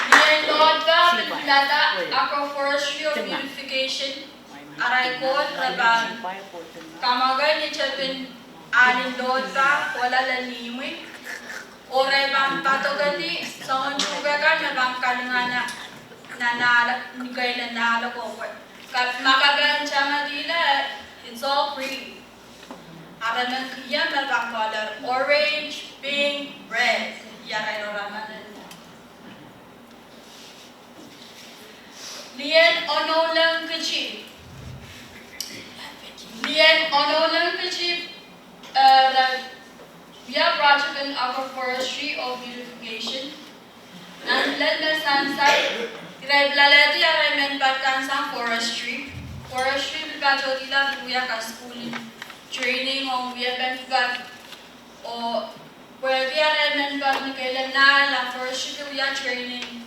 Niyan Lord ba plata agroforestry of beautification aray ko rabang kamagal ni chapin anin Lord ba wala lan ni moy. Oray bang patogati sa juga kan na bang kalingana nanalak ni kay nanalo ko kat makagan chama dila it's all free araman kiya na bang color orange pink red yaray no ramanan lian onolang kachi we are project in agroforestry of beautification. And let me sansai, lalati arrangement patkansang forestry. Forestry bilbajo dila buya ka school training on we have o where the arrangement pat Mikaela na la forestry we are training.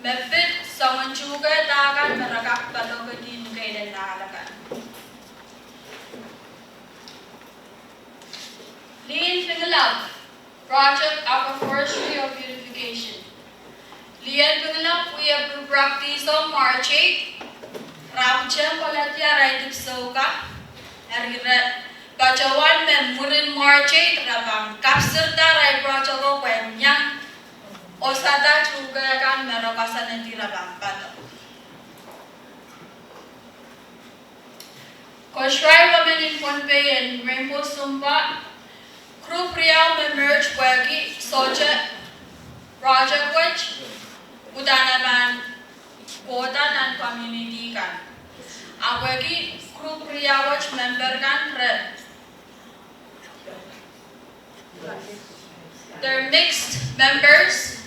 Mepit someone chuga takan marakak palogati Mikaela na alakan. Lian Pingalap, Project Agroforestry of Beautification. Lian Pingalap, we have to practice on March 8. Ramchem Palatya Raitik Soka. Eriret, Bajawan Memurin March 8, Rabang Kapsirta Rai Project of Wenyang. Osada Chugayakan Merokasan and Tirabang Pato. Koshrai women in Pohnpei and Rainbow Sumpa. Group Riau merge wagi soja project which udanaman kota dan community kan. Awagi group Riau which member kan red. They're mixed members.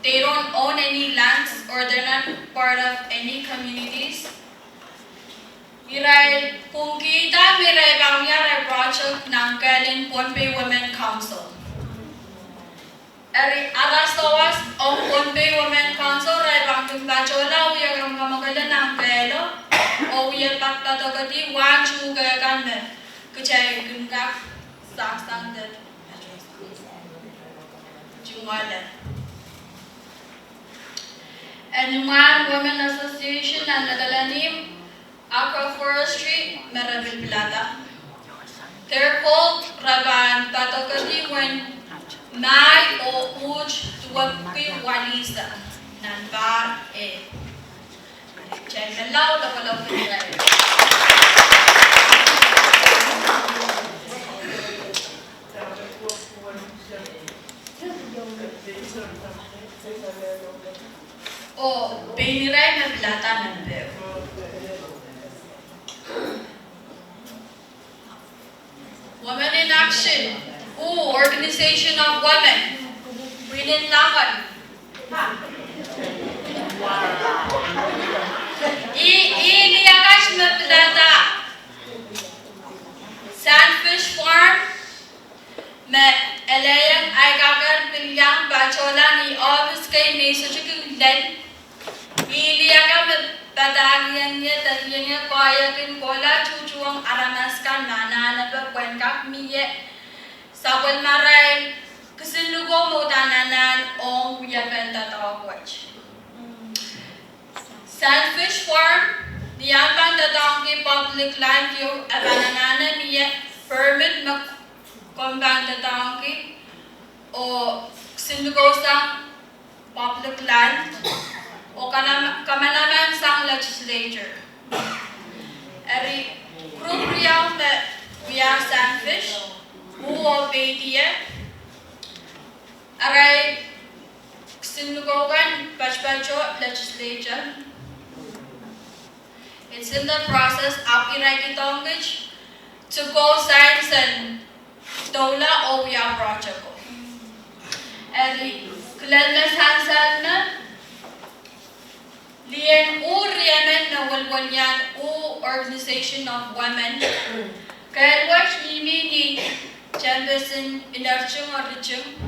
They don't own any lands or they're not part of any communities. Mirai Pungkita Mirai Bangya project ng Kalin Pohnpei Women Council. Eri Arasawas ang Pohnpei Women Council rai bangking bachola uya ang mamagalan ng kelo o uya pagtatagati wan chuga kanme kecay gungkak saksang de jumala. And Human Women Association ang nadalanim agroforestry Merabil Plata. They're called Raban Patokati when Mai o Uj Tuwagpi Walisa Nanbar E. Chay Malaw Lakalaw Pinay. O Piniray na Plata Nanbeo. Women in Action. Organization of Women. Winin Lakan. kay may so chicken then iliya ka tatagian niya kaya kin kola chuchuang aramas ka nana ba kwen kap miye sabon maray kasilugo mo tananan ong uyabenta tawagwach Sandfish farm diyan bang tatawag ki public land yung abananana miye permit mag kombang tatawag ki o sinugo sang public land o kamanaman sang legislature. Eri group riyaw na via Sandfish, buo betiye, aray sinugogan bachbacho legislature. It's in the process of irakitongich to go science and dola o via project. Eri Klalmas Hansal na Lian U Riamen na Walwalyan U Organization of Women Kaya watch Mimi ni Chamberson Inarchung or Richung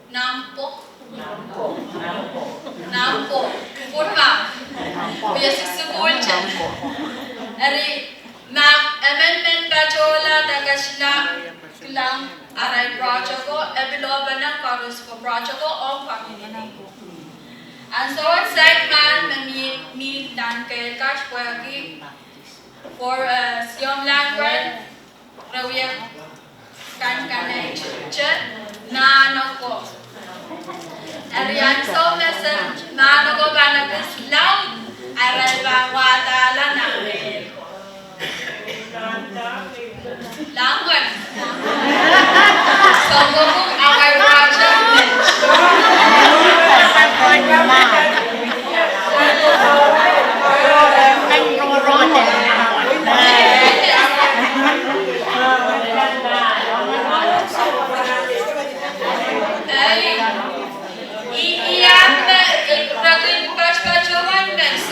Nampo Purma Kuya Siksugul Chan Eri amendment bajola tagasla lang aray project ko ebiloba ng karus ko project ko o community. And so side man mi dan kay cash pwagi for siyong landward rawia kan chat na ano ko. Ariyan so message na ano ko ba nag-loud aray ba wadala na Language. So, kung our project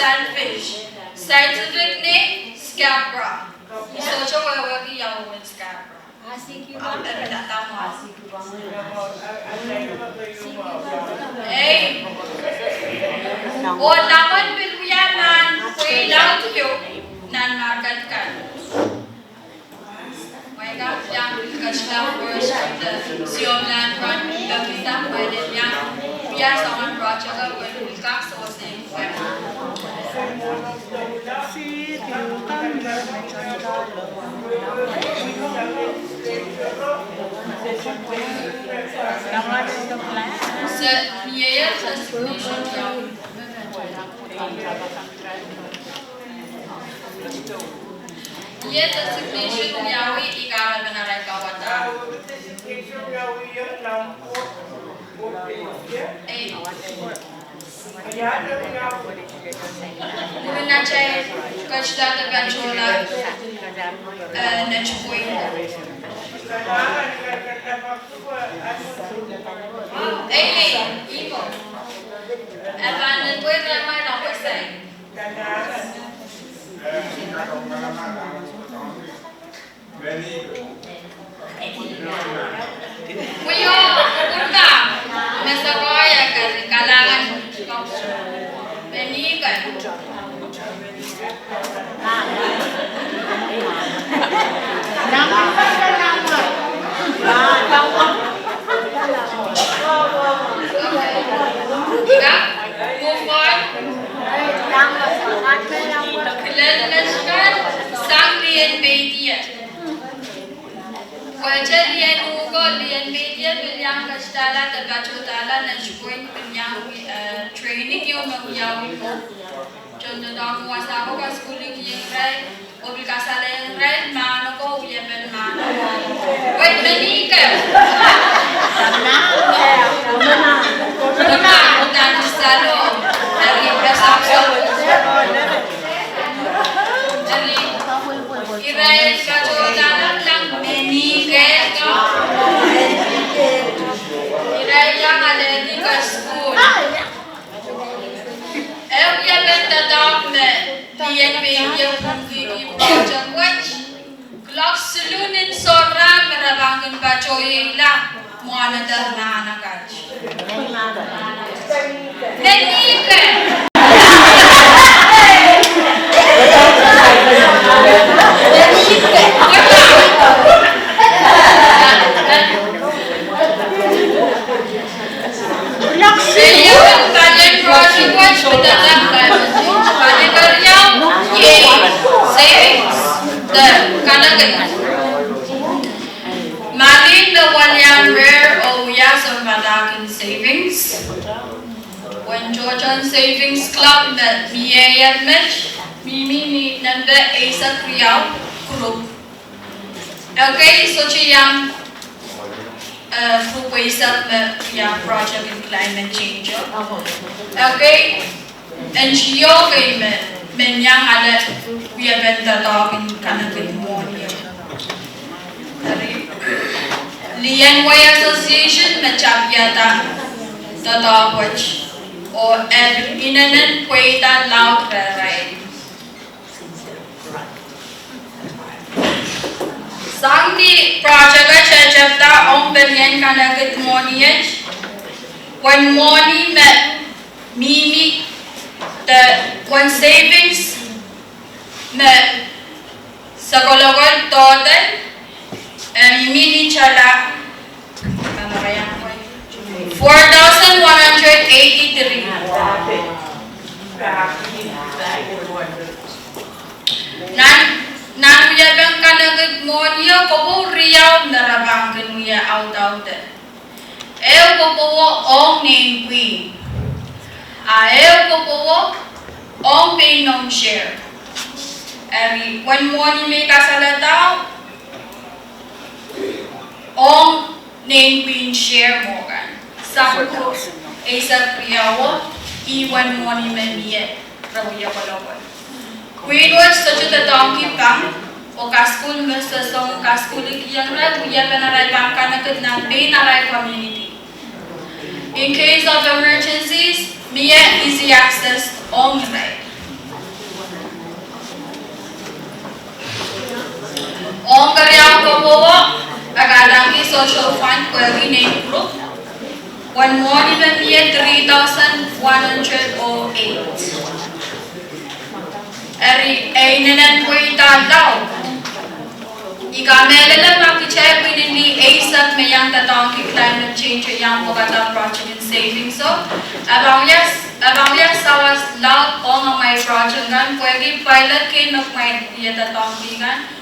Sandfish. Scientific name, Scabra. So, wagi yaw with Scabra. Hey, o laman bilwiyanan, kailangan tuyo nan market kan. Mereka yang kasilang first the Siom Land Run, kita pwede yang biasa on project ka pwede buka so same web. Niya sa signature yaw. Niya sa signature yawi ikaral na rin kawata. Mungkin aja kerja terganjola nechpoin. Ibu. Evanen gue ramai nampak saya. Kuyo, kurta, masa kaya kalangan beni kan. Move on. Kelalashkan Sanglian Bedia. Wajar lian ugo lian media bilang kastala tergacutala na jukuin bilang training yung magyawi ko. Contoh dalam kuasa aku kas kulit yang rai, mobil kasar yang rai, mana ko uya ben mana. Wait menikah. Mana utan selalu dari prasakso. Dari Irai kacutala lang menikah ko. Irai yang ada di school. Uya ben tatap me lian media kumpi project watch. Clock saloon in Sora merabangin bacoy lang. Moana da Nana Gachi. Malin the one young rare o yas of Madakin savings. When Georgian Savings Club that Mia Mitch, Mimi ni nanda Asa Kriau group. Okay, so young group young project in climate change. Okay, and she okay men young ada we have been the dog in Canada morning. Lian Way Association Machapiata the dog watch or an inanan Queta loud ride. Sangdi project chapter on Belian Kanagat morning. When morning met Mimi the one savings met Sakologon total and Mimi Chala 4,183. Nan yabang kanagad mo niya ko riyaw narabang kanuya out. Ew ko po ong name queen. Ew ko po ong pay non share. Every one morning may kasalataw ong name queen share mo kan. Sakto Asa Priyawo iwan mo ni Memiye Rawiya Palawal. Queen was such a donkey pang o kaskul gusto sa kaskul yang rai kuya panaray bangka na ng Bay Naray community. In case of emergencies, Mia easy access on right. On karyang ko po agalangi social fund query name group. One more even Mia 3,108. Nanan po italaw. Ikamela lang makicheck within the ASAP mayang tatong climate change yang pagkatang project in savings. So, abang yes sawas law on my project gan pwede pilot kayo na may tatong bigan.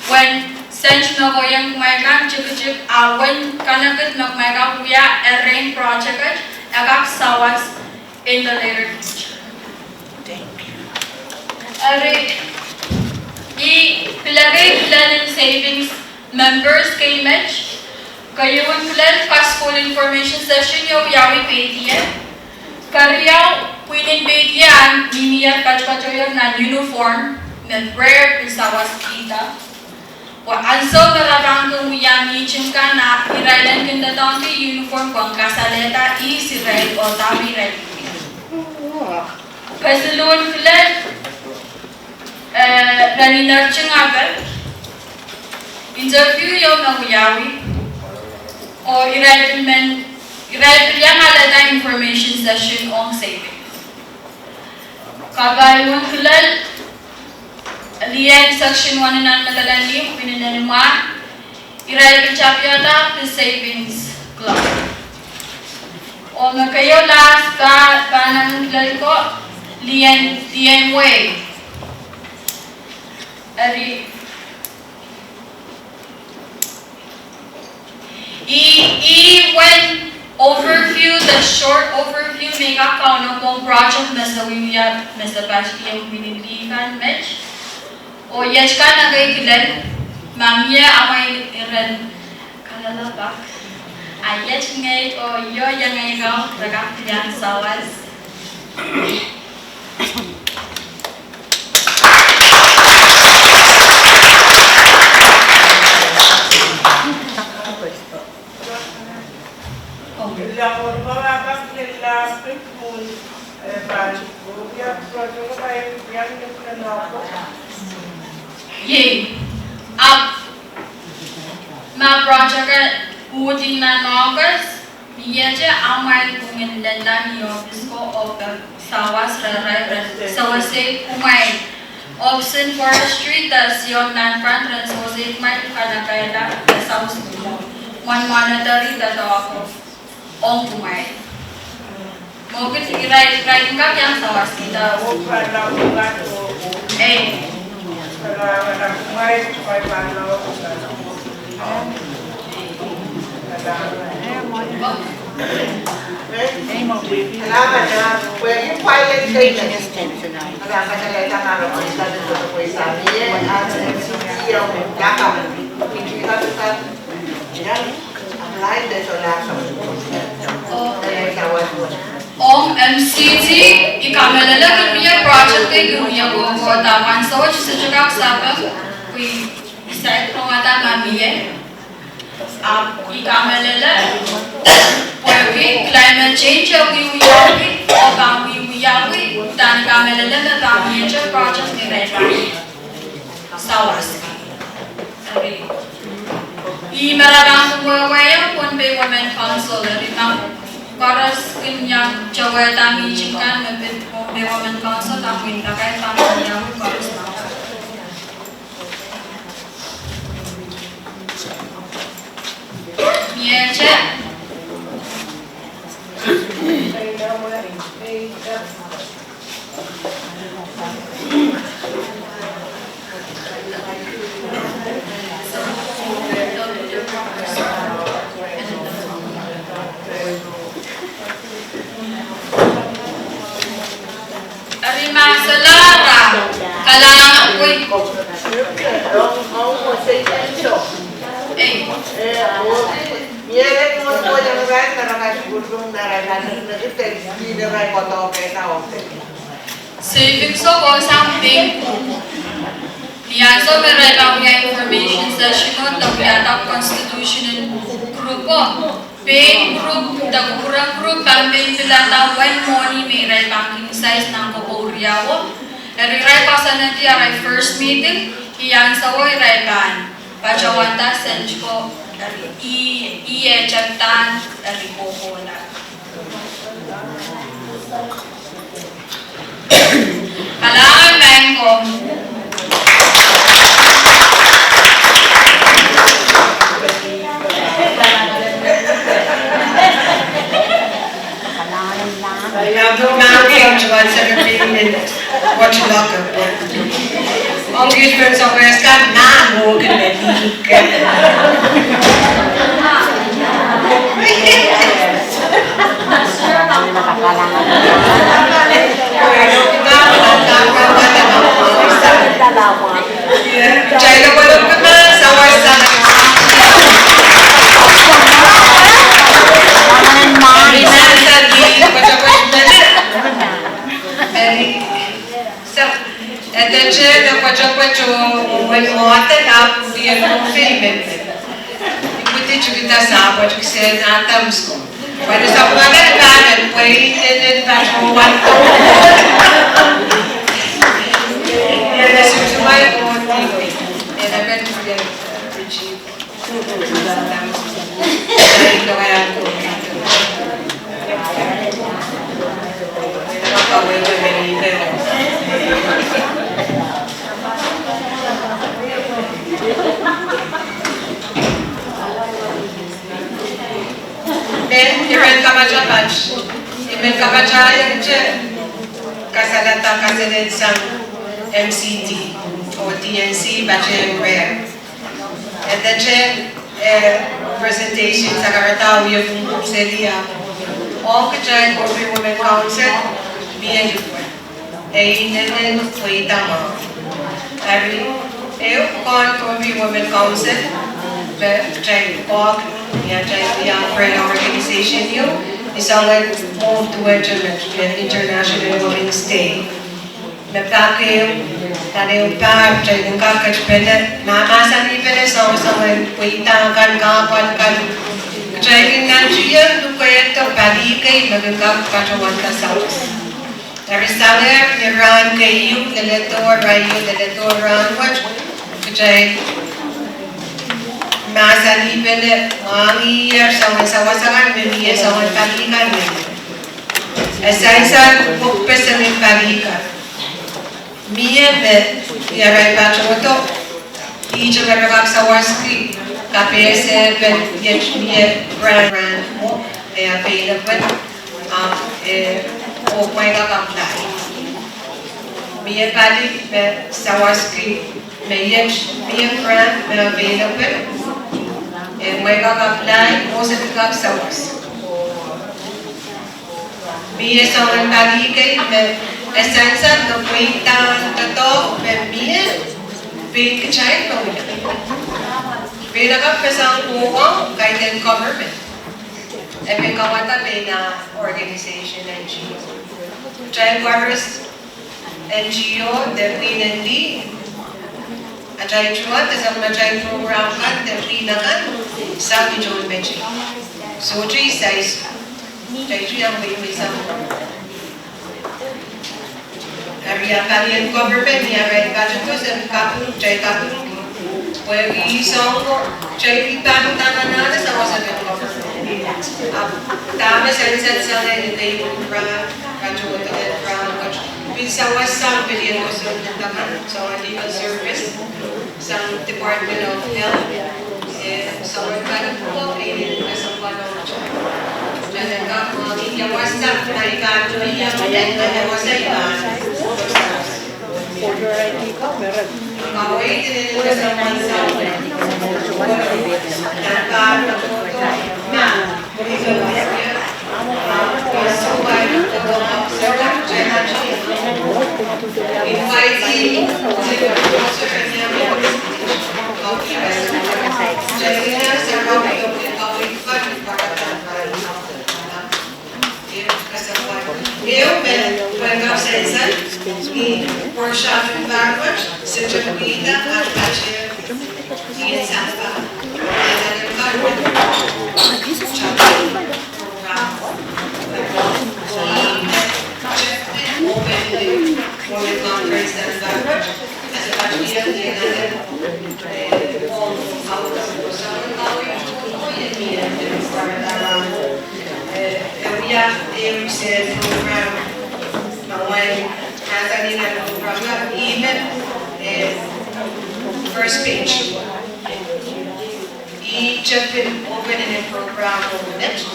When sense na ko yung may gan chik awan kanagit na may kakuya rain project agak sawas in the later future. Pilagay plan and savings members kay Mitch. Kayo ang plan school information session yung yawi PTM. Kariyaw pwedeng PTM mimiya pachpachoy na uniform na rare pisawas kita. Anso karabang kung yami chingka na irailan kinda donkey uniform kung kasaleta si red o tami red. Pasalun plan Raninar Chingagal interview yung nangyari o i-recommend yan alada information session on saving. Kabayuan kulal liyan section 1 na madalani pinananima i-recommend chapyata the savings club. O kayo last panang kulal ko liyan way. When overview, the short overview, make up count of project Mr. William, Mr. Bashki, and Winnie kan Mitch. O yes ka na kay kilan, mamya amay iran kalala bak. Ayet ngay o yo yang ngay ikaw tagaktiyan sawas. La forma va que la pekun banco ya project ko ay yan yung kanako. Yay. Ma project Udi na nogas, biyaja amay kungin lala ni office ko of sawas raray sawase kumay. Option forestry tas yon non-front transposate may kanakaila sa usulo. One monetary that ako on kumay. Mungkin irai ka yang sawas kita. Salamat na. Pwede yung pilot kayo na. Nagkakasalita ka na kung isa dito sa kuya sa amin. At yung yakap. Hindi ka sa yan. Apply din sa laksa. Om MCT ikamalala kami project kay gumiya ko taman sa wajh sa jagak sabak kui isa itong ata mamiye ikamalala pwede climate change ang wiyawi o bang wiyawi dan ikamalala na kami yung project ni Ray sawas i-marabang kumawaya Pohnpei Women Council Karas kanyang jawata mijikan mabit Pohnpei Women Council amin takay pamilya ko karas na. Miyeche. Arima salara kalang ako'y savings ko something niyan so meron lang yung information session ng Yatap Constitution grupo pay group kurang group Pohnpei pilata when money may banking size ng Koporiawo eriray pa sa nanti aray first meeting iyan sa way rayban pajawanta senj ko iye chatan ari popola kalangan bangko What you look up Om Gishman sa Westan na mo kinanik. China walang kama sa Westan. Attention, the Pachapacho, when water up, we are not famous. You put it to the Sab, what you said, Antam's. But it's a planet and wait and Pacho one. And as you to my own TV, and I went to get Richie. Ben, imen kabaca patch. Imen kabaca yence kasalata kasalet sang MCT or DNC Bachelor Prayer. And then presentation sa karatao yung seria. All kajay Pohnpei Women Council bien jupon. Nenen foi tama. Every kon Pohnpei Women Council try walk yang friend organization you isang move to International Women's Day. Nagkakayo yung par try ng kakachpenda mamasan ipena sa isang kuitang kan kapan kan try ng nandiyan dukay ito balikay magagag kachawan ka sa Narisanger, niran kayo, nalator, rayo, nalator, ran, watch. Kajay, masa ni pele wangi yer sawan memi sawan palikan memi. Esaisan pokpesa min palikan. Mie me yarai pachoto ijo berakak sawaski KPS ben yech mie brand mo available o kwega apply. Mie pali me sawaski me yech mie brand me available kwega apply mo se kak sawas. Mie sawan pali kay me esensa no kuitan tato me mie be kachay no ya. Be nakap pesang kuwang guided government. Ebe kawata be na organization NGO. Child Workers NGO de pinandi. Ajay chuat isang majay program kan de pinakan sa John Bechi. So three size. Jay yang be isang area Italian government niya red budget to sa kapun jay kapun where we saw jay pitang tanan sa wasa ng government tama sa day program kadto to the program sa wasang billion ko sa tanan so legal service sa Department of Health sa work po in sa pano dan kapag yung wasang na ikato niya ang wasang iban Order ID ka, meron. Eu venho ao César e workshop environment, seja comida, agriculture, e etc. Eu sei program when Anthony and program even first page. Each of them open in a program over it.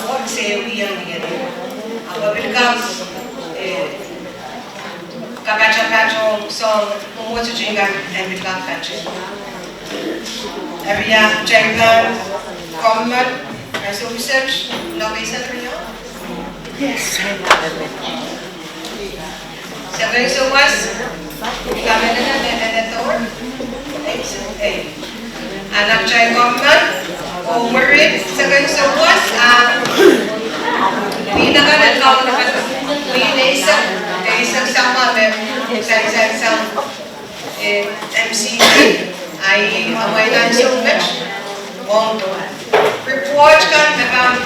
What say we are getting? Our become kabacha patron song what to drink and become patron. Every year, Jagan, common. So research, lobby center, yes. Seven so was kami na editor. Anak chay common over it. Seven so was pinaka na count na isang sama isang MC ay away na so much. Report kan memang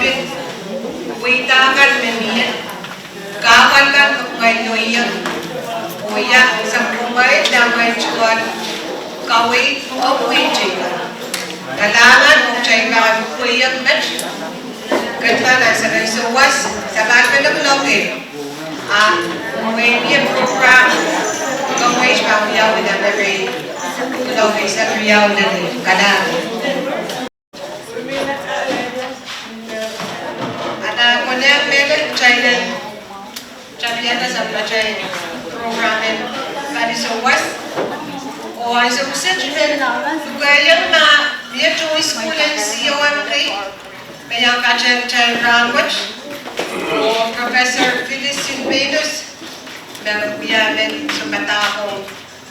wita kan memia kapan kan kumai noya oya sa kumai damai chuan kawai okui chika kalangan ukchay kan kuya match kanta na sa was sa bago ng loke may niya program kawai pa yaw na very loke sa yaw na kalangan Konya mega China China sa China program bali so west o ay so sentiment kaya na dia choice school and COM kay kaya ka China language o Professor Phyllis Venus na biya men sa bata ko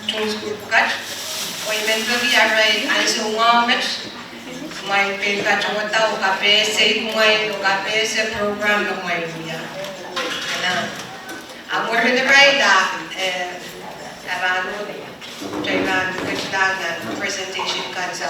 choice school kat o invento biya ray ay so ngamet may pagka tao KPS kumay KPS program ng may niya. Ano? Ang word na right karano China kailangan presentation kan sa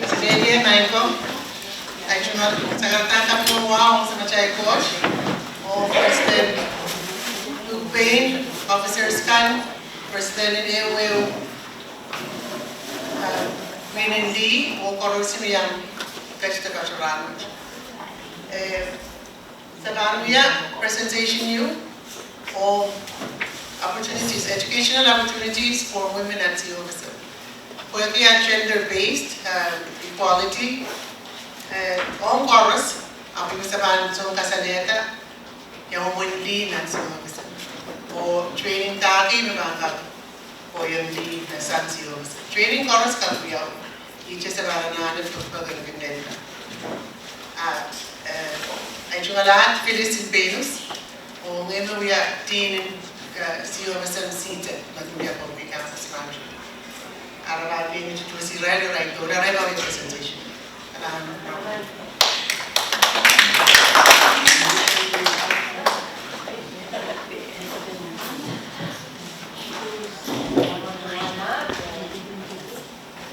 Sebenarnya mereka, cuma sangat tangkap peluang sama cai coach, President Pohnpei, Officer Scan, President Ewe, Minindi, korupsi yang kita kecuali. Sebenarnya presentation you of opportunities, educational opportunities for women at COVC. Working at gender-based equality, on chorus, api misaban so kasaleta, yung mundi na COVC. O training taki mabangkag, o yung di na san COVC. Training chorus kapuyaw, each is about an another to pag-ganda. Ay cuma lahat Phyllis Venus, o ngayon wiya tin COVC seated, magwiya po may campus manager. Araw din ito si Ray Ray to Ray Ray presentation.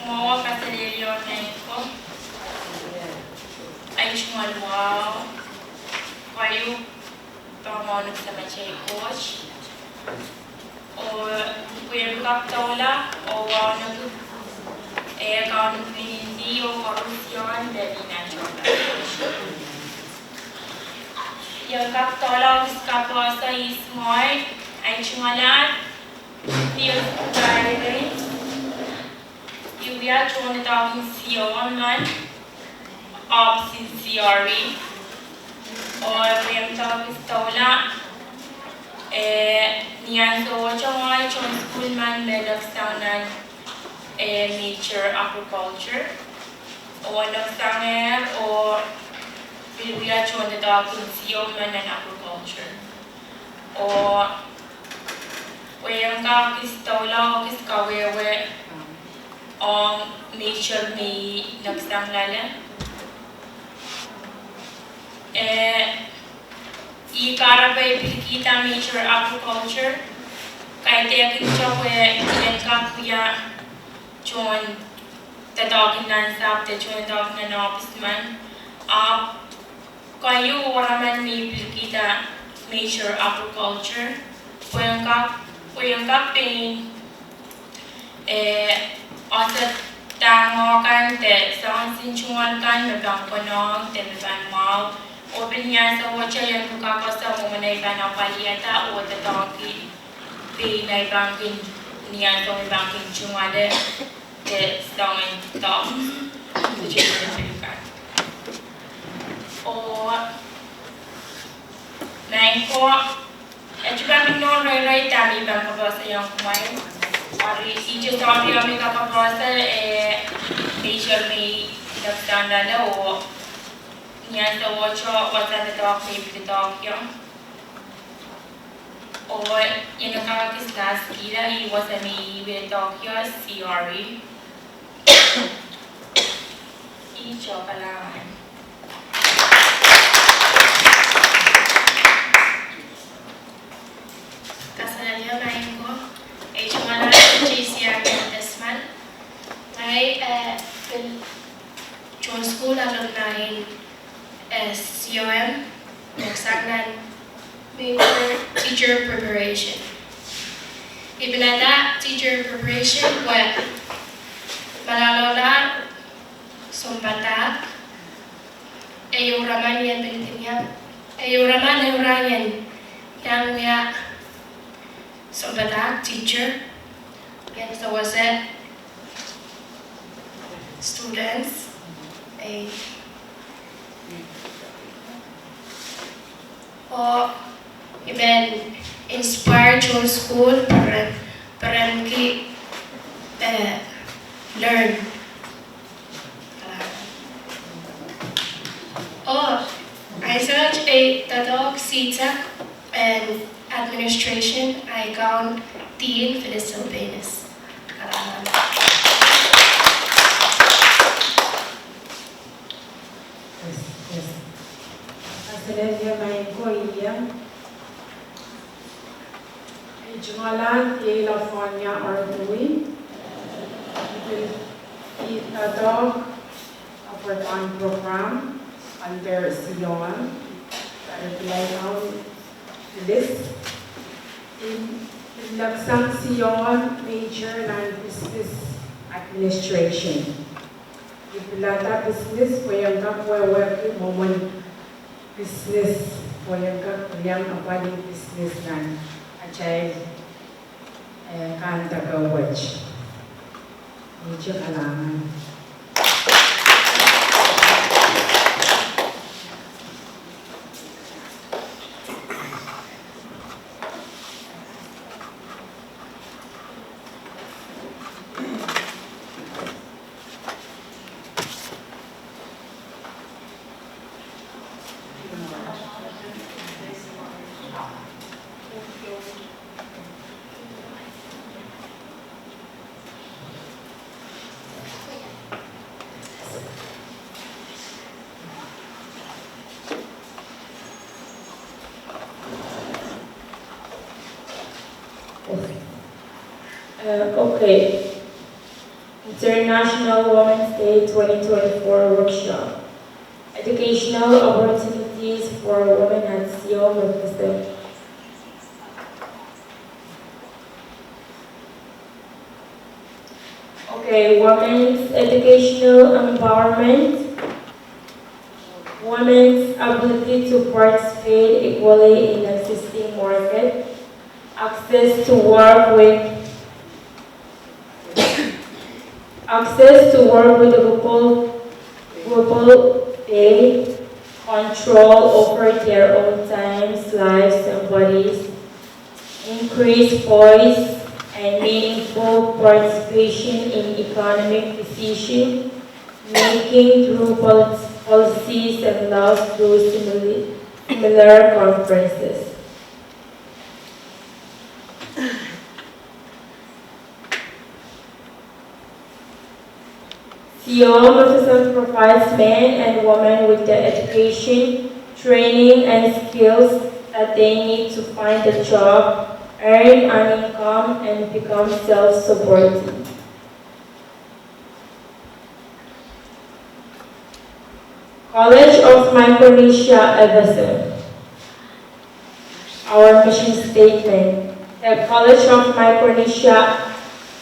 Mau kasalilyo na ko ay wow kayo pamonod sa machay coach o kuyang kaptola o account hindi o korupsyon dali na chola. Yung kaptola o kaposa is smart ay chungalat yung guideline yung biya chungalat ang siyon man of CRE o kuyang kaptola niyan so chungalat chung school man medak saunan nature agriculture o nagsanger o Pilipia chon the dog in man and agriculture o wayang ka kistola o kiskawewe ang nature may nagsanglalan ikarabay pilikita nature agriculture kahit yakin siya yan ka kuya John, the dog in Nansap, the John dog in office man. Kayo oraman may kita nature agriculture. Kuyang kaping osat tango kan te sang sinchungan kan mabang konong te mabang mau. Open niya sa wacha yan kukakasa mo manay ba na paliyata o the dog pay na ibangkin niya sa ibangkin chungade. Stone dogs, the children o nine ko at yung non ray tami bang kabasa yung kumain ari ije tami kami kakabasa nature may nagstanda na o niya sa wacho wasa na dog maybe the dog yung o yung nakakakislas kila iwasa may with dog yung CRE Icho kailangan. Kasananya main ko ay chumala JCR Desman ay John School alumni COM nagsagnan major teacher preparation. Ibinada teacher preparation Malalola, Sumpatak, Ayuraman yan Pilipinya, Ayuraman Ayurayan, yang ya Sumpatak, teacher, yan sa waset, students, iben inspire John School para ki learn CETA and administration, I gawn Dean for the Sylvanus. Asalnya main koiya. Jualan California Artui. It dog overtime program under Sion. Reply now list. In Laksang Sion major and business administration. Ipilata business po yung working moment business po yung kapag business na achay kan tagawaj. Medyo kailangan. Okay. International Women's Day 2024 Workshop. Educational opportunities for women at Sion represent. Okay, women's educational empowerment. Women's ability to participate equally in the existing market. Access to work with global pay, control over their own times, lives, and bodies, increased voice and meaningful participation in economic decision making through policies and laws through similar conferences. Sion provides men and women with the education, training, and skills that they need to find a job, earn an income, and become self-supporting. College of Micronesia, Everson. Our mission statement. The College of Micronesia,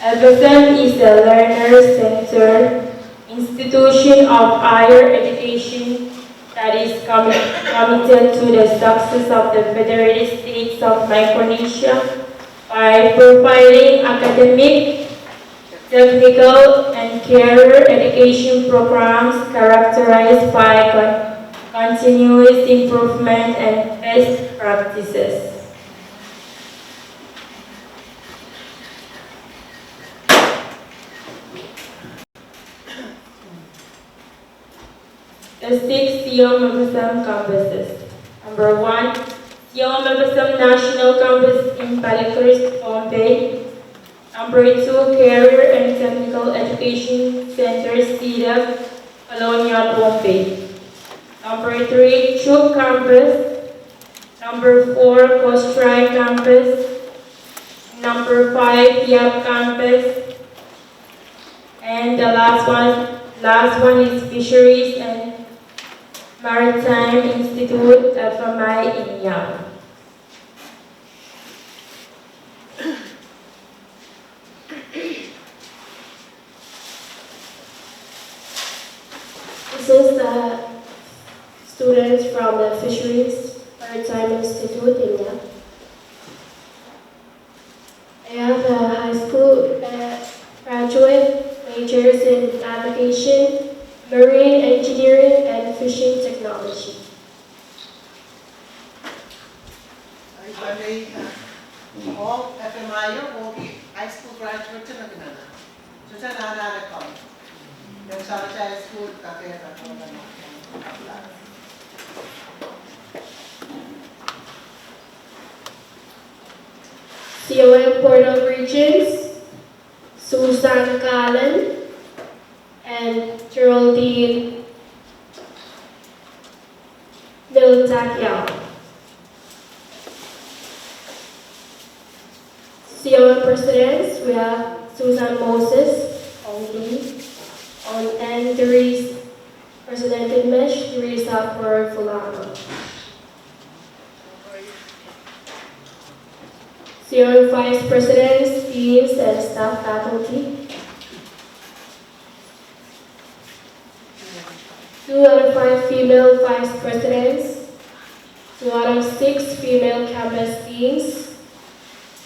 Everson is a learner-centered institution of higher education that is committed to the success of the Federated States of Micronesia by providing academic, technical, and career education programs characterized by continuous improvement and best practices. The 6 Sion campuses. Number 1, Sion National Campus in Palikurs, Pohnpei. Number 2, Career and Technical Education Center, CETA, Colonia, Pohnpei. Number 3, Chuk Campus. Number 4, Kostrai Campus. Number 5, Yap Campus. And the last one is Fisheries and Maritime Institute, FMI in Yap. This is the students from the Fisheries Maritime Institute in Yap. I have a high school graduate majors in navigation, marine engineering, and fishing technology. All FMI will be high school graduate na ginana. So sa naalala ko, yung sa high school, kapera ko na COM Port of Regents, Susan Callan, and Geraldine Miltakyao. COM Presidents, we have Susan Moses, and Therese, President Mesh, Teresa for Fulano. COM Vice Presidents, Deans, and Staff Faculty. 2 out of 5 female Vice Presidents, 2 out of 6 female Campus Deans,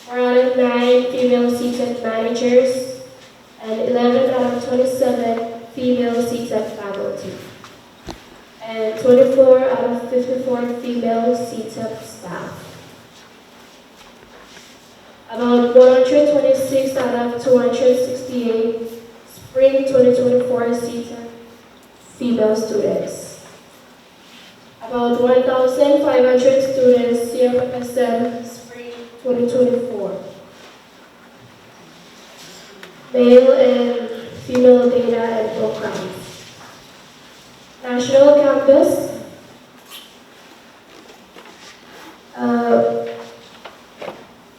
4 out of 9 female seated managers, and 11 out of 27 female seated faculty, and 24 out of 54 female seated staff. About 126 out of 268 spring 2024 seated female students. About 1,500 students CFFSM spring 2024. Male and female data and programs. National campus.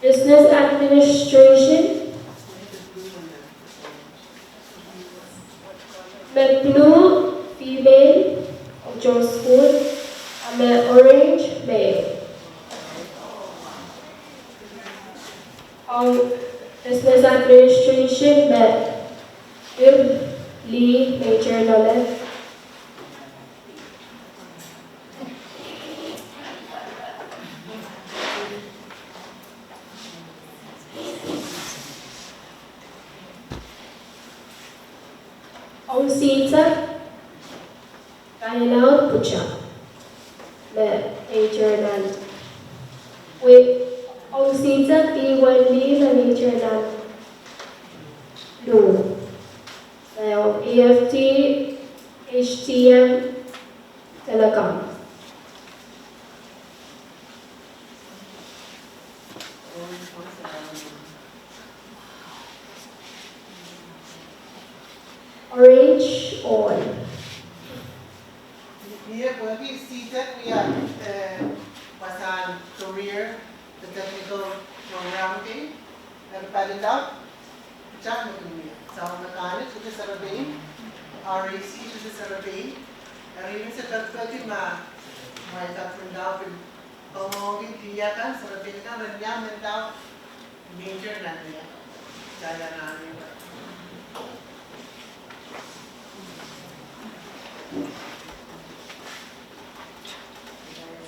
Business administration. Blue, female, John School, and orange, male. Business administration, met Lee, major knowledge. Sita, Kainal Pucha, major nan. With Sita, T1B, major nan. No. Now, EFT, HTM, Telecom. Orange on. Here, when we see that we are was on career, the technical program thing, and padded out, John McNeil, Sound Mechanic to the survey, RAC to the survey, and even said that Fatima, my from down with Omogi, Tiakan, survey, and Yam and down major Nania, Jayana.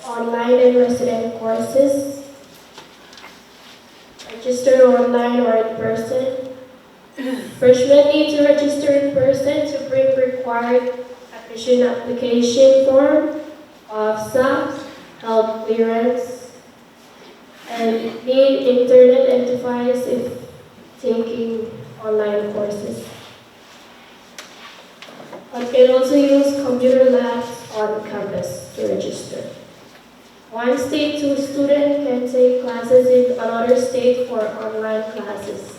Online and resident courses. Register online or in person. Freshmen need to register in person to bring required admission application form, OFSA, health clearance, and need internet and device if taking online courses. But can also use computer labs on campus to register. One state, 2 students can take classes in another state for online classes.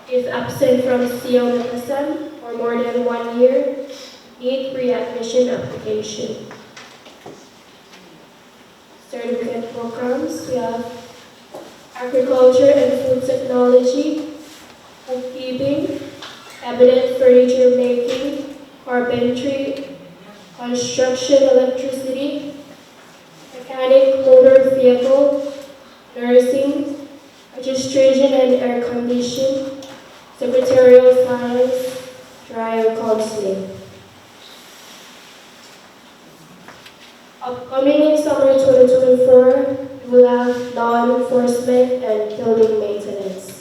If absent from COMSM for more than 1 year, need pre-admission application. Certificate programs, we have agriculture and food technology, bookkeeping, cabinet furniture making, carpentry, construction electricity, mechanic motor vehicle, nursing, registration and air conditioning, secretarial science, trial counseling. Upcoming in summer 2024, we will have law enforcement and building maintenance.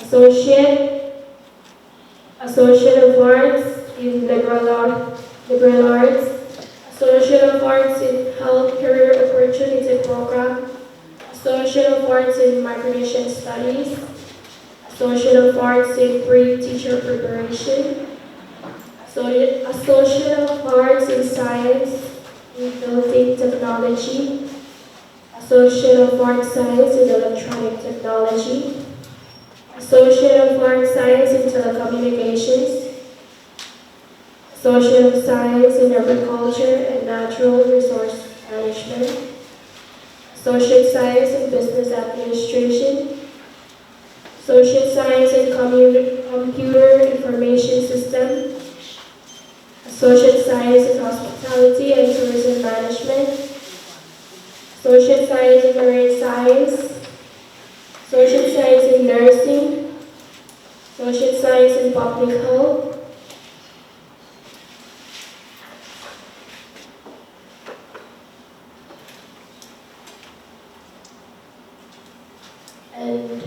Associate of Arts in Liberal Arts, Associate of Arts in Health Career Opportunity Program, Associate of Arts in Migration Studies, Associate of Arts in Pre-Teacher Preparation, Associate of Arts in Science in Building Technology, Associate of Arts Science in Electronic Technology, Associate of Arts Science in Telecommunications, Associate of Science in Agriculture and Natural Resource Management, Associate Science in Business Administration, Associate Science in Computer Information System, Associate Science in Hospitality and Tourism Management, Associate Science in Marine Science, Associate Science in Nursing, Associate Science in Public Health, and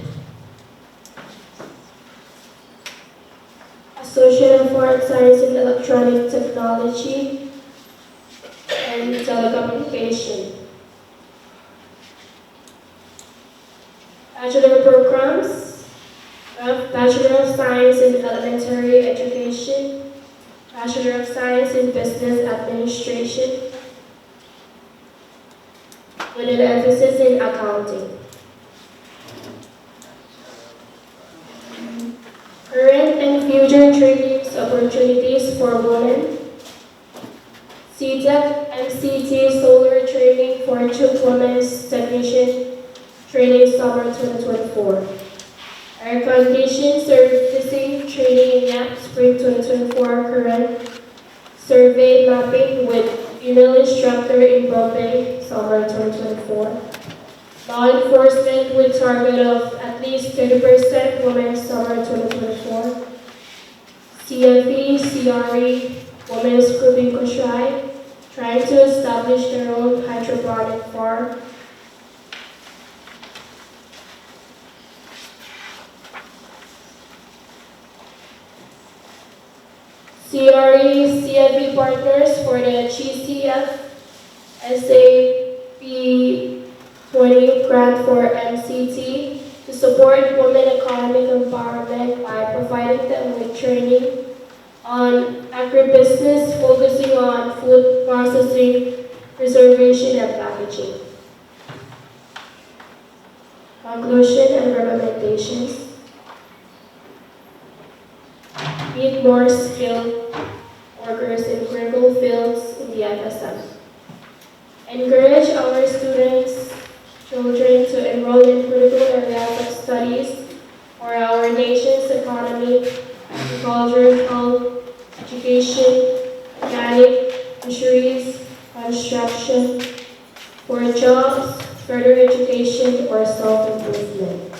Associate of Arts Science in Electronic Technology and Telecommunication. Bachelor programs, Bachelor of Science in Elementary Education, Bachelor of Science in Business Administration, with an emphasis in accounting. Current and future training opportunities for women. CTEC MCT Solar Training for Chip Women's Technician Training Summer 2024. Air Condition Servicing Training in YAP Spring 2024 current. Survey Mapping with Female Instructor in Pohnpei Summer 2024. Law Enforcement with target of at least 30% women Summer 2024. CFE, CRE, Women's Group in Koshai, trying to establish their own hydroponic farm. CRE, CFE partners for the GCF, SAP 20 grant for MCT to support women economic empowerment by providing them with training on agribusiness, focusing on food processing, preservation, and packaging. Conclusion and recommendations. Need more skilled workers in critical fields in the FSM. Encourage our students, children to enroll in critical areas of studies for our nation's economy, agriculture, health, education, organic, fisheries, construction, for jobs, further education, or self-improvement.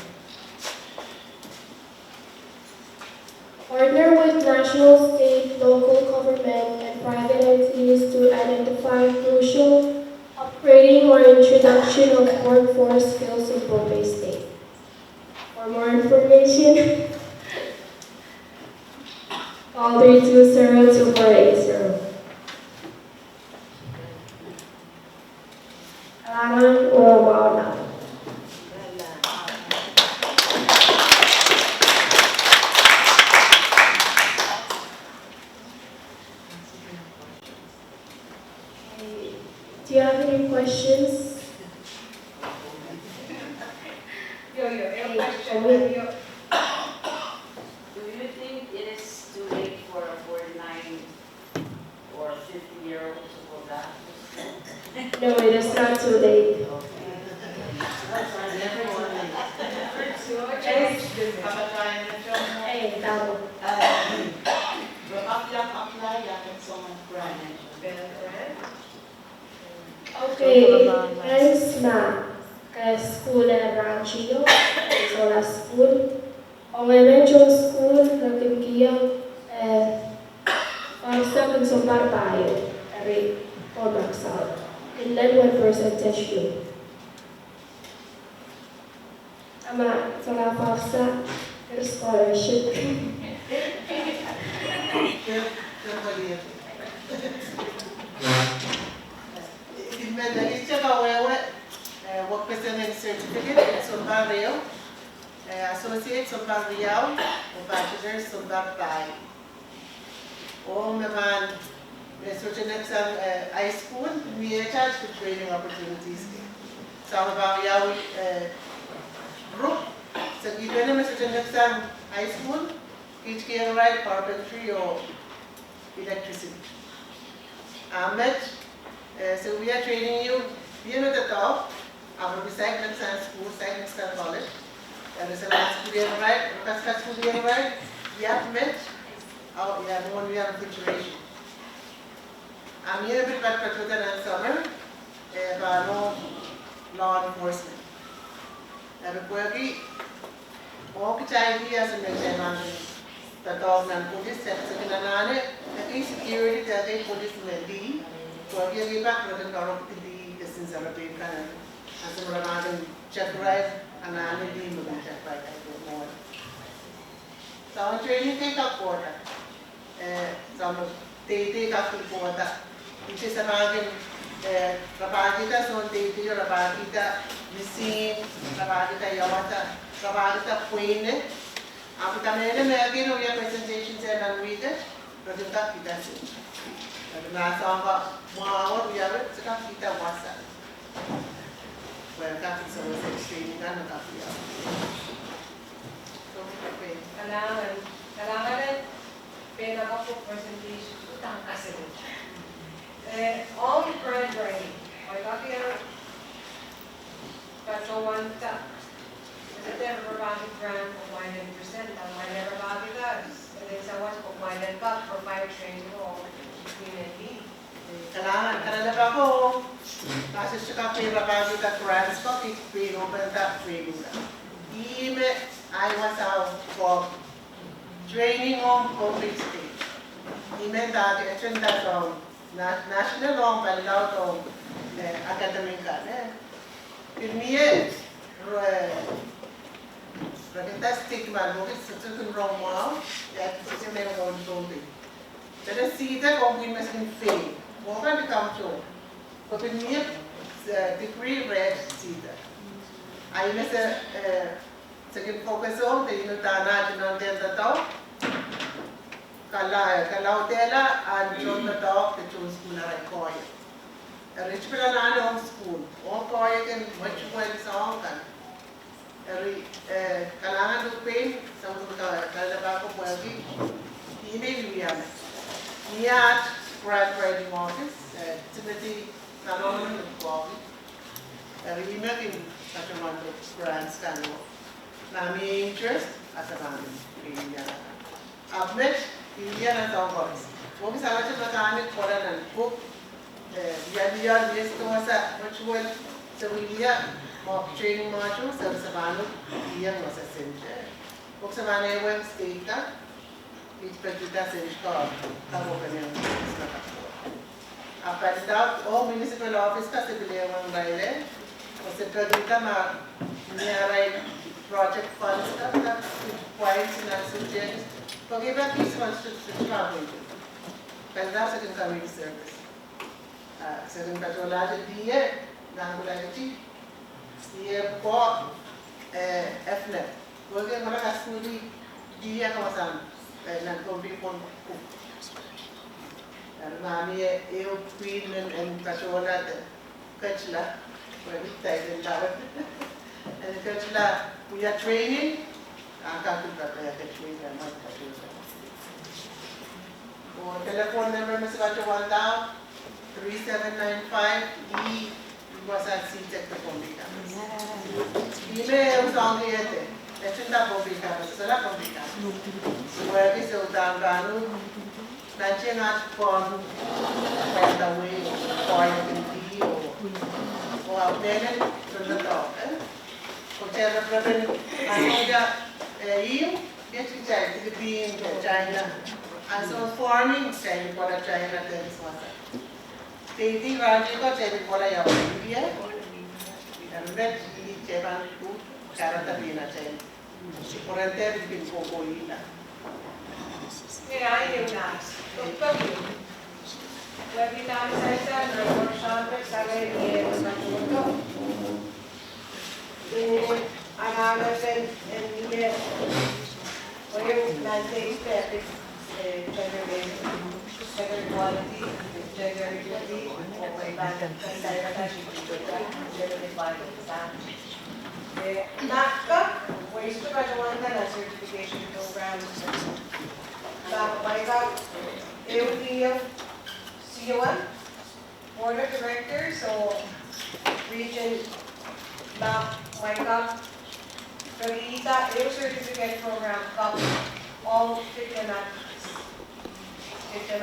Partner with national, state, local government, and private entities to identify crucial upgrading or introduction of workforce skills in Pohnpei State. For more information, call 320-2480. Kailangan umaw na. Do you have any questions? Yo, a question. Do you think it is too late for a 49 or 50-year-old to go back to school? No, it is not too late. Hey, tama. Okay, thanks na kay school na Ranchillo, so la school. Ang elementary school, nagkimkiyaw, sa pagsumbar tayo, ari, o magsal. And then 1% yun. Ama, sa la pafsa, pero scholarship. Work President Certificate, Sultan Rio, Associate Sultan Riau, Bachelor Sultan Pai. all the man, such an exam high school, we are charged for training opportunities. So about our group, so we do them such an exam high school, each can write carpentry or electricity. Ahmed, so we are training you, we are at the top, our recycling school, cycling college. There is a lot of school right, Cascade school right, we have met, we have one year of situation. I'm here a bit about Patriotan and Summer, about no law enforcement. And the worky, all the time he has a mention the dog and police, second and the security, the police may be, for you back with the dog to be the sins of a big kind of as a random check right and I need to check right. I don't know. So I'm training take up for that. Some they take up for that. Which is about Rabagita, so they do Rabagita, missing Rabagita Yawata, Rabagita Queen. After the American, we have presentations and read it, but the Kapita. The last hour, we have it, the Kapita was that. Well, Kapita was extremely done a Kapita. So, Kailangan pera ka po presentation to tang kasi. All grant writing, I got here, that's all one step. Kasi never provide grant for 100%, ang never provide that. And then someone provided back for 5 training or between and me. Kailangan na ba ko? Kasi siya pera bago ka grants ko, pino pa ta training na. I was out for training on public stage. Ime dati agenda from national law and law of academic. Pirmiye, stigma, certain wrong now, that is a member of the building. Let us see that we must fail. What can come to? But in me, degree read see that. I must second focus on the Unitana and the dog. Kalautela and John the dog, the two school I call it. A rich home school, all quiet and much well song and Kalana to pay some of the Kalabaco working. Email we have. We had grant writing office, Timothy Kalon and Bobby. We met in such a wonderful grants kind of. Nami interest as a family. I've met Indian and Tongos. What is our mechanic for an book? Yadia, yes, to us at much well. So we mock training modules, and Savannah, Ian was a center. Books of an A1 state, each petita in Chicago, I passed out all municipal office, Cassibilia, one by was a petita near project funds that points in our suggestions. Forgive us, these ones to travel. And that's a community service. Second patrolage, dear, Nangulanity, dear Port, FNET. Working on a school, dear Hosan, and Nankombi. And Mammy, Eo Queenman and Patrola, Kachla, where we take in Tower. And Kachla, we are training. I can't prepare the training. Or telephone number, Mr. Vacho, 3795 E was at C-Tech the Pohnpei. Email was on the other. Let's end up over here. So that Pohnpei. Where is the down? Nanching at Pond, by the way, or out there from the top. Hotel Reverend Anuja, you get to China, being China. And so farming, saying for a China, there is one. Taking Rajika, saying for a India, and red Chevan food, Karatabina chain. For a there has been Cocoina. Yeah, I am nice. Where we now say, workshop, Another and you get where you can take gender equality, gender equity, o may bagay na gender equality. NACA, ways to graduate na certification programs. AODF COM, Board of Directors, so Region MICA, Cavite, AO Certificate Program, all victim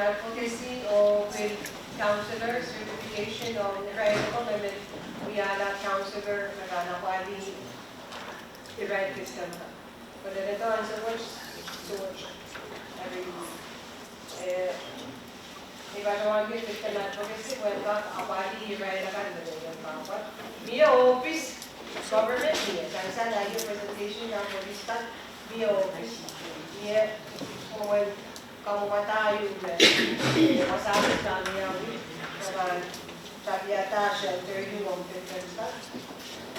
advocacy or with counselor certification of triangle women, we are a counselor, naganakwali, the right system. But then ito ang so Ibatawan ko victim advocacy, welcome, awali, right, via office, government, via, kansa na yung presentation ng police staff, via office, via, kung kamuha tayo, masabi sa amin yung sabi ata, shelter yung victim staff,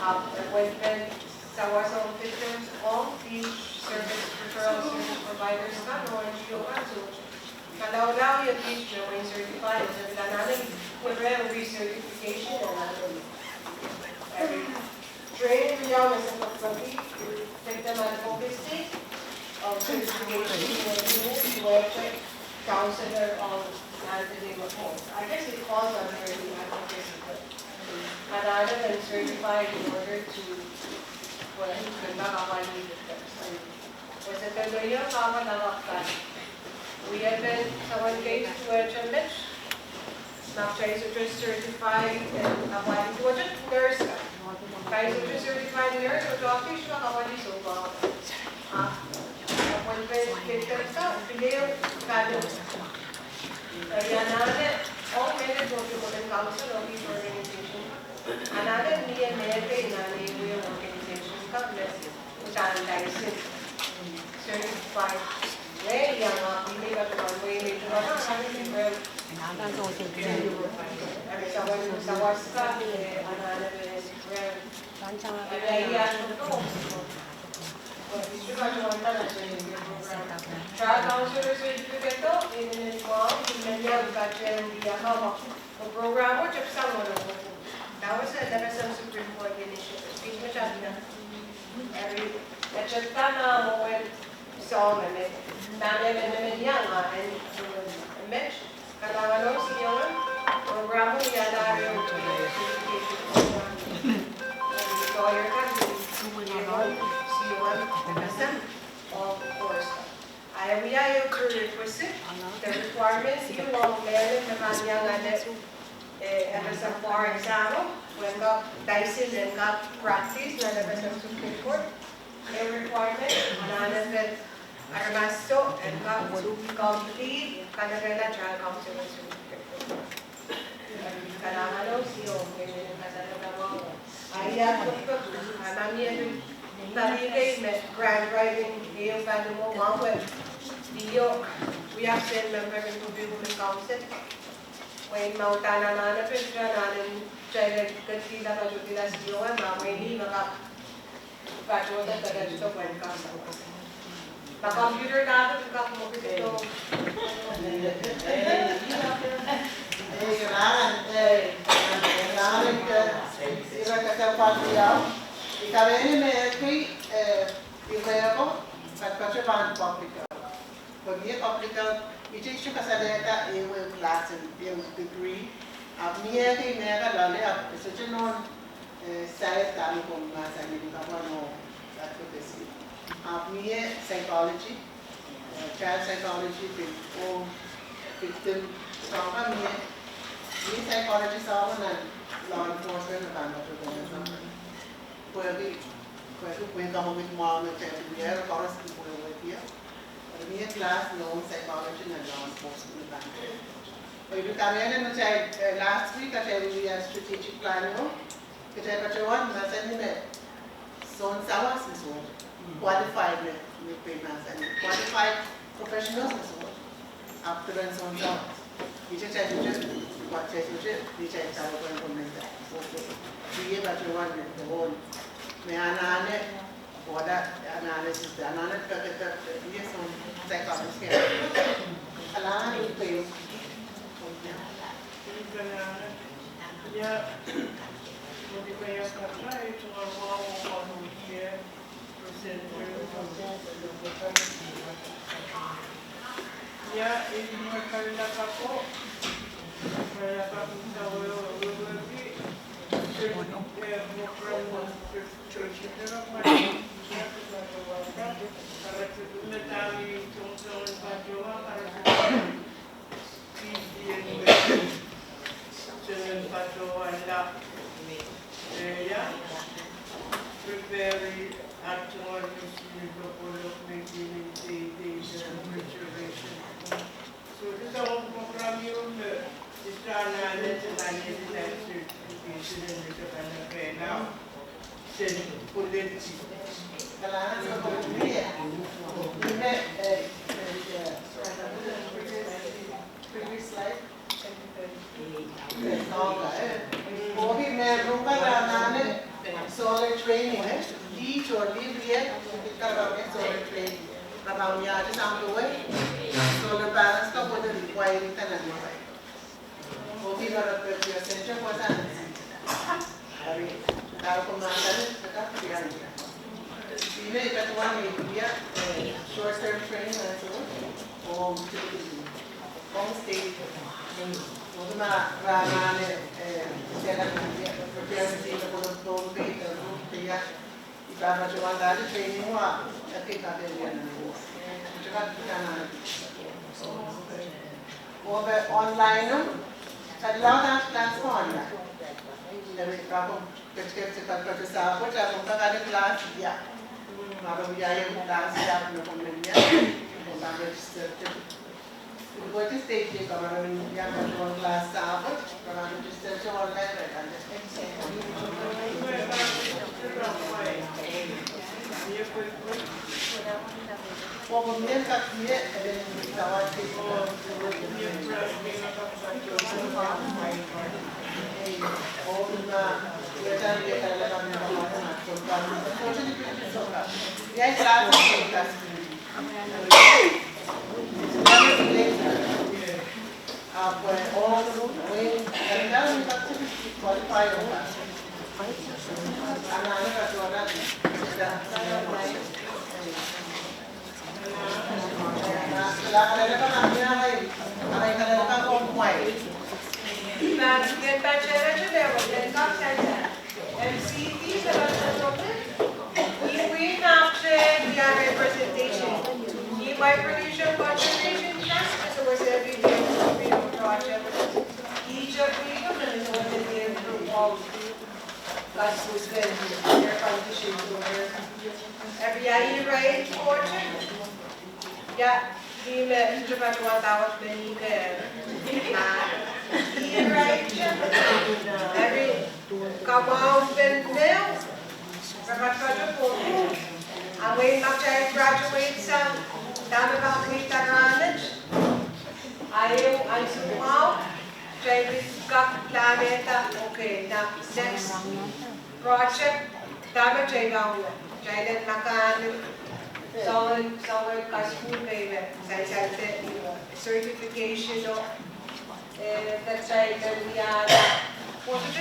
appointment sa wasong victims of the service referral service providers na, no, NGO ka, so, Kalau yung teach nyo, may certified, sabi lang namin, every certification na natin. Every training nyo, may sa pagpapit, victim advocacy, certification, website, counselor on anti-negligence. I guess it falls under the advocacy, but another than certified in order to, well, nagkakawali victims. Kasi kagaya yung kakalawaktan, we have been someone case to a challenge. Now tries to certified and applying to a nurse. Tries to certified nurse or doctor siya kawali so ba. Appointment victim ka, pilih kado. Kaya natin, all men go to one council of each organization. Another niya nete na yung organization ka bless usahan license certified. Yang pilih kat one-way itu apa? Ada sawas-sawas kan, anak-anak brand. Ada yang itu. Itu kan cuma tanah program. Child counselor certificate itu ini mau dimenjal kajian dia kau program itu cepat sama orang. Tahu saya ada some Supreme Court initiative. Ini macam ni. Every cepat na mau song and namin yan and mention. Kailangan nung siya programo niya na yung certification program. Lawyer ka, siya kasam, of course. Ayaw niya yung prerequisite, the requirements, yung meron na kanyang sa for example, when ka dice and ka practice na labas ng Supreme Court, may requirement, mananapit Armasto and complete Canadela Child Counselor Certificate. Kailangan daw siyo, ganyan ang kasalaga mo. Ayaw ko, mami yan taligay na grand writing, yung paano mo, mawag. Diyo, we have seen member ng Public Council. May mautana na napit siya, nanin siya nagkatila ka jutila siyo, may hindi maka-patro na taga dito when council. Na-computer na ito, kung ito. kailangan sila kasapatiyaw. Ikawin na kay iwaya ko, at pasyupan publica. Pag niya publica, ito kasaleta yung class yung degree. Niya kay mera lali, isa siya noon, saya tayo kung nasa nila ka no advocacy. Niya psychology, child psychology, victim trauma, niya psychology sa ako na law enforcement na tanda ko ganyan. Pwede ka mo with mom na niya, para sa tipo yung with niya. Niya class no psychology na law enforcement na tanda. Pwede kami yan na last week kasi niya strategic plan mo. Kasi kachawan, nasa niya son sawas na so qualified na nasa niya. Qualified professionals na so after and son sawas. Dice what says dice tayo ko yung komenta. Sige kachawan na doon. May anane, wala analysis, anane ka diya son psychologist here. Alam, yung kayo. Yeah. Hindi kaya katay, tumawa ko kanunsye, presenter ya, hindi magkalak ako. Kaya ako sa wawagi. Program church na siya kumagawa ka. Para sa dumatami yung tungtong paggawa para sa PDN Sunod paggawa lang. Kaya, prepare actual Singapore making data maturation. So this is our program yun. Isa na natin certification and ito ka na kaya now. Policy. Kailangan sa pag-uwi. Previous slide. वो भी मैं रूपा राना ने solar training है Leach और leave लिया कितना रहा solar training लगाऊं यार शाम को वही solar panels का बहुत requiring था ना वो भी मेरा प्रैक्टिस सेंटर पता नहीं अभी तार को मारना है तक किया इन्हें इतना नहीं किया short term training है तो home stay Una ramane della proprietà con Pohnpei dia iba maganda training mo at kaya na tsaka kana over online no kadlaw na class ko online dahil ako kaya sa pagkakasama ko sa mga class dia marami yung class ya no kung niya kung register What is stage day cover in young one class hour? Just online all the way and now we have to qualify on that. And I have to order every year, right? Yeah, he met to about 1,000 many there. Right? Every come out and now. I'm waiting up to graduate some. Down about I zoom out. Try to planeta. Okay, now next project. Tama try down. Try to makan. Someone Pohnpei certification of that's right. Then we are. Someone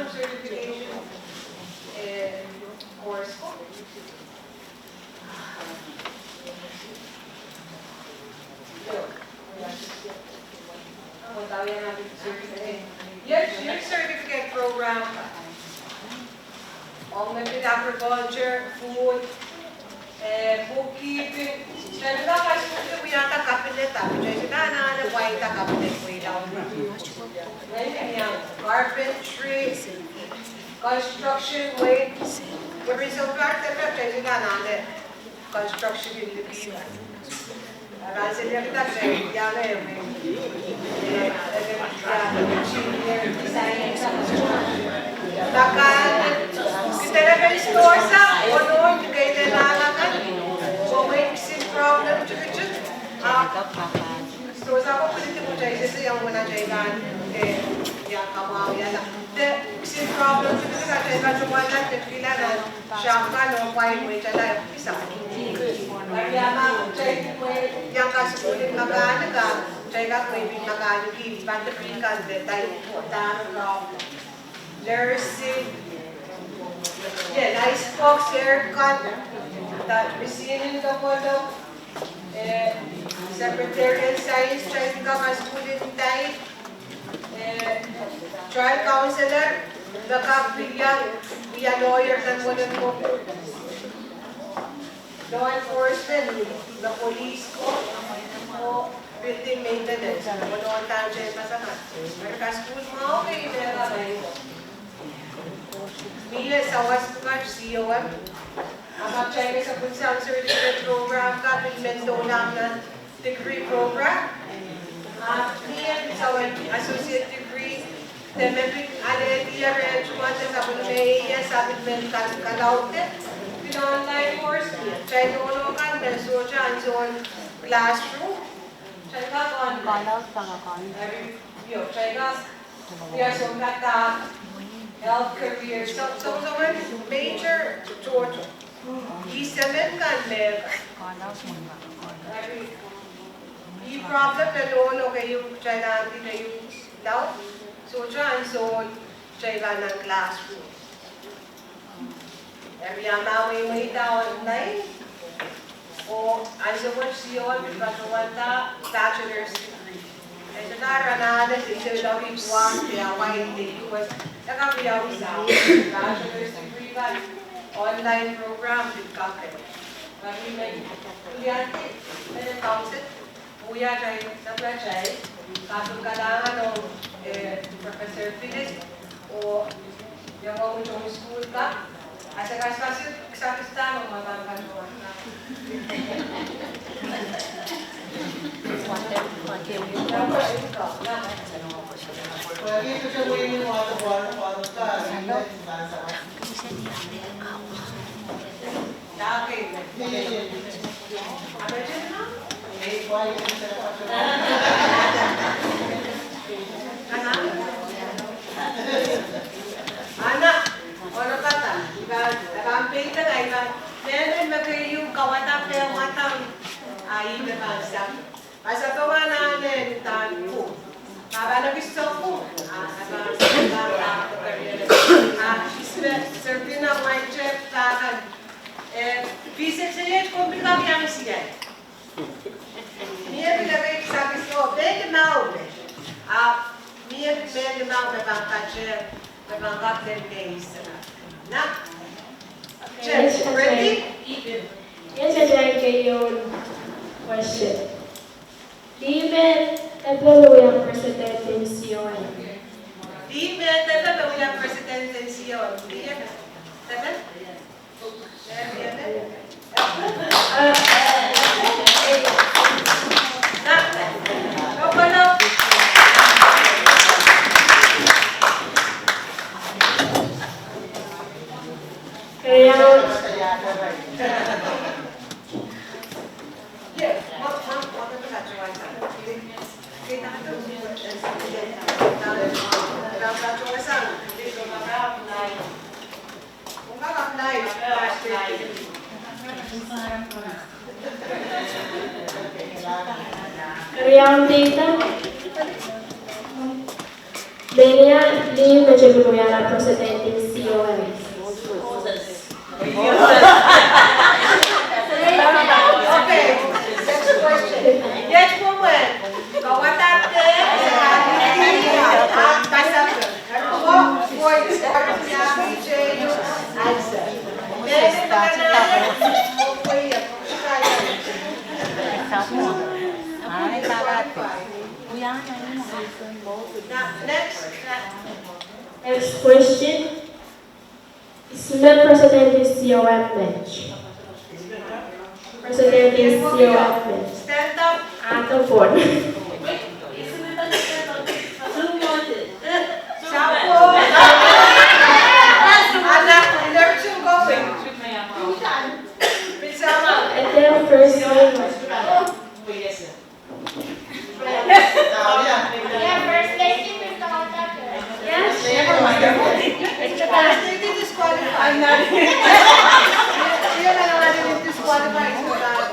certification course. Your certificate program on agriculture, food, bookkeeping. Carpentry, construction, construction in the field. Problem yang kawaw yan. Kasi problem sa kasi kaya ka sumala at kailangan siya ka no kaya mo ita isa. Kaya ma-check mo yang kasulit magana ka, check up mo yung magana ki, pati ka tayo po problem. Nursing, nice box haircut, that receiving ka po no, secretarial science, check ka kasulit tayo. Trial counselor, we are lawyers and whatever. Law enforcement, the police ko, building maintenance, wala ang tayo siya masakat. Pero ka school mo, okay, meron kayo. Mila sa Westmarch, COM, ang mag-check sa Punsang Certificate Program ka, pinmento lang na degree program. Mia sa associate degree, temepik aletia rechuan sa Pohnpei sa Bidmen Kalaute, online course, try to know kan so hands-on classroom, try ka on try ka yeah so kata health career so major tutor E7 kan meron. Yung problem na doon, okay, yung try na yung daw. So, hands-on, try ka ng classroom. Every amaway mo itaw online. O, also watch yun, bachelor's degree. Kaya sa narananan, ito lang yung buwang, kaya hindi ko. Nakapiyaw sa bachelor's degree ka, online program, bigkakin. Kami may estudyante, may council. Kuya chay, sabra chay, kapag kailangan ng Professor Phyllis o yung mga school ka, at sa kasama magkakaroon ka. Pwede ito siya mo yung mga tabuan ka, Anak, ano kata? Nakampay ka na, meron magkayong kawatap na yung matang ay nabasap. Asa gawa na natin po. Para na gusto ko. Serve na my chef takan. Visit siya, komplikado yan siya. Niya pinagay sa gusto, bende mau. Niya bende mau na bangkacher, na bangkak days. Na? Yes, Ready? Yes, I can your question. Even evaluate president in Sion. Even evaluate president in Sion. Kariang data. Benya di Majorumuyala president in COM. Okay, next question. Yes, woman. Kawatate sa pasap. Ano voice answer. Next Next question. Ismet president is COM bench. President is COM bench. Stand up. Atapon. Sapo. Anak, election going. Pisama. And then first name. Yeah, first lady will come Yan na naman yung disqualified mo na.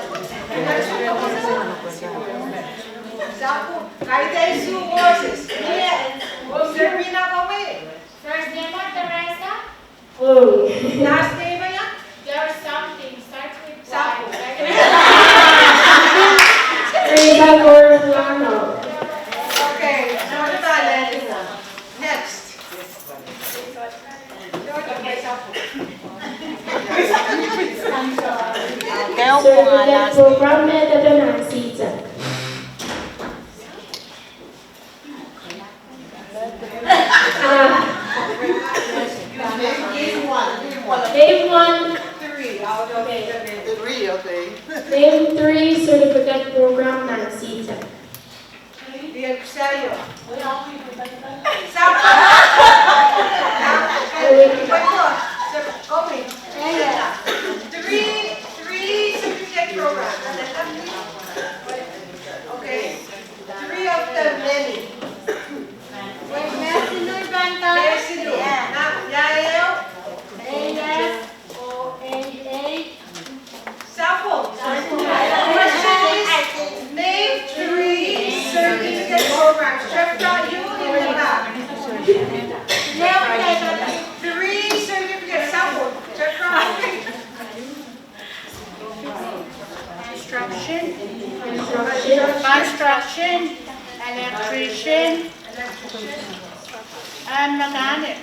Sapo, kahit ay su horses. Serpina ko eh. First name mo, Teresa? Oh. Last name ba yan? There's something. Starts with Sapo. Teresa Gorlano. Okay, so next. Certificate Program Method and Season. Name one. Three, okay. Name three certificate program Nancy. Bien, serio. Sapo. Three certificate programs. Okay. Three of the many. Mesino. Yael. Sapo. Question is, name three certificate programs. Chef, you in the back. Three certificate sapo. Chef, Construction, electrician, and mechanic.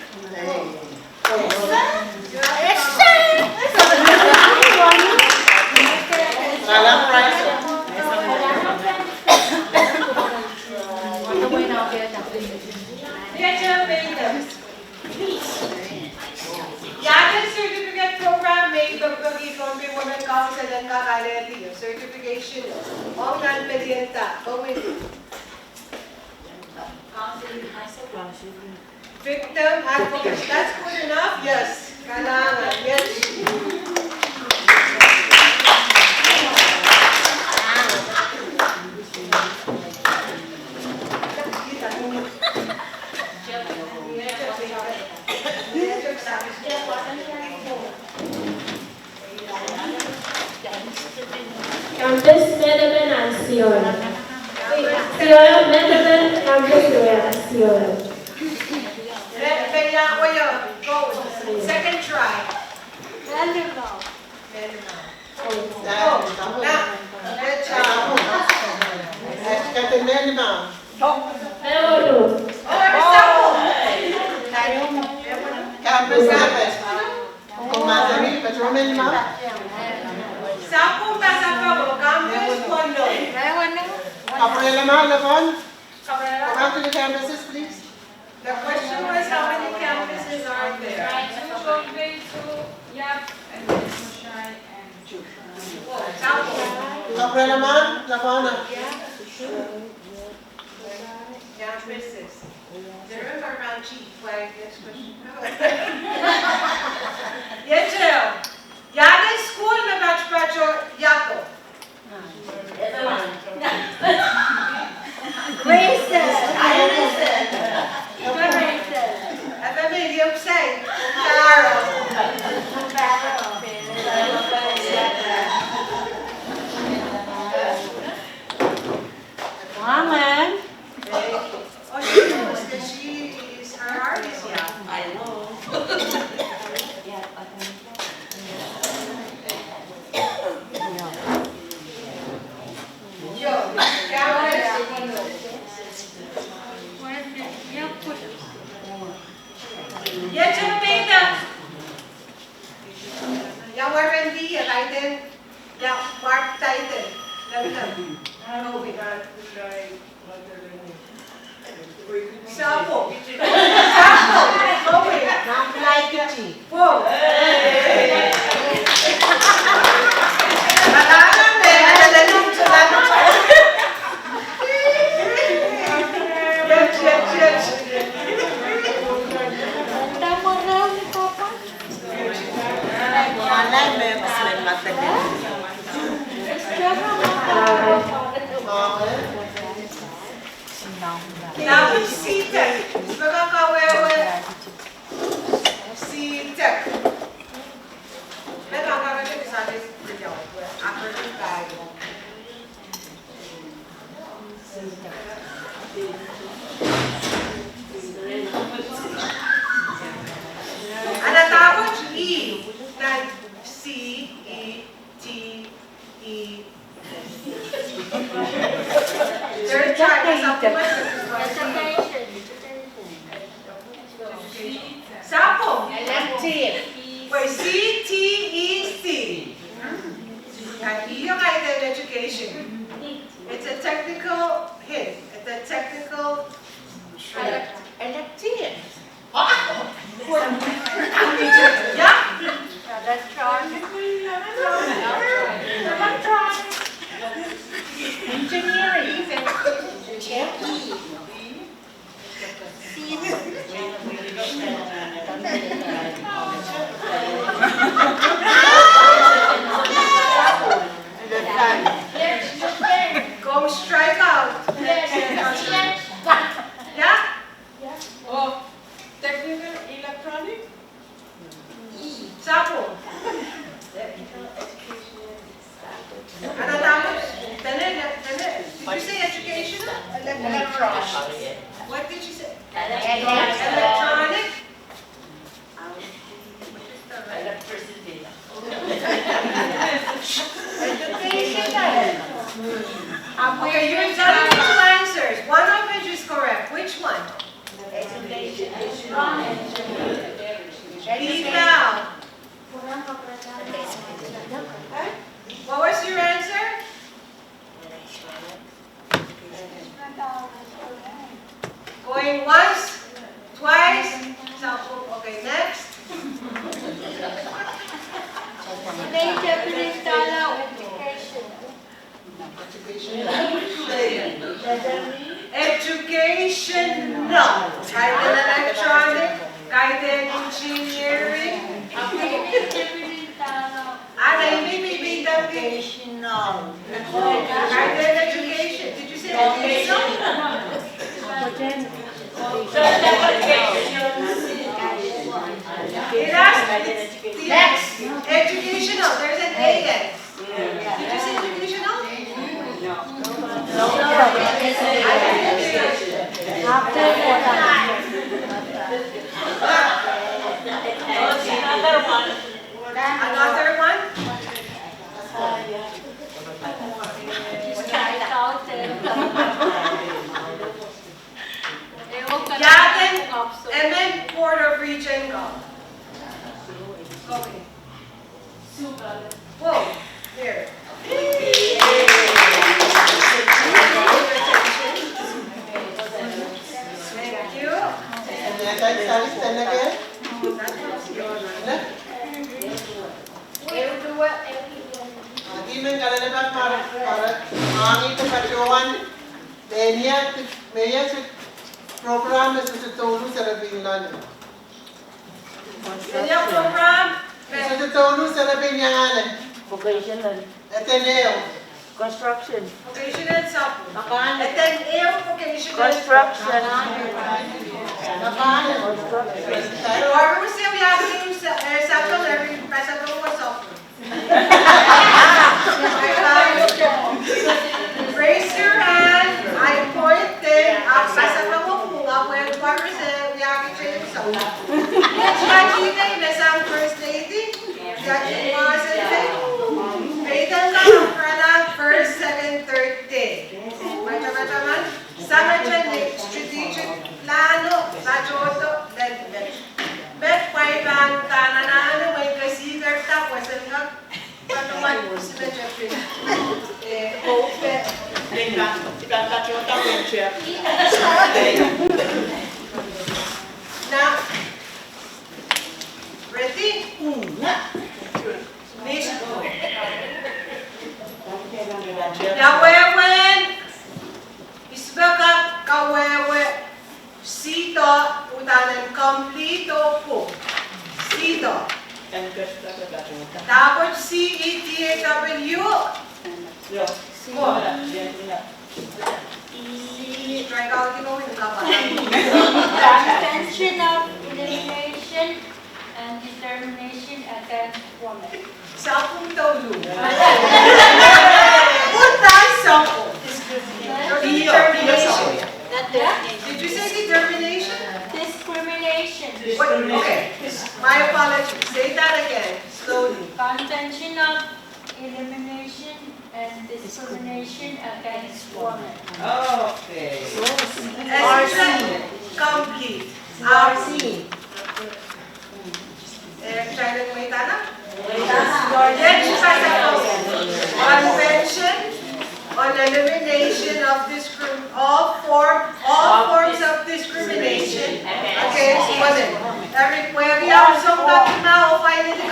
Yakin certificate program may bagbagi Pohnpei Women Council and kakaleti. Certification. All non-medienta. Go with it. Victim advocates. That's good enough? Yes. Kailangan. Yes. Campus Metaban and Sierra. Sierra Metaban, Campus Sierra. Go. Second try. Come to the campuses, please. The question was how many campuses are there? Campuses. There are around cheap flag. Next question. Yes, Yada school na batch yato. Racist. Familiar say. Amen. Oh, she knows that she is her heart is young. I know. Yang R&D, title, yang mark title. Sapo. Dapat sitek. Magkakawewe. Sitek. Ang natapos, E. Na C, E, T, E. Third try, Sapo. Elective. Wait, C, T, E, C. Yung in education. It's a technical hint. It's a technical Elective. Yeah. Engineering. Go strike out. Yeah? Oh, technical electronic? Sapo. Ano tapos? Dali. Did you say educational? Electronic. What did you say? Electronic. Electricity. Educational. Okay, you're telling me two answers. One of which is correct. Which one? Ikaw. What was your answer? Going once, twice. Okay, next. Educational. Kahit in electronic, kahit in engineering. Hindi educational. Kahit in education. Did you say educational? It has next. Educational. There's an A in. Did you say educational? Another one? Yatin, MN Port of Region Go. Okay. Whoa, here. Thank you. And then stand again. Hindi man kalalaban para angin ke pacuan meya program itu tolu serabing lan. Media program. Itu tolu serabing yang ana. Vocational. Ateneo. Construction. Vocational sub. Ateneo vocational. Construction. Agora você vai abrir o passador com software. Raise your hand. I point it. Passador com agora você vai abrir o software. Já tive nessa first lady. Já tive mais Payton lang para first, second, third day. Macam-macam. Sama dyan, strategic plano, bajoto, met paiban tanana may kasigar tapos ang patuman si Jeffrey. Pohnpei. Now, ready? Yawewen, isbaga kawewe, sito, utanan kompleto po. Sito. Tapos C-E-T-A-W. Strike out din mo yung kapal. Suspension of elimination and determination against women. Sapong tolu. Punta sapo. Determination. Okay, my apologies. Say that again, slowly. Convention of Elimination and Discrimination Against Women. Okay. Complete. Convention on elimination of all forms of discrimination against women. Where we are so talking now, finally the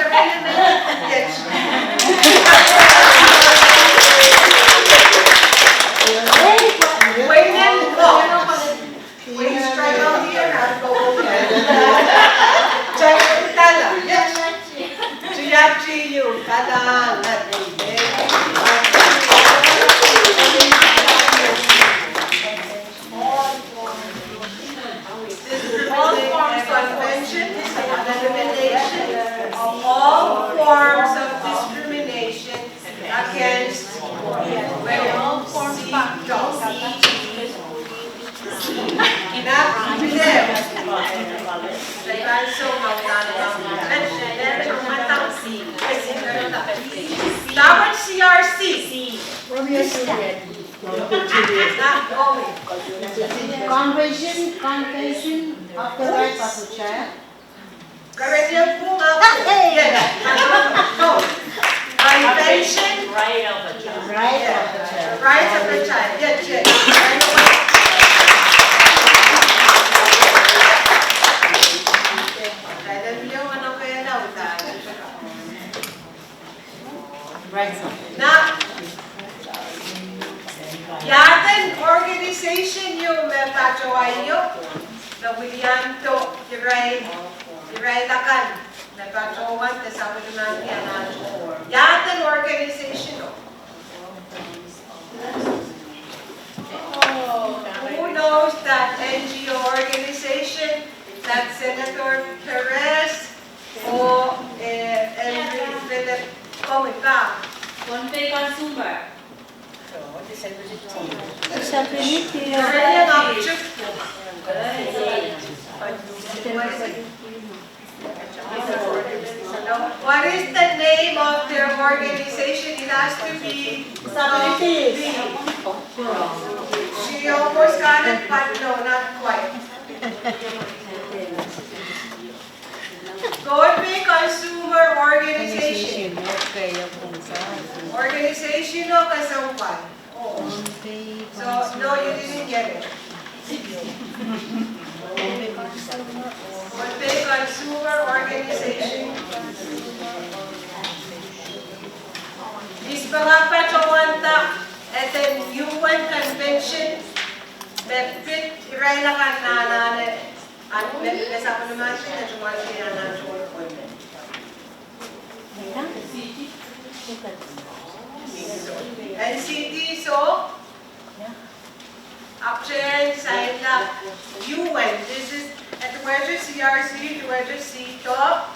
Wait, strike out here and go over there. Yes. Convention on elimination of all forms of discrimination against women. Dapat CRC. Convention of the Rights of the Child. Convention of the Right of the Child. Rights of the Child. Yes. Now, yaten organization yung mepachoayo na William to Iray lakan mepachoan te sa William yan yaten organization who knows that NGO organization that Senator Perez or Henry Philip Pohnpei consumer. What is the name of their organization? It has to be She almost got it, but no, not quite. Pohnpei Consumer Organization. Organization o kasangpan? So, no, you didn't get it. Pohnpei Consumer Organization. This mga pachawanta at the UN Convention that fit Irayla ka na at nasa ko naman siya na tumali na NCT, so action sign up UN. This is at the wedge CRC, the wedge C top.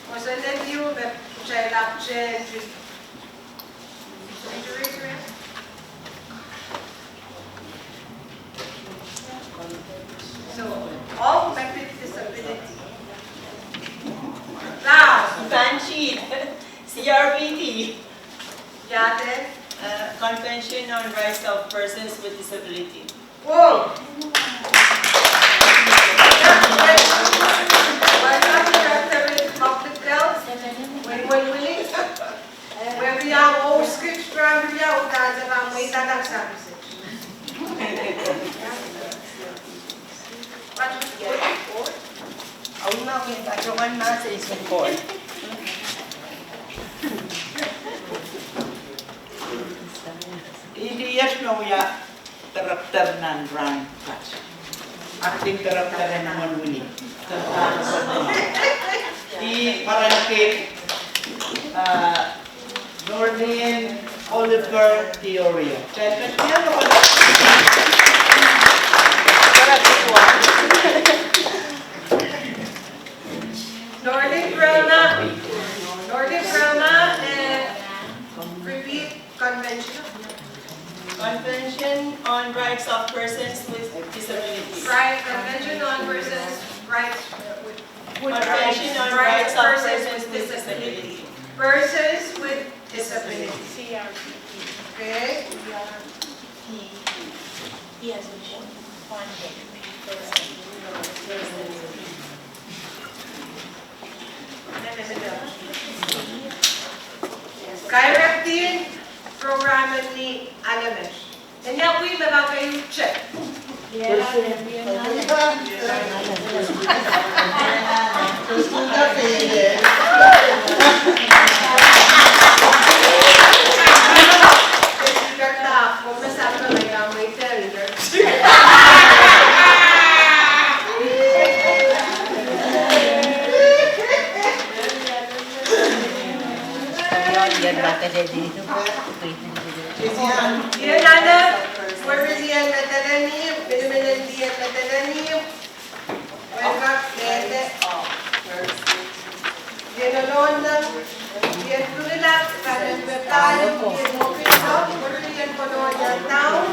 Was an you but child action just so all method disability. Now Banshee, CRBT. Yate. Convention on Rights of Persons with Disability. Whoa! Public health. Wait. Where we are all scripts from the outside about way that services. What was it for? Oh no, we got one message for. Idiyas no ya karakter ng Ryan Patch. Acting karakter naman wini. Di parangkit Northern Oliver Theory. Chat niya no. Nordic Brahma and repeat convention. Convention on Rights of Persons with Disabilities. Right, Convention on Persons' Rights with Convention on Rights of Persons with Disability. Persons with Disability. Okay? He has a Directing program ni Alamesh. And now we have a check. Yan anak, Warbizian Natalanim, Biliminandian Natalanim, Welcome, Lele, yan alon lang, yan tulilak, kanan betalo, yan mokito, Warbizian Kolonya Town,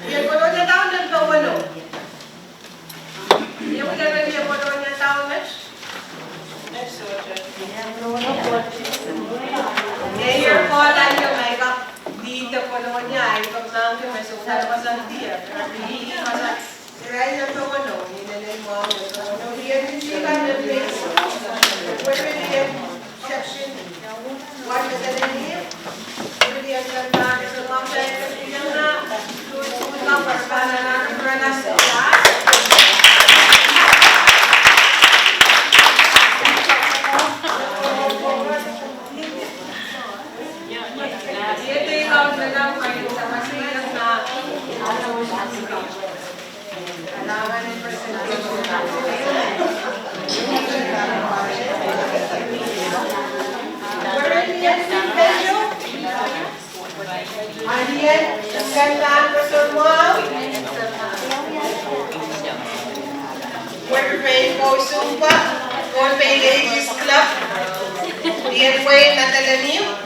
yan Kolonya Town ng Bawalo. Yung gano'n yung Kolonya Town, Mesh? Next order. Mayor Paula yung may dito Kolonya, ay paglang yung may sumunod ko sa tiya. Hindi masa, siray na ito ano, hinanay mo ako. So, yan din sila na place. Pwede yan, section 1 na dalahin. Pwede yan lang na, sa mga tayo kasi yan na, sumunod ka, para na natin sa lahat. Ito yung count na lang kayo sa masilang na kailangan ng presentation Where is yan si Pedro? Ano yan? Ang gandaan ko sa mga Pohnpei Sumpa Pohnpei Ladies Club Diyan Wayne Natalanim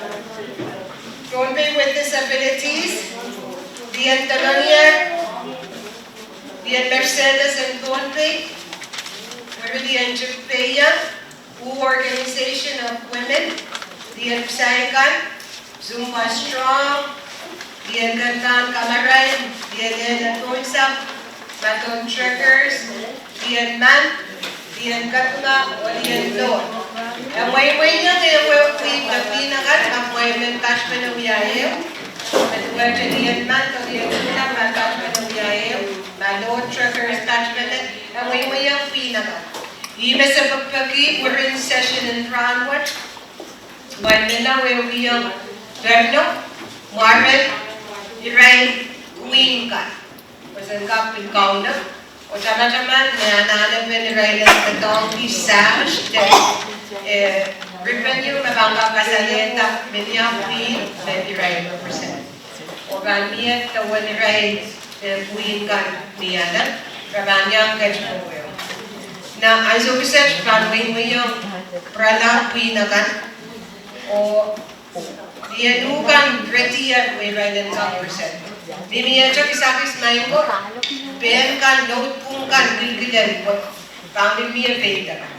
Pohnpei with Disabilities, Dian Talonier, Dian Mercedes and Pohnpei, Dian Jukpeya, Organization of Women, Dian Psaikan, Zumba Strong, Dian Gantan Kamaray, Dian Eda Tunsap, Baton Truckers, Dian Man, Dian Katuna, o Dian Lord. Ang way niya kaya we nagpinakat ang women attachment ng wiyahew. At diyan man, kung diyan lang attachment ng wiyahew, malo truckers attachment ang way ang pinakat. Ima sa pagpagi, we're in session in Franwood. When nila we yung Verno, Marvin, Iray, Queen ka. Pasan ka pinkaw na. O sama-sama, nananap ni Iray ng donkey sash. Revenue mabangga kasalita Minneapolis 95%. Organia tawan rai buin kan niana rabanya kajmoyo. Na also research plan mo yung prala buinakan o dianukan retiya we rai ng 10%. Diniya siya kisakis na yung ben kan note pung kan bilgilan po pangil miya payda.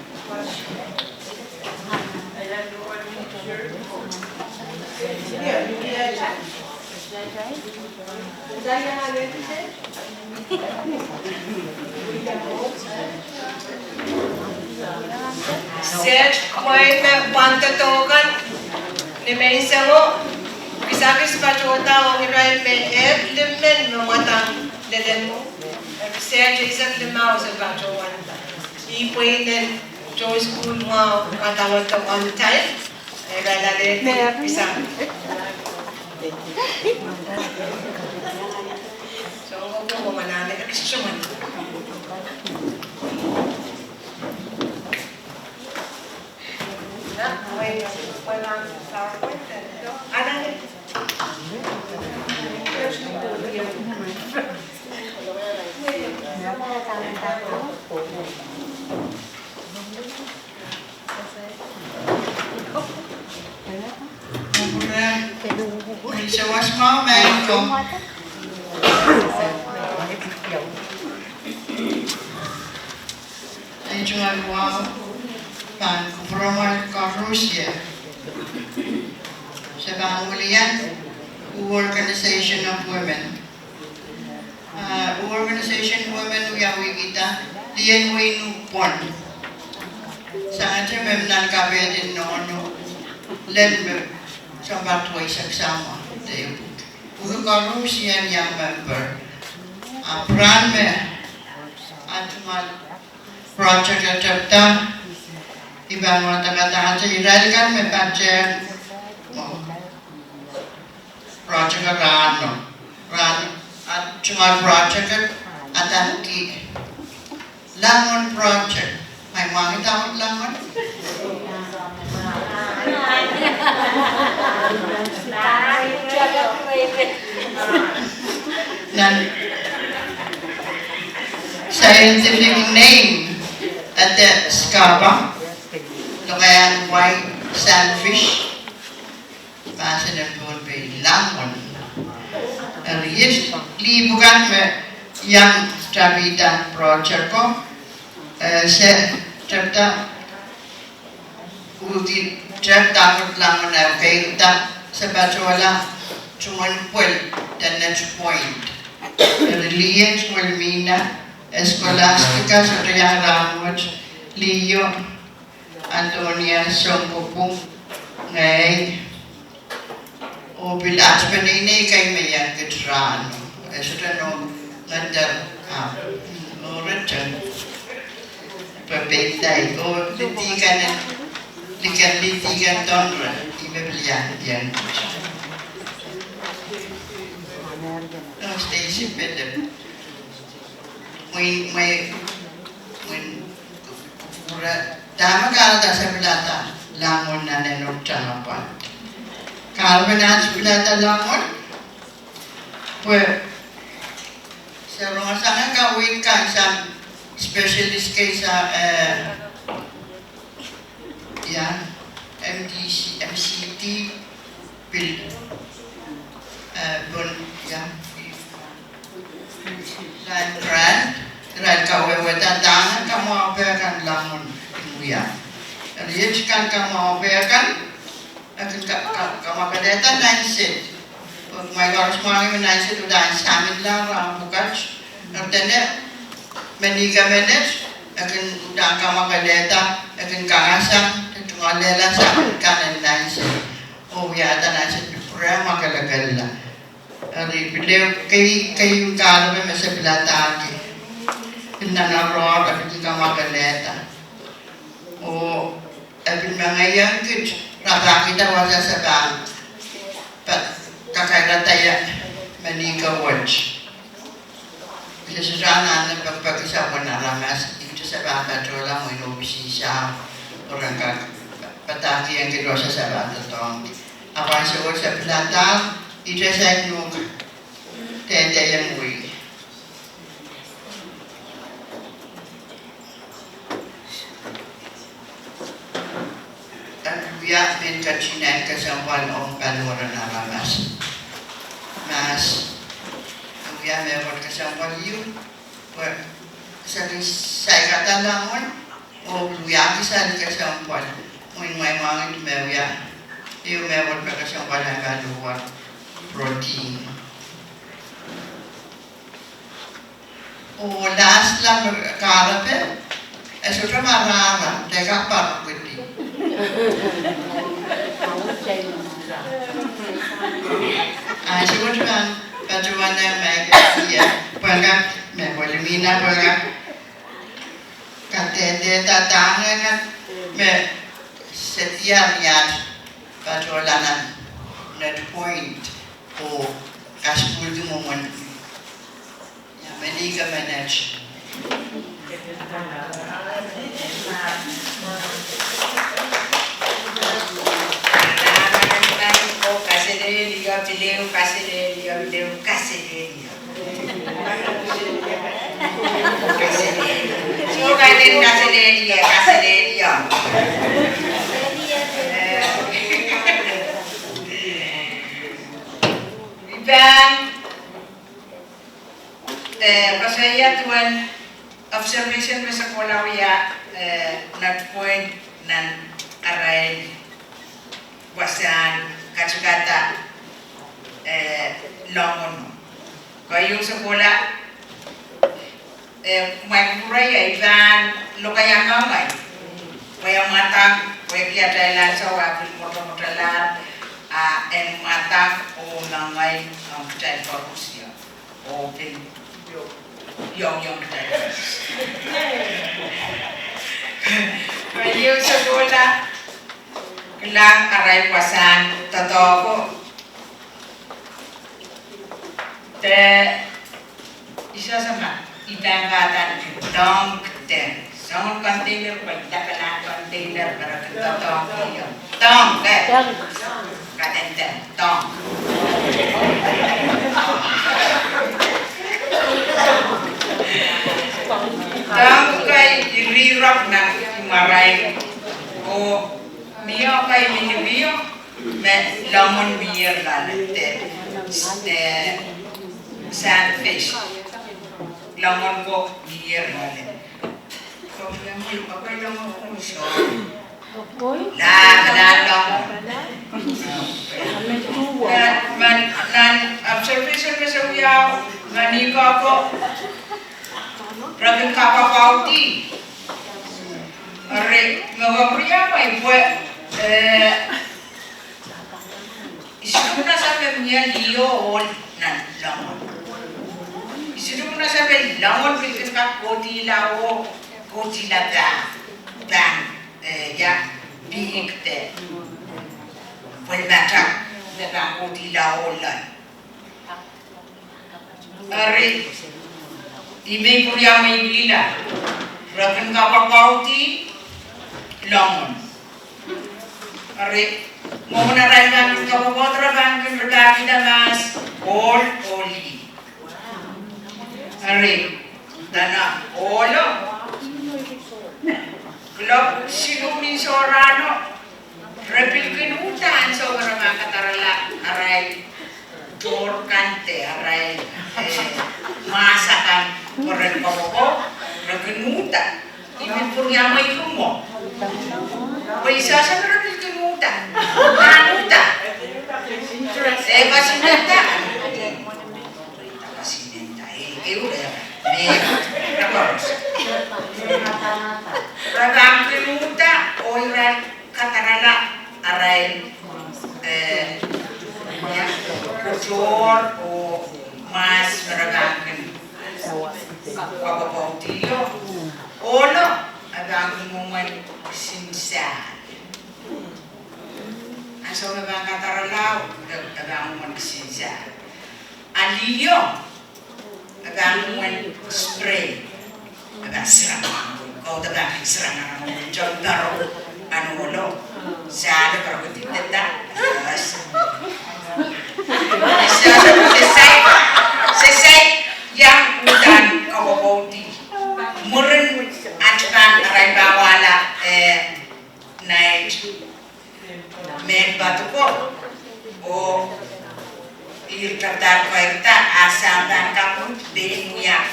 Set koi me pantatokan ni mensango kisakis pachota o irai me lemen mamatang lelemo set isang limao sa pachowan ipuinen jo school mo katawag to on time ay galale isa so ko manane kasi man Wait, walang PowerPoint dito. Ano? So what's my main goal? Dijual wow, pan kupromal Rusia. Sebangulian, Organization of Women. Organization Women Uyawi kita, Lien Winu Pon. Sangat memang kabedin nono, len sambat way saksama. Uga Rusian yang member. Peran me, atmal project atapta, ibang mga kata Israel kan me pace project Rano at cuma project at ki Langon project may mga tawag Langon nan scientific name at the Scapa Lokayan white sandfish bahasa dan Pohnpei Langon. Yes, bukan yang Tabita project ko saya cerita uti cerita Langon na kita sebacola cuman puel dan next point. Religious Wilmina Escolastica Surya Ramot Leo Antonia Songkupung ngay o bilas panini kay mayan ketrano esrano ngandar oretan pabetay o litigan tonra ibebelian yan no station better when dama kala sa bilata Langon na nenok tanapan kalau benar bilata Langon pues sa rumah sana kawin kan sa specialist kay sa ya MCT bil bon ya dan grant kawewetan tangan kamu apakan Langon ya jadi jika kamu apakan kamu kadeta nansit may harus mangi nansit udah samit lang bukan artinya meniga menes akan udah kamu kadeta akan kangasan cuma lela samit kanan nansit oh ya ada nansit pura makalagala jadi beliau kayu kalau masih belataki inanaror akan kamu kadeta oh abin mga yang rata kita wasa sabang kakak rataya manika watch bisa sana na pagpag-isapan na ramas ito sa bata trola mo inubisi siya orang pataki yang kedua sa bata tong apa sa pelata ito sa nuk tete yang wi ya men kacinan kesampuan om paluran aramas mas ya mewat kesampuan yu buat sering saya kata Langon oh ya bisa kesampuan main mangi mewat yu mewat kesampuan yang paluran protein oh last lah karape sudah marah mereka apa begitu siguro kan pacuan na may pagka may polimina pagka katete tatanga kan may setiap yan pacualanan net point o kaspul di moment ya mediga manage Pasaya tuan observation sa Kolawia nagpoint ng aray wasan kachikata longon. Kaya yung sa bola may kuray ay van lokaya mamay. Kaya matang kaya kaya lang sa wapil motor-motoran en matang o nangay ang child corruption. Open yung child. Kaya sa bola lang aray wasan totoo te isa sama idangatan dong ten sama container pagdakalan container para kita tong yun tong katenten tong tong kay irirap na maray o Mio kay minibio met lemon beer lalete sandfish lemon ko beer lalete problem mo pa kay lemon ko siya lemon man observation ko sa uyaw ngani ko ako rabing kapapauti are mga priya may buwan isiru na sabi niya liyo nan lamon. Isiru na sabi lamon bikin ka koti lao koti laga dan ya biikte. Well mata na koti lao lan. Are ime puriya may lila. Rakan ka papauti lamon. Are mau menerangkan kabupaten bangkin berdaki damas oli. Are dana olo. Klub sinumi sorano. Repilkin utan sobra makatarala aray jor kante aray masakan korek kopo rekenuta. Ibu purya mai kumo. Bisa sa repilkin utan. Utan. Pasinenta. Pasinenta. Udah. Terus. Ragam kemuta oiran katarala aray ya kocor o mas ragam kapapautio olo agam muman sinsa. Asal memang kata relau, agak mensinsa. Alio, agak spray, agak serang. Kau agak serang orang jauh daro, anu lo, saya ada pergi tidak. Selesai yang udan kau bauti, muren acuan arai bawala naik. Men batu ko o irkatar kairta asaban kapun benuya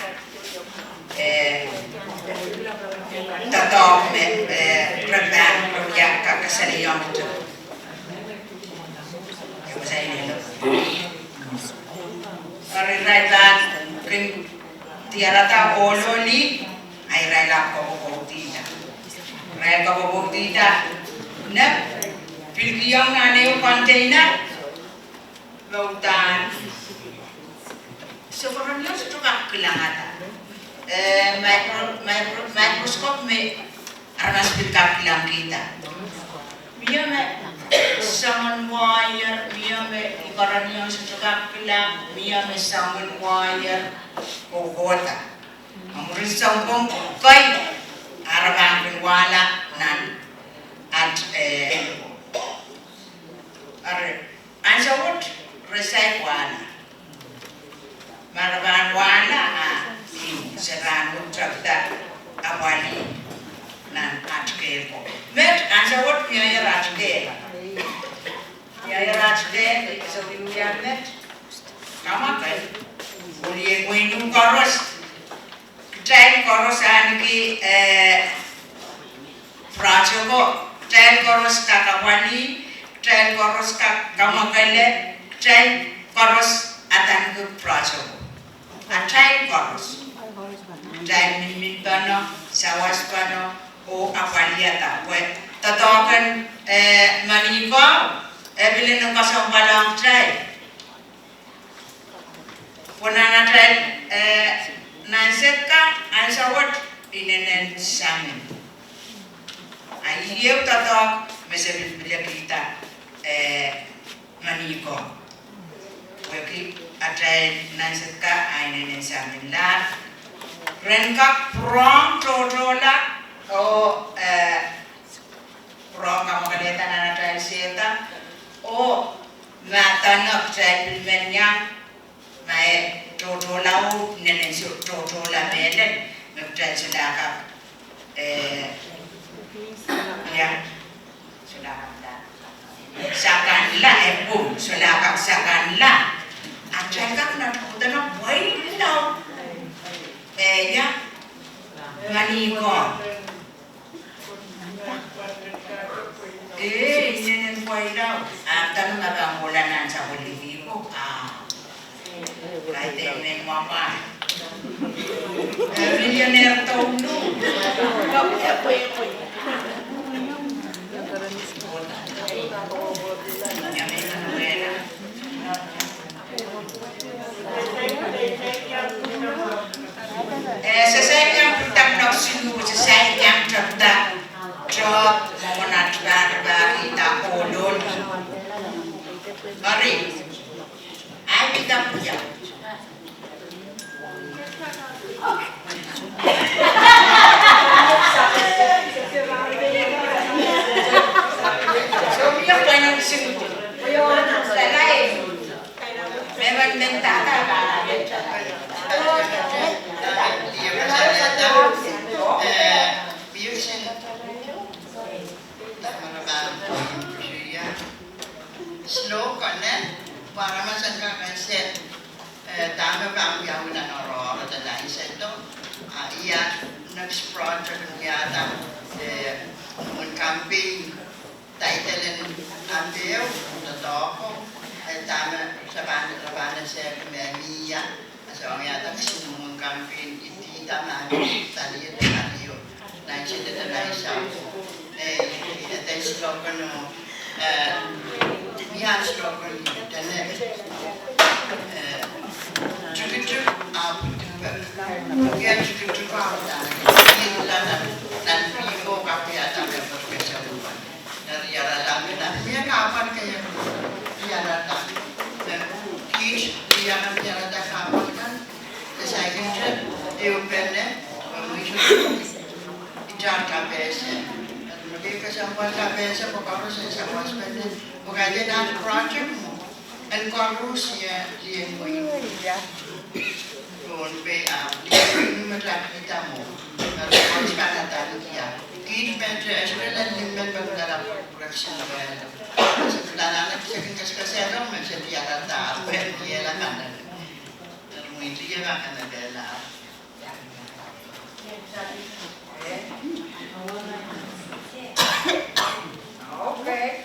tato me pradan ya kakasaliyon to yung sa inyo ari raidan kin tiarata ololi ay raila ko botita raila ko botita na Pilkiyang nanay yung container, lautan. So, parang yun sa tukak kilangata. Microscope may aras pilkak kilang kita. Miya may salmon wire, miya may ibaran yun sa tukak kilang, miya may salmon wire, kukota. Ang rin sa kong kay, arabang pinwala nan at ansawut resay wala maraban wala serano trakta awali nan atke ko met ansawut piaya ratke so piaya met kama kai boleh koinu koros try korosan ki prajo ko trail koros kakawani, trail koros kakamagale, trail koros atan ko prajo ko. A trail koros. Trail min pano, sawas pano, o apaliata. We tatokan maniko, bilin ng kasampalang trail. Punana trail nanset ka, ansawat inenen samin. Ayaw tatok, mesebit bila kita maniko. Weki atay nanset ka, inenen samin la. Renka prong totola o prong kamakaleta na trail seta o matanak trail pilmenya may totola o nenen totola melen trail sila ya sudah sakanla boom sudah sakanla ang trail na puta na buhay daw ya maniko ini nen buhay daw tanong na bang ulanan sa Bolivia kahit nen mama millionaire taon no Sesai yang tetap nak sinu, sesai yang tetap job monat bagi tak kolon. Mari, ay kita punya. So dia banyak sinu. Memang mentara slow kanan para masan ka kasi tama ba ang yaw na noro at dahil sa ito iya next project niya un camping title ang dew totoo tama sa banda sa kumemiya so ang yata kasi nung camping iti tama tali tali na chita na isa ito slow kano yan slogan dan cukup ya cukup ini dan ibu kafe atau berkesan dari aralan dan dia kapan kayak dia datang kids dia kan dia datang kapan kan saya kira dia pernah ijar kafe Jadi kesampaian KPS pokoknya saya sama sebenarnya bukannya dari project mu, enkorus ya dia mau Pohnpei dia ini mereka kita mu, kalau harus pada tadi dia, kita sebenarnya limban dalam produksi level, sebenarnya kita kesehatan masih dia rata, dia lah kan, terus dia makan adalah. Okay.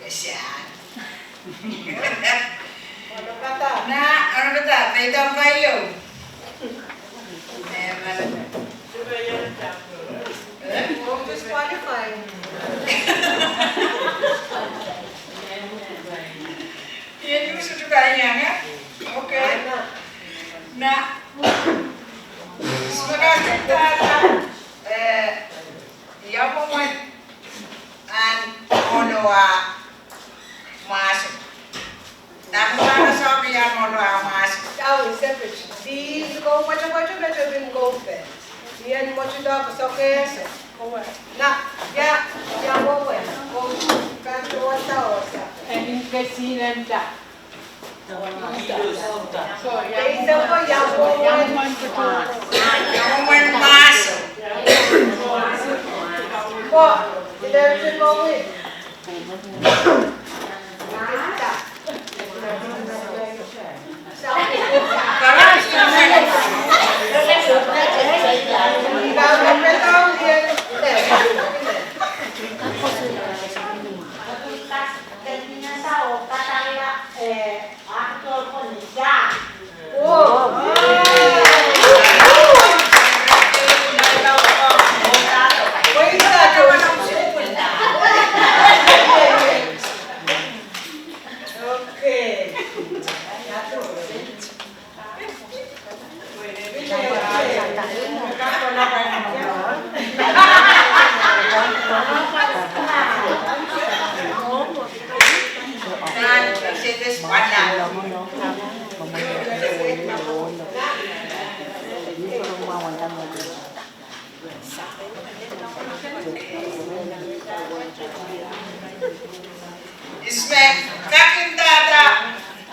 Kasihan. Ano kata? Ano kata? Tayo kayo. Disqualified. Yan yung susukain niya. Okay. Na. Magkakita yapo man an ono mas naman sa biya ono mas separate these go much na jobin go pe yan mo chuda so ke na ya mo we go kanto wata osa and kasinan da so ya ko yapo man mas po, diretso mo eh. Karang Isme kakindada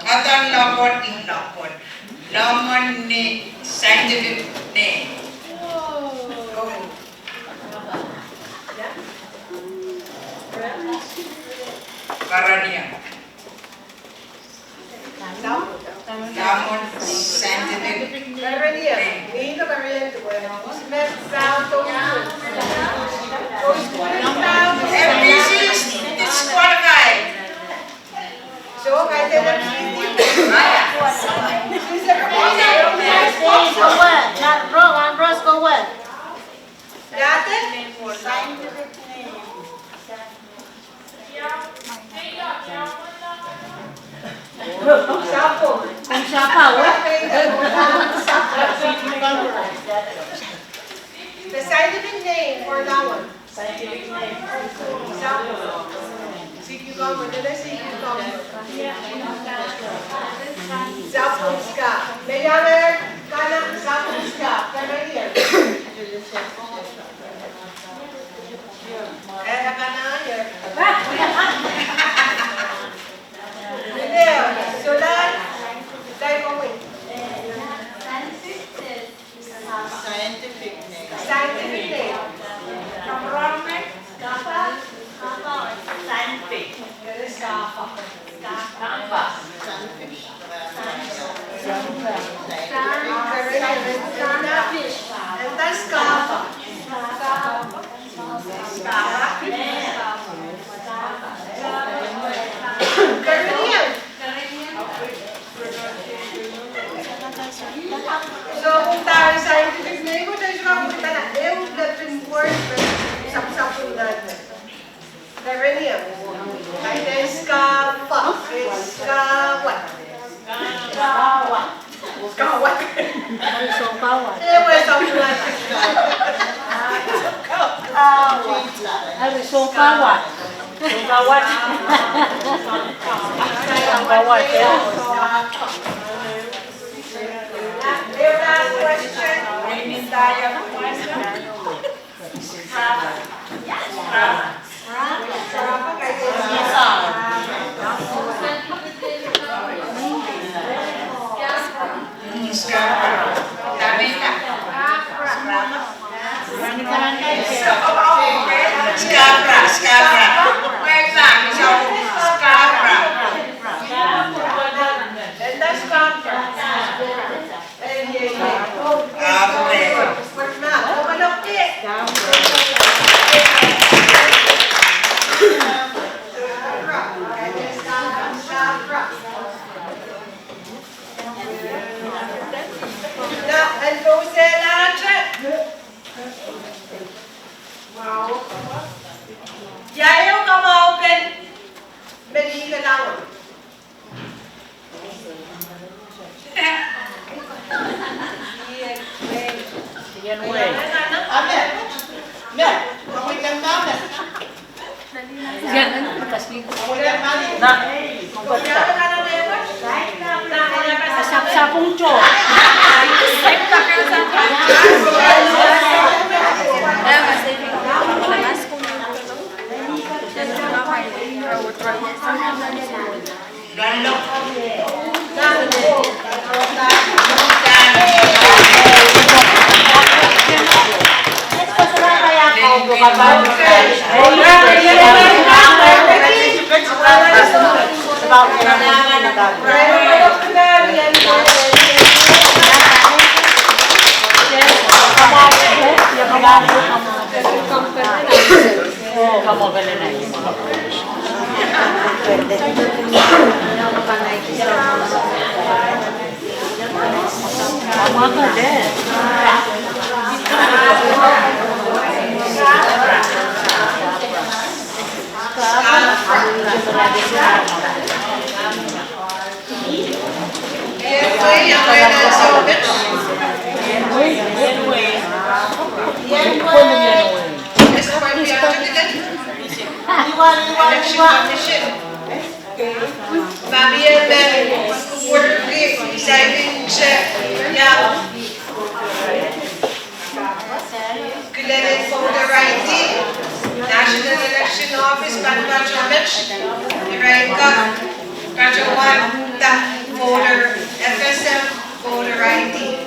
atan lapot in lapot. Laman ni scientific name. Karania. Namun scientific Karania. Nino Karania. Isme Santo. FBC is disqualified. So, kahit na One rose go where? dati, Scientific name. Sapo. Kung siapa, The scientific name for that one. Scientific name. Sapo. Sea cucumber. Did I say cucumber? Zapuska. Mayamer, kana zapuska. Karania. Kana here. So that, Scientific name. scientific name. Scientific. That is Kafa. And that's Kafa. Caribbean. So kung tayo scientific name mo, tayo siya kapunta na. Yung Latin word, sap-sapun natin. Caribbean. Kahit na Kafa. What? Kawat. Kawat. So kawat. Wala sapun natin. So kawat. Kawat. Kawat, yeah. Your last question. Scabra. Wait lang, scabra. And that's Kafa. Yayo ka maupen, beli ka lang. Yan way. Amen. Amen. Amoy lang namin. Yan, kasi Amoy lang namin. Na. sap-sapong cho. National Election Office. Iban Bachovich, Iraika, Bachovanta, voter FSF, voter ID.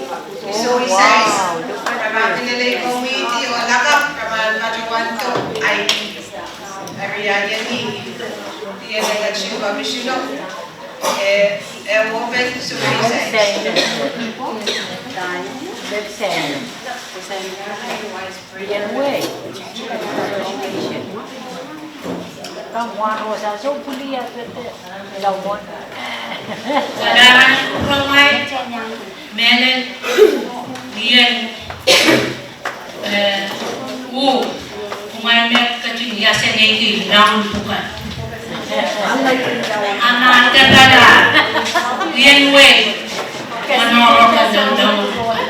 So he says, Raman Pinalay Committee o Lakap, Raman Bachawanto ID. Ariyan ni, the election commissioner, open, so he says. Wala rumay, melen, diyan, kumain kecil ya senegi, namun bukan. Anak terkala, dian we, menolak dan namun bukan.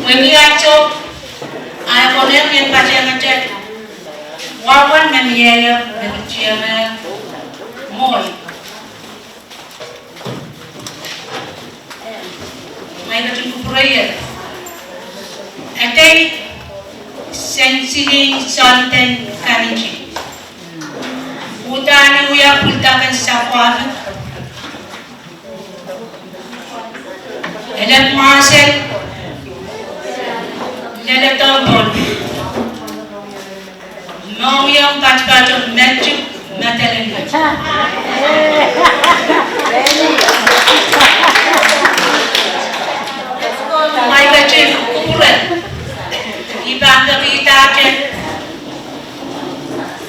Wengi aco, ay konem yang baca ngecek, wawan memiaya, memiaya, moy. May kacung prayer. Atay sensitive sonten kaniji. Utani uya pultakan sakwad. Elak masel. Lele tombol. Mau yang pat-patong metu matelen. May kacil kukulan. Ibang kita akin.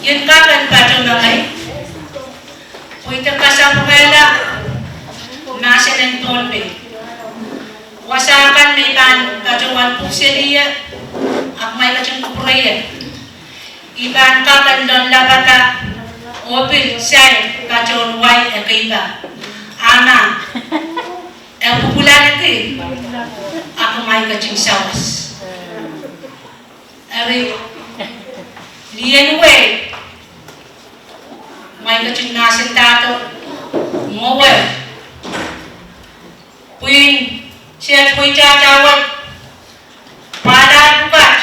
Yan kakan patong nangay. Puwita kasapukala. Nasa ng Pohnpei. Wasakan may ibang patong puksiliya. At may kacil kukuraya. Ibang kakan doon labata. Opil, say, patong way akiba. Ana. Ang popular ko ako may kaching sawas. Ari, liyan way, may kaching nasin tato, ngowe. Puyin, siya puyin tatawag, para bukat.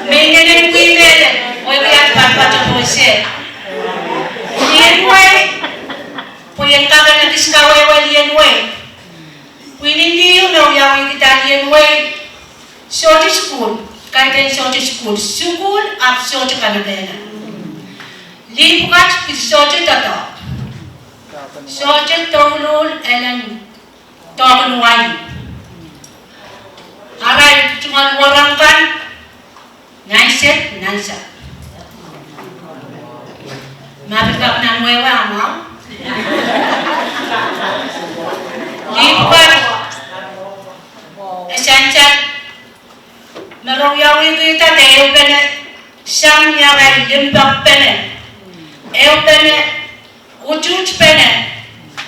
May ganun puyin meron, huwag yan patpatong po siya. Liyan way, puyan kagan na kiskaway walian way. Hindi yun na uyawin kita liyan way. Sochi school, kahit din sochi school, sukul at sochi kanabena. Lipukat kit sochi tato. Sochi tolul elan tokon wayi. Aray, cuma orang kan, naiset, nansa. Mabigap na nuewa mo. Lipat. Esensyal. Marungyawin kita tayo pene. Siyang yaray limbak pene. Ew pene. Ujuj pene.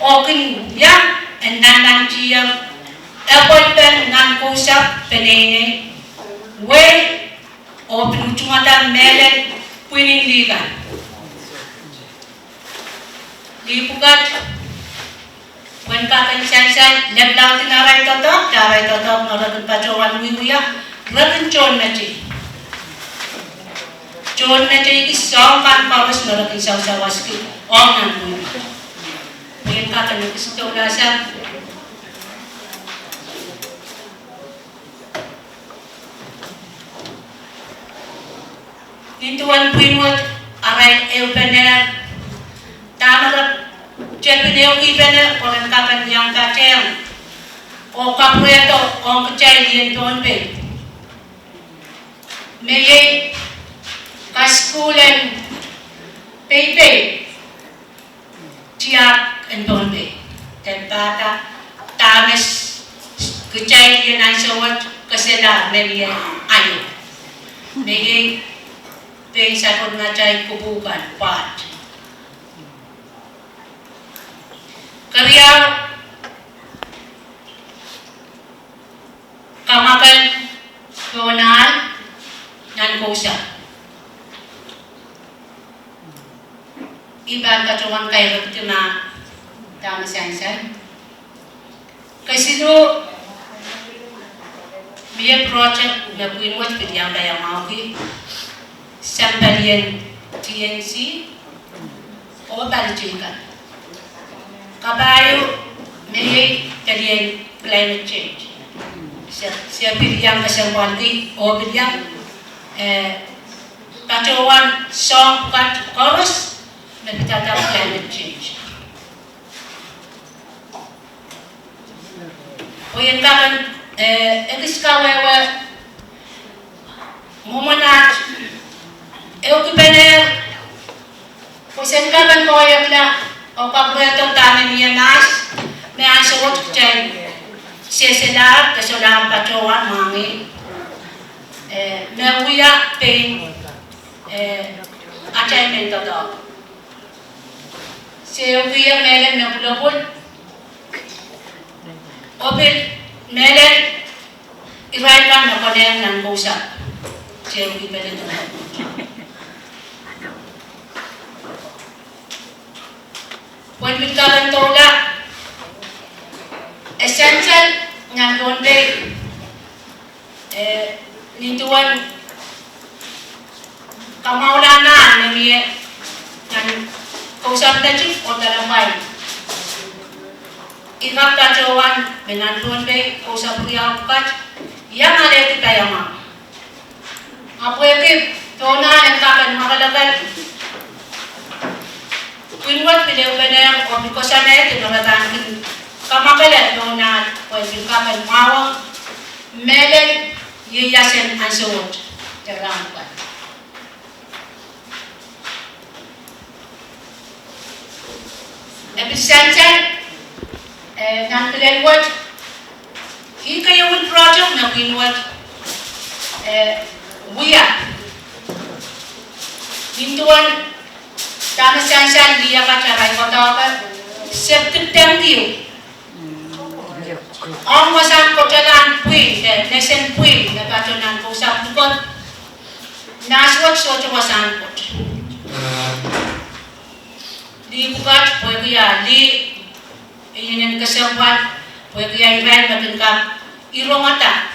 Okin yang. Endanang chiyang. Epon pen nang kusap penene. Way. O pinuchungatan melen. Puinindigan. Lipukat, when kakan sansan, naglaw tinaray totok, naragun pacawan wiwuya, ragun chon na chi. Chon na chi isang kan pawas naragun sawas ki, ong nang wiwi. When kakan nagsisto nasa, nintuan puinwat, aray eupener, tamarap Jepideo ibene orang kapan yang kacang, o kapueto o kecai di Pohnpei. Meye kaskulen Pohnpei tiap en Pohnpei. Tempata tames kecai di nansawat kesela meye ayo. Meye pensa kon ngacai kubukan pat. Karya kamakan kewenangan dan kuasa. Iban kacuman kay ragtima tama sansan. Kasi no, may project na pinwat pilyang kaya mauki, sampalian TNC o balichikan. Kabayo may kalian climate change. Siya pilyang kasampuanti o pilyang pacuan song kat chorus na pitata climate change. O yan kakan ekis kawewe mumunat eukipener kusen kakan koyak na o pagretong tanin niya nas may asawat chay seselar kasolar pacuan mangi meruya pain achievement to se eukiya melen mebulobul Obil melen iraikan na kodeng ng kusap. Siya yung ipalit na. When we karan tola, essential ng Pohnpei, nituan kamaulanan ng kusap na chip o talamay. Ikak kacawan dengan Pohnpei usap riau kat yang ada di Tayama. Apa yang tona yang kapan makalagal pinwat video benang o bikosane di pagatan kamakalat tona pwede kapan mawang melen yayasen ansawot terang kat. Episensel nang pinwat ikayawin project na pinwat wiya hintuan tama sansan liya ka charay ko tawag september ang wasan ko talan puin nesen puin na patunan ko sa bukod naswat so wasan ko di bukat pwede ya di Iyan kasawan, pwede yung iban matungkap irong ata.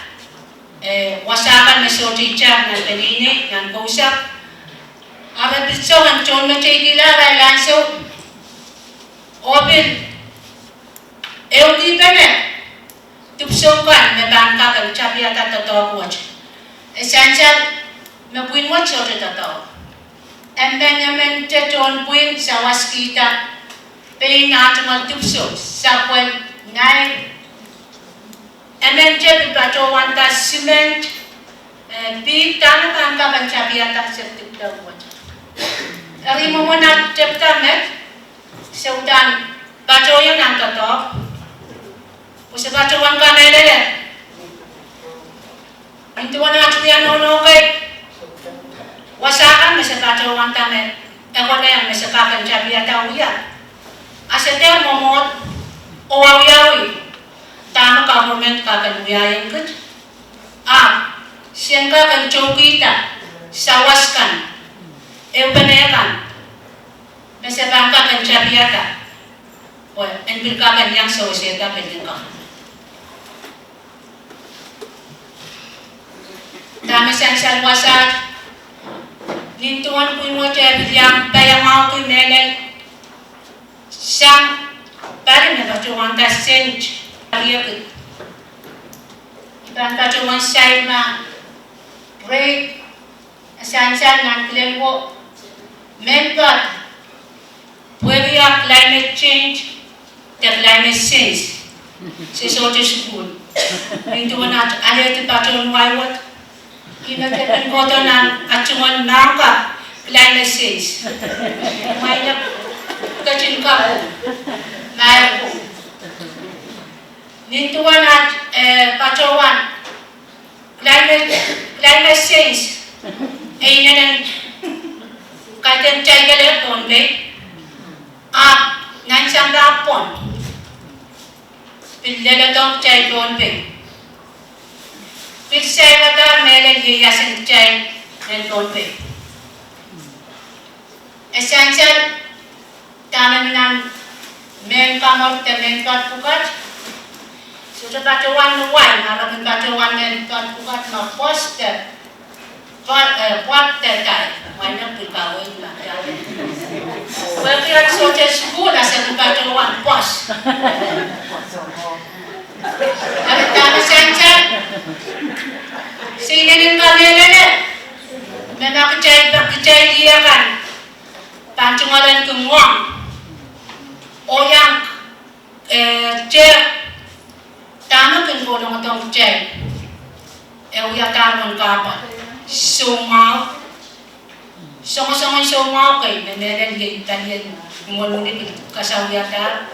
Wasakan na so teacher na tanini, ng kausap. Arat bitso, ang chon na chay kila, lanso. Open. Di pa na. Tupsokan, na bangka kang chapi ata totoo watch. Essential, mabuin watch o totoo. Emben chon puin sa waskita. Pay natin magtupso sa kwan ngay MNJ pipacawan ta cement pi tanah tangka pancabiata sertik dawat ari mo na chapter net saudan bacoyan ang tatok usa bacawan ka nele intuan na tuyan no kay wasakan masa bacawan ta net ako na yang masa pancabiata uya Aseter momot oawiawi tama government kakanuyayang kat siyang kakan chokita sawaskan eupanekan mesebang kakan chabiata en bil kakan yang sawaseta pendengkang tama siyang wasat nintuan puimo chabil yang kaya mau kuy melen Siyang pari na bacuan ka senj aliyakit. Ibang bacuan siyay ma break asan-san ng klenwo member pwede ya climate change the climate change si sote school nintuan at aliyakit bacuan waywat kinagkakan ko to ng acuan nangka climate change maynak kacin kamu, naik nintuan at pacawan, climate change, ini yang kaitan cai galer Pohnpei, nansang rapon, pilih dong cai Pohnpei, pilih saya kata melen hiasan cai dan Pohnpei, essential taman ng men kamor te men kat pukat. So te patuan wai harapin patuan men kat pukat ma poster. What te tai, wai na pikawen la. Well, we are so te school as a patuan pos. Ada kami sencer. Sini ni kami lele. Memang kerja dia kan. Pancungalan kemong. Oyang cek tamu kan bolong atau cek. Uya tamu kapan. Sumau. Sama-sama sumau kai menelen dia Italian muluni kasawiyata.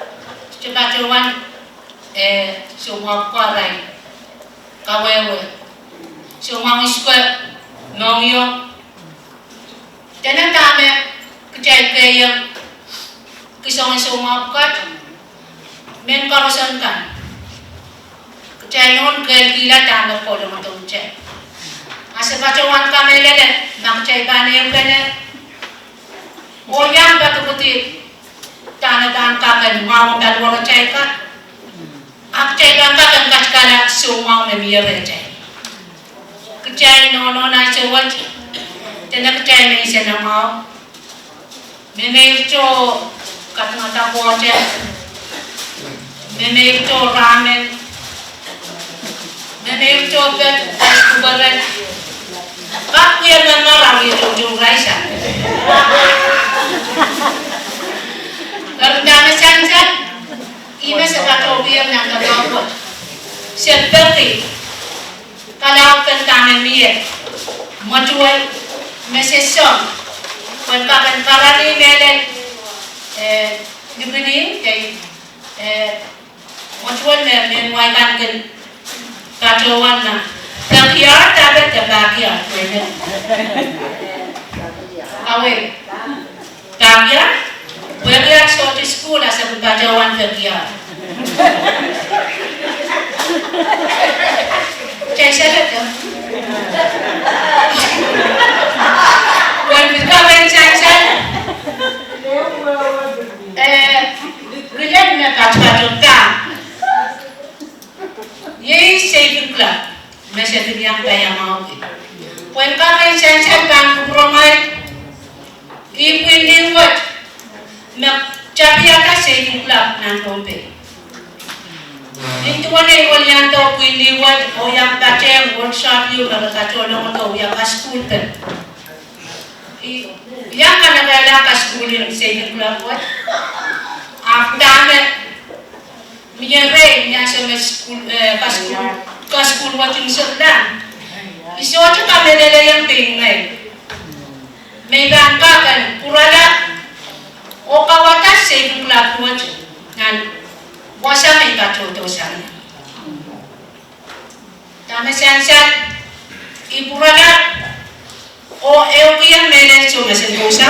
Cepat cuman sumau kuarai. Kawewe. Sumau iskwe nongyo. Jangan tame kejaya kisah sumau kat men kawasan kan. Kejaya non gila tame kolong atau cek. Asa bacawan kami lele nak cek bani yang kene. Oyang batu putih tanah dan kakan mau dan wala cek kat. Ak cek dan kakan kat kala sumau membiar cek. Kejaya non na sewat. Tena kejaya ni sana mau. Memang itu kata-kata boce. Memang itu ramen. Memang itu kubaran. Kak yang ngarang itu ujung raisa. Kalau dana sansan, ini sebagai biar nak terbawa. Seperti kalau tentang dia, majual mesesong, penkakan karani melen, diberi jadi majual menwaikan kan kacauan na. Backyard, dapat the backyard. Away. Backyard? Where we are so to school as a backyard backyard. Check it out. When we come in section, we let me catch down. Yay, saving club. Masa tu yang kaya mau. When kami sensen bang kumromai, ibu ini buat nak capi atas saving club nang Pohnpei. Itu mana yang tahu ini buat yang kacang workshop you kalau kacang orang tahu yang school kan. Yang kan ada school yang saving club buat. After Miyere yang sama school school watching sebelah. Isu aja kami ada yang pengen. Medan kan purada. Okawata saving club watch. Dan wasa mereka contoh saya. Kami sensan ibu purada. Yang melen cuma sentosa.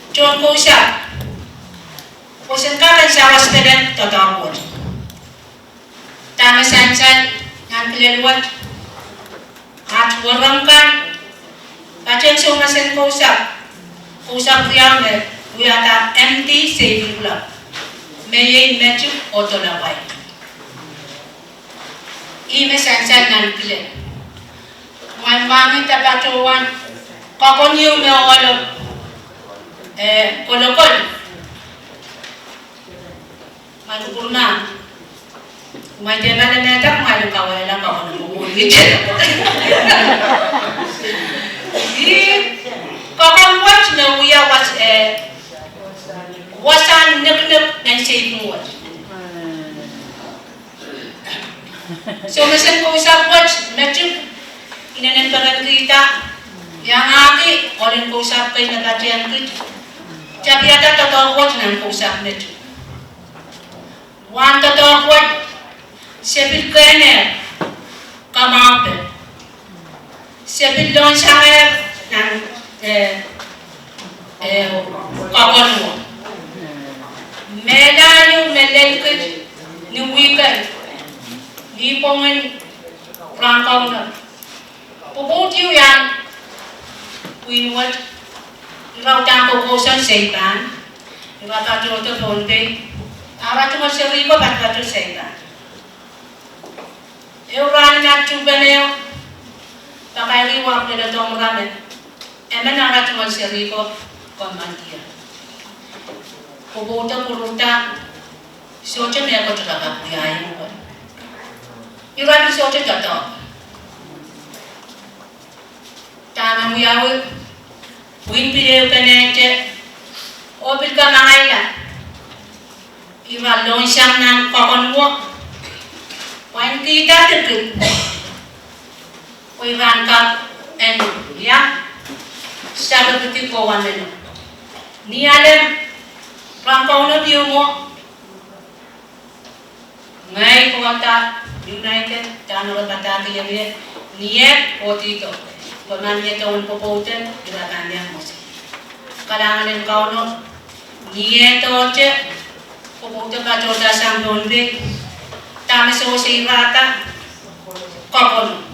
Contosa. Kusenkakan sawa student tatawag. Tama sansan ng kaliluat at warang kan kacang sumasen kusap kuyang kuyata empty saving club may medyo otolaway ime sansan ng kaliluat may mami tapatuan kakonyo may olog kolokol manupurna may tema na netak, may kawala lang ako ng umulit. Kakamwat na uya wasan nag-nag ng saving watch. So, masan ko usap watch, medyo inanantaran kita. Yang aki, olin ko usap kayo nagatiyan kita. Sabi yata totoo watch nang ko usap medyo. One totoo watch, Sepil kene kamape. Sepil don sangat dan kawanmu. Medanyu melengket niwikan di pongen rangkau na. Puputiu yang winwat rautang kokosan sepan Iba pacho to Pohnpei. Ara tu masiri ko bat pacho sega. Eu ran na tu beneo. Pakai riwak de dom ramen. Emen ara tu masiri ko komandia. Kubuta kuruta. Socha me ko traga kuyai ko. Iran socha jato. Tama muyawi. Win pide penente. Opil ka mangailan. Iba long siyang nan kokon mo. Wan kita tegit. Iban ka en ya. Sabi biti ko wan meno. Ni alem rangkau na biyo mo. Ngay ko kata United tanong batati yabi niye otito. Pamanya taon popoten gerakan yang musik. Kalangan yang kau no niye toche popoten ka joda sang Pohnpei. Tama so si rata kokon.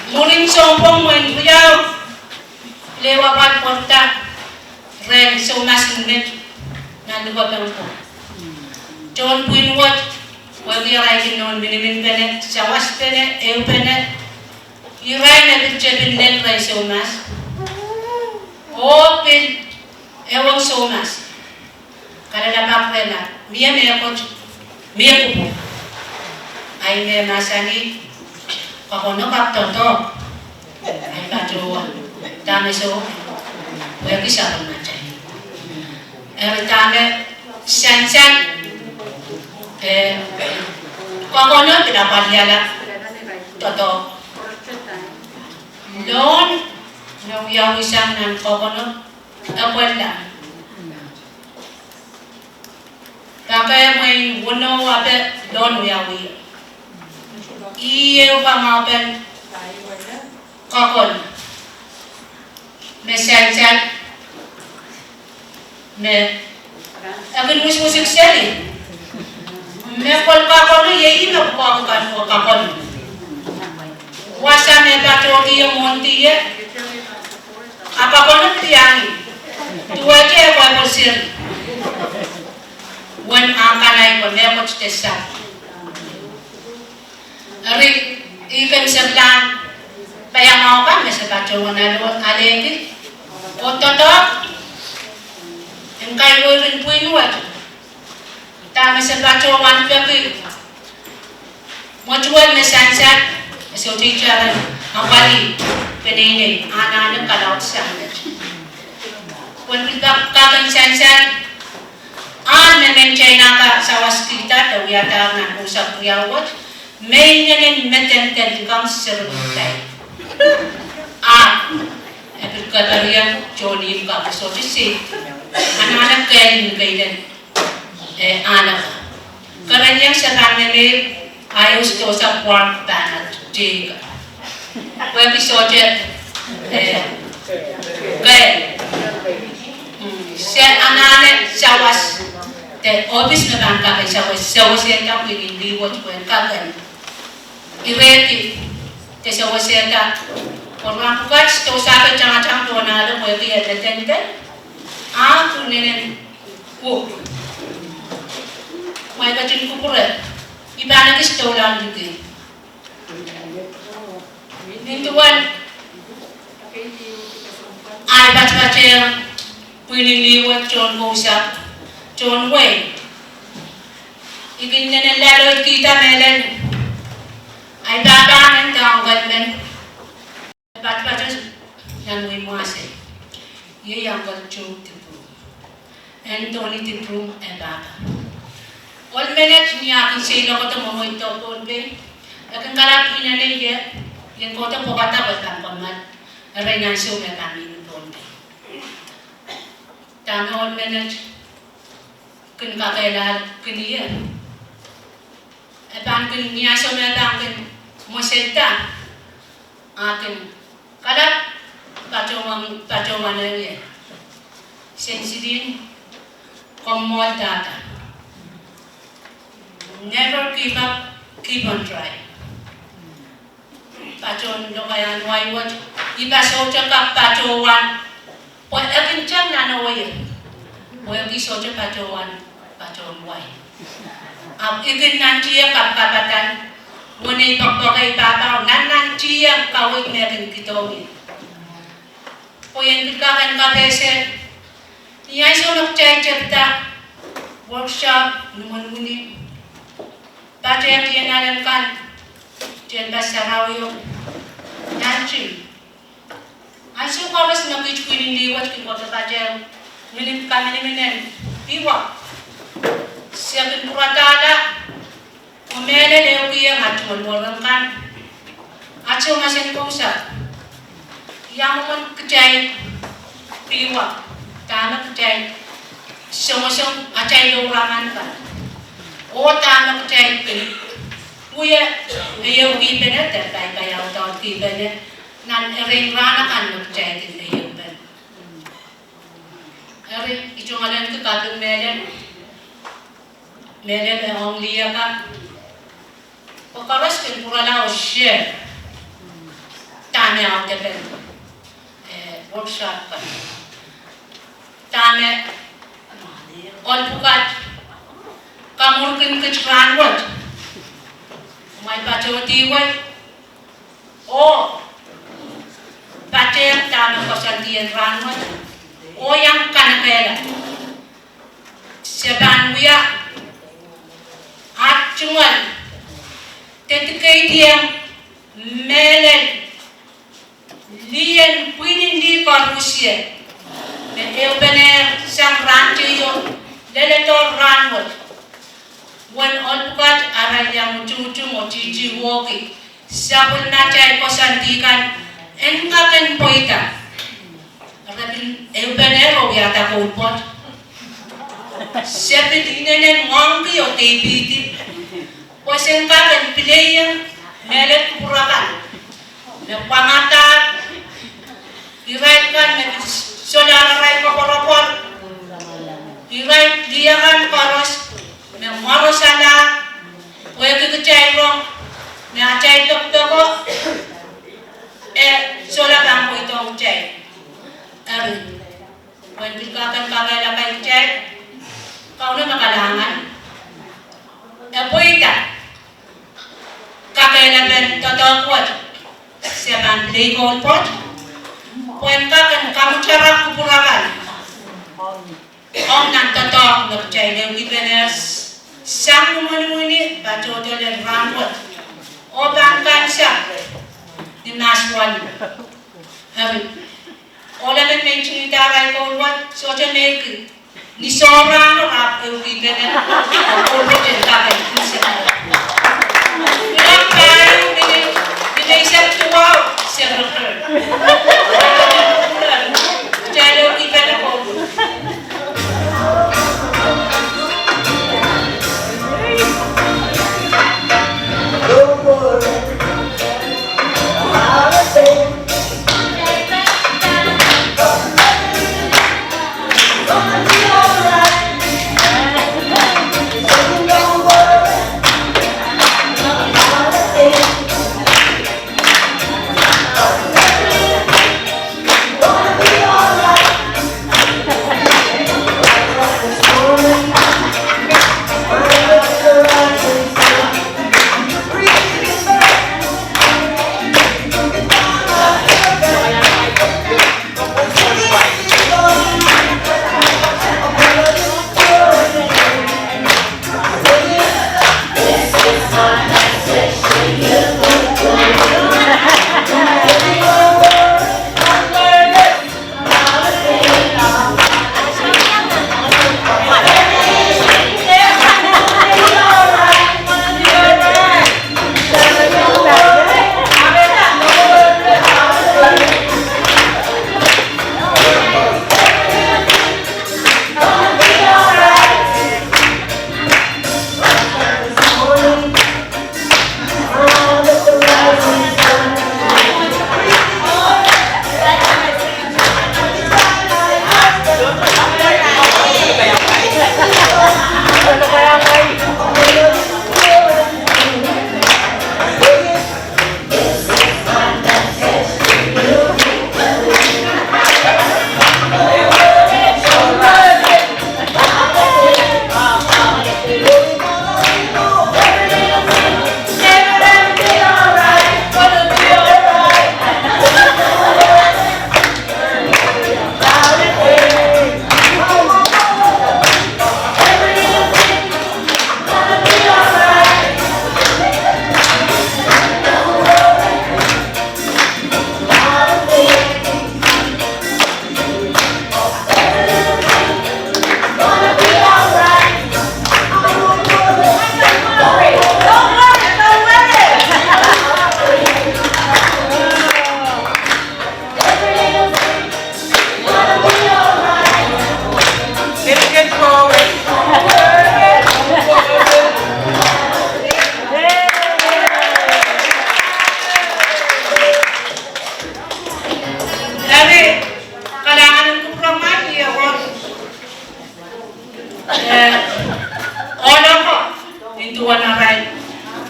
Muling sompong muen buyao lewapan porta ren so masinmet na lupa pangko. John Puinwat wagi rai non minimin pene sawas pene eu pene irai na bitjebin net rai so mas opin ewang so mas kada dapat pena mia kupu ai me masani kakono kap toto ai kajo tame so wagi sabun macam tame san kokono dapat liala toto lon no yawi sang nan kokono akwenda pakai main wono ape lon yawi iye pa mapen kokon mesan me akan musik sekali me kol kakon ye ina ko kan ko kakon wasa me pato di monti ye apa kono tiangi tua je ko posir wan akanai ko me ko tesa ari ikan sebelah payang mau kan me sepato wana alegi ototok engkai worin puinuat tama sa bacho wan pepi mochuan mesansat so teacher ang bali penene ana kalau sangat wan kita kakan sansan an memencai naka sawas kita tawiyata na usap riyawat may nganin metenten kang serutai epil katarian joni ka so si anak-anak kain anak karena yang sekarang ini ayo stosa pork banat jika episode kain se anak-anak sawas te obis na bangka sawas yang tak pilih di buat kuen kagen ireti te sawas yang tak orang buat stosa kecang-kecang dona ada buat dia tenten aku nenen mai kacin kupure ibana kis tolan gitu nintuan ai baca puning liwat John Bosa John Way igin nenen lalo kita melen ai babangan tanggal men baca yang wi muase ye yang balcho tipu Anthony tipu baba all minutes niya akin sila ko ito mo ito Pohnpei akin kalap inanay yung ko ito po kata ang pamat aray nga siya may kami ng Pohnpei tama all minutes kin kakailan kiniyan pan kin niya siya may akin mo seta akin kalap pacawan na niya sensitive komod data never give up, keep on trying. Pachon lo kaya why what iba soja ka pajowan po akin chang na way po gi soja pajowan pajon way igin nanti ka kabatan muni pagpagay babaw nan chia kawit meron kitomi po yan kan kapese niya sunok chay-chay workshop numun-muni baca yang dia nalankan dia basaraw yung nanti aso kawas na kichwinin liwat kiko sa baca milim kami minen iwa siya kinkuratala umele leo kaya ngatuan walang kan aso masin kusa yang mon kecay iwa tama kecay song acay loraman ka o tama kecay pin kuya ayaw kibenet kay bayaw taon kibenet nan ering rana kan kecay din ayaw ben eri ichongalan ke kadung melen ang liya ka pakaras kin purala o share tame ang tepen workshop ka tame all bukat kamurkin kechranwat may pachawatiwat o pachem tame kasantiyan ranwat o yang kanapela sebanwiya at chungal tetikay diyang melen liyan pwinin di korusye men eubener sang rantiyo leletor ranwat wan olpukat aray yang mucung-mucung o cici woki sabun na chay kosantikan enkaken poita rabin eubener o yata kulpot siapin inenen ngongki o tebiti posen kaken pileyan melet kurakan nagpangatat irait kan saudara rai koporopor irait dia kan koros memaro sana oya kecai ne acai tok toko sola bangko itong cai ari wan bikakan kagala kay cai kau na makalangan poita kakailan ben totokwat siapan play goal pot puenta kan kamu cara kupurakan om nan totok ngerjain yang dibenes sang muni baca dolen rambut oban kansa di naswan hari ola men mention itarai kolwat soja neki ni sobrang rap eu dibenes o boten kapen kinsa Bilang kayo binaisip tuwaw siya refer. Jalo kita na po.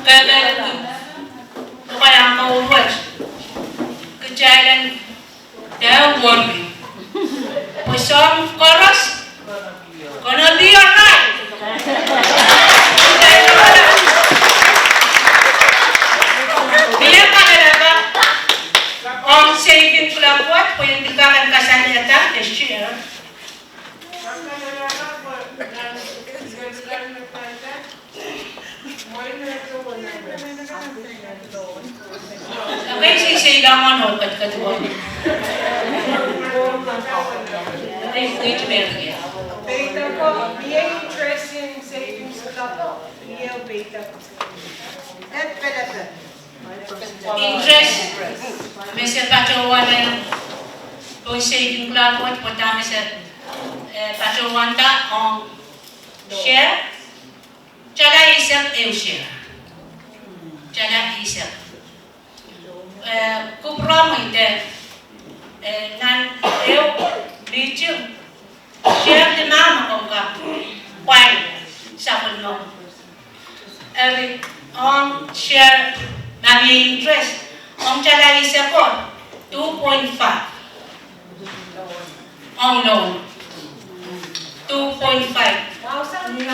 kaya ang kauwat. Kejailan dahil warmi. Pasang chorus, gonna be alright. Bila talaga ang saving club what po yung bigyan kasanayatan this year. Okay, sisigawan ho kat-katuan. Ay, wait a minute. Beta ko, iya interest in savings club. Iya beta ko. At pala. Interest. Mr. Pachawan ang saving club what dami sa Pachawan ta ang share. Chala isang share. Chala isang. Kupra mo ite. Nan bicho. Share di mama kong ka. Why? Sa kuno. Every share mami interest. Ang chala isa ko 2.5. Ang loan. 2.5.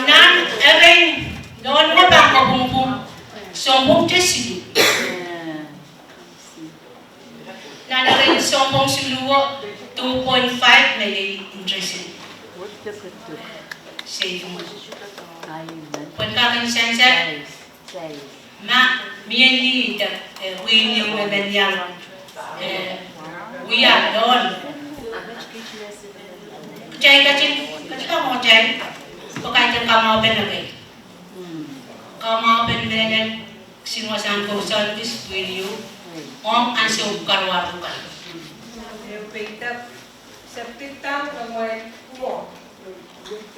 Nan every loan mo bang kabungkong sombong tesilu. Nan every sombong siluwo 2.5 may interest. Save mo. Pagkakan sense, mainly when yung nanyang we are alone. Chay ka mo chay. Pagkakan ka mo benagay. Ka mo benagay sinuwasan ko service with you. Ang ansyo karwaro ka. Beta septic tank ang mo.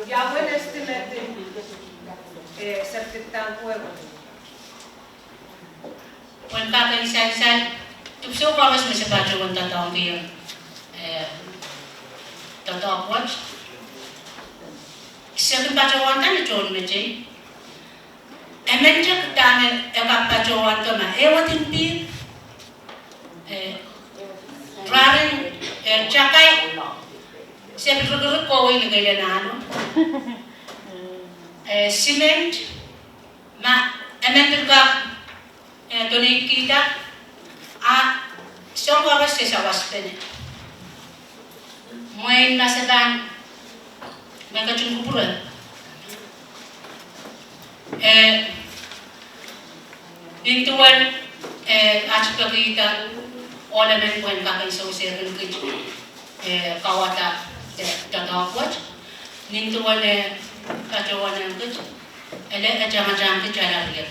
Yawan estimated septic tank ko. When kakan sense, tupso ko mas masabacho ang tatawang kayo. Tatawang watch. Sa kapachawan ta ni John Mijay. Emenja katane kapachawan to na ewatin pi. Rarin chakay. Siya bergerak ko ini kaya na ano. Cement emenja ka donate kita siyang waras sa waspen. Main masalan may kachungkupuran. Dintuan at kita ornament when kakay so seven kawata tatawat. Dintuan kacawan ng kuch. Ele ajang-ajang kecala lihat.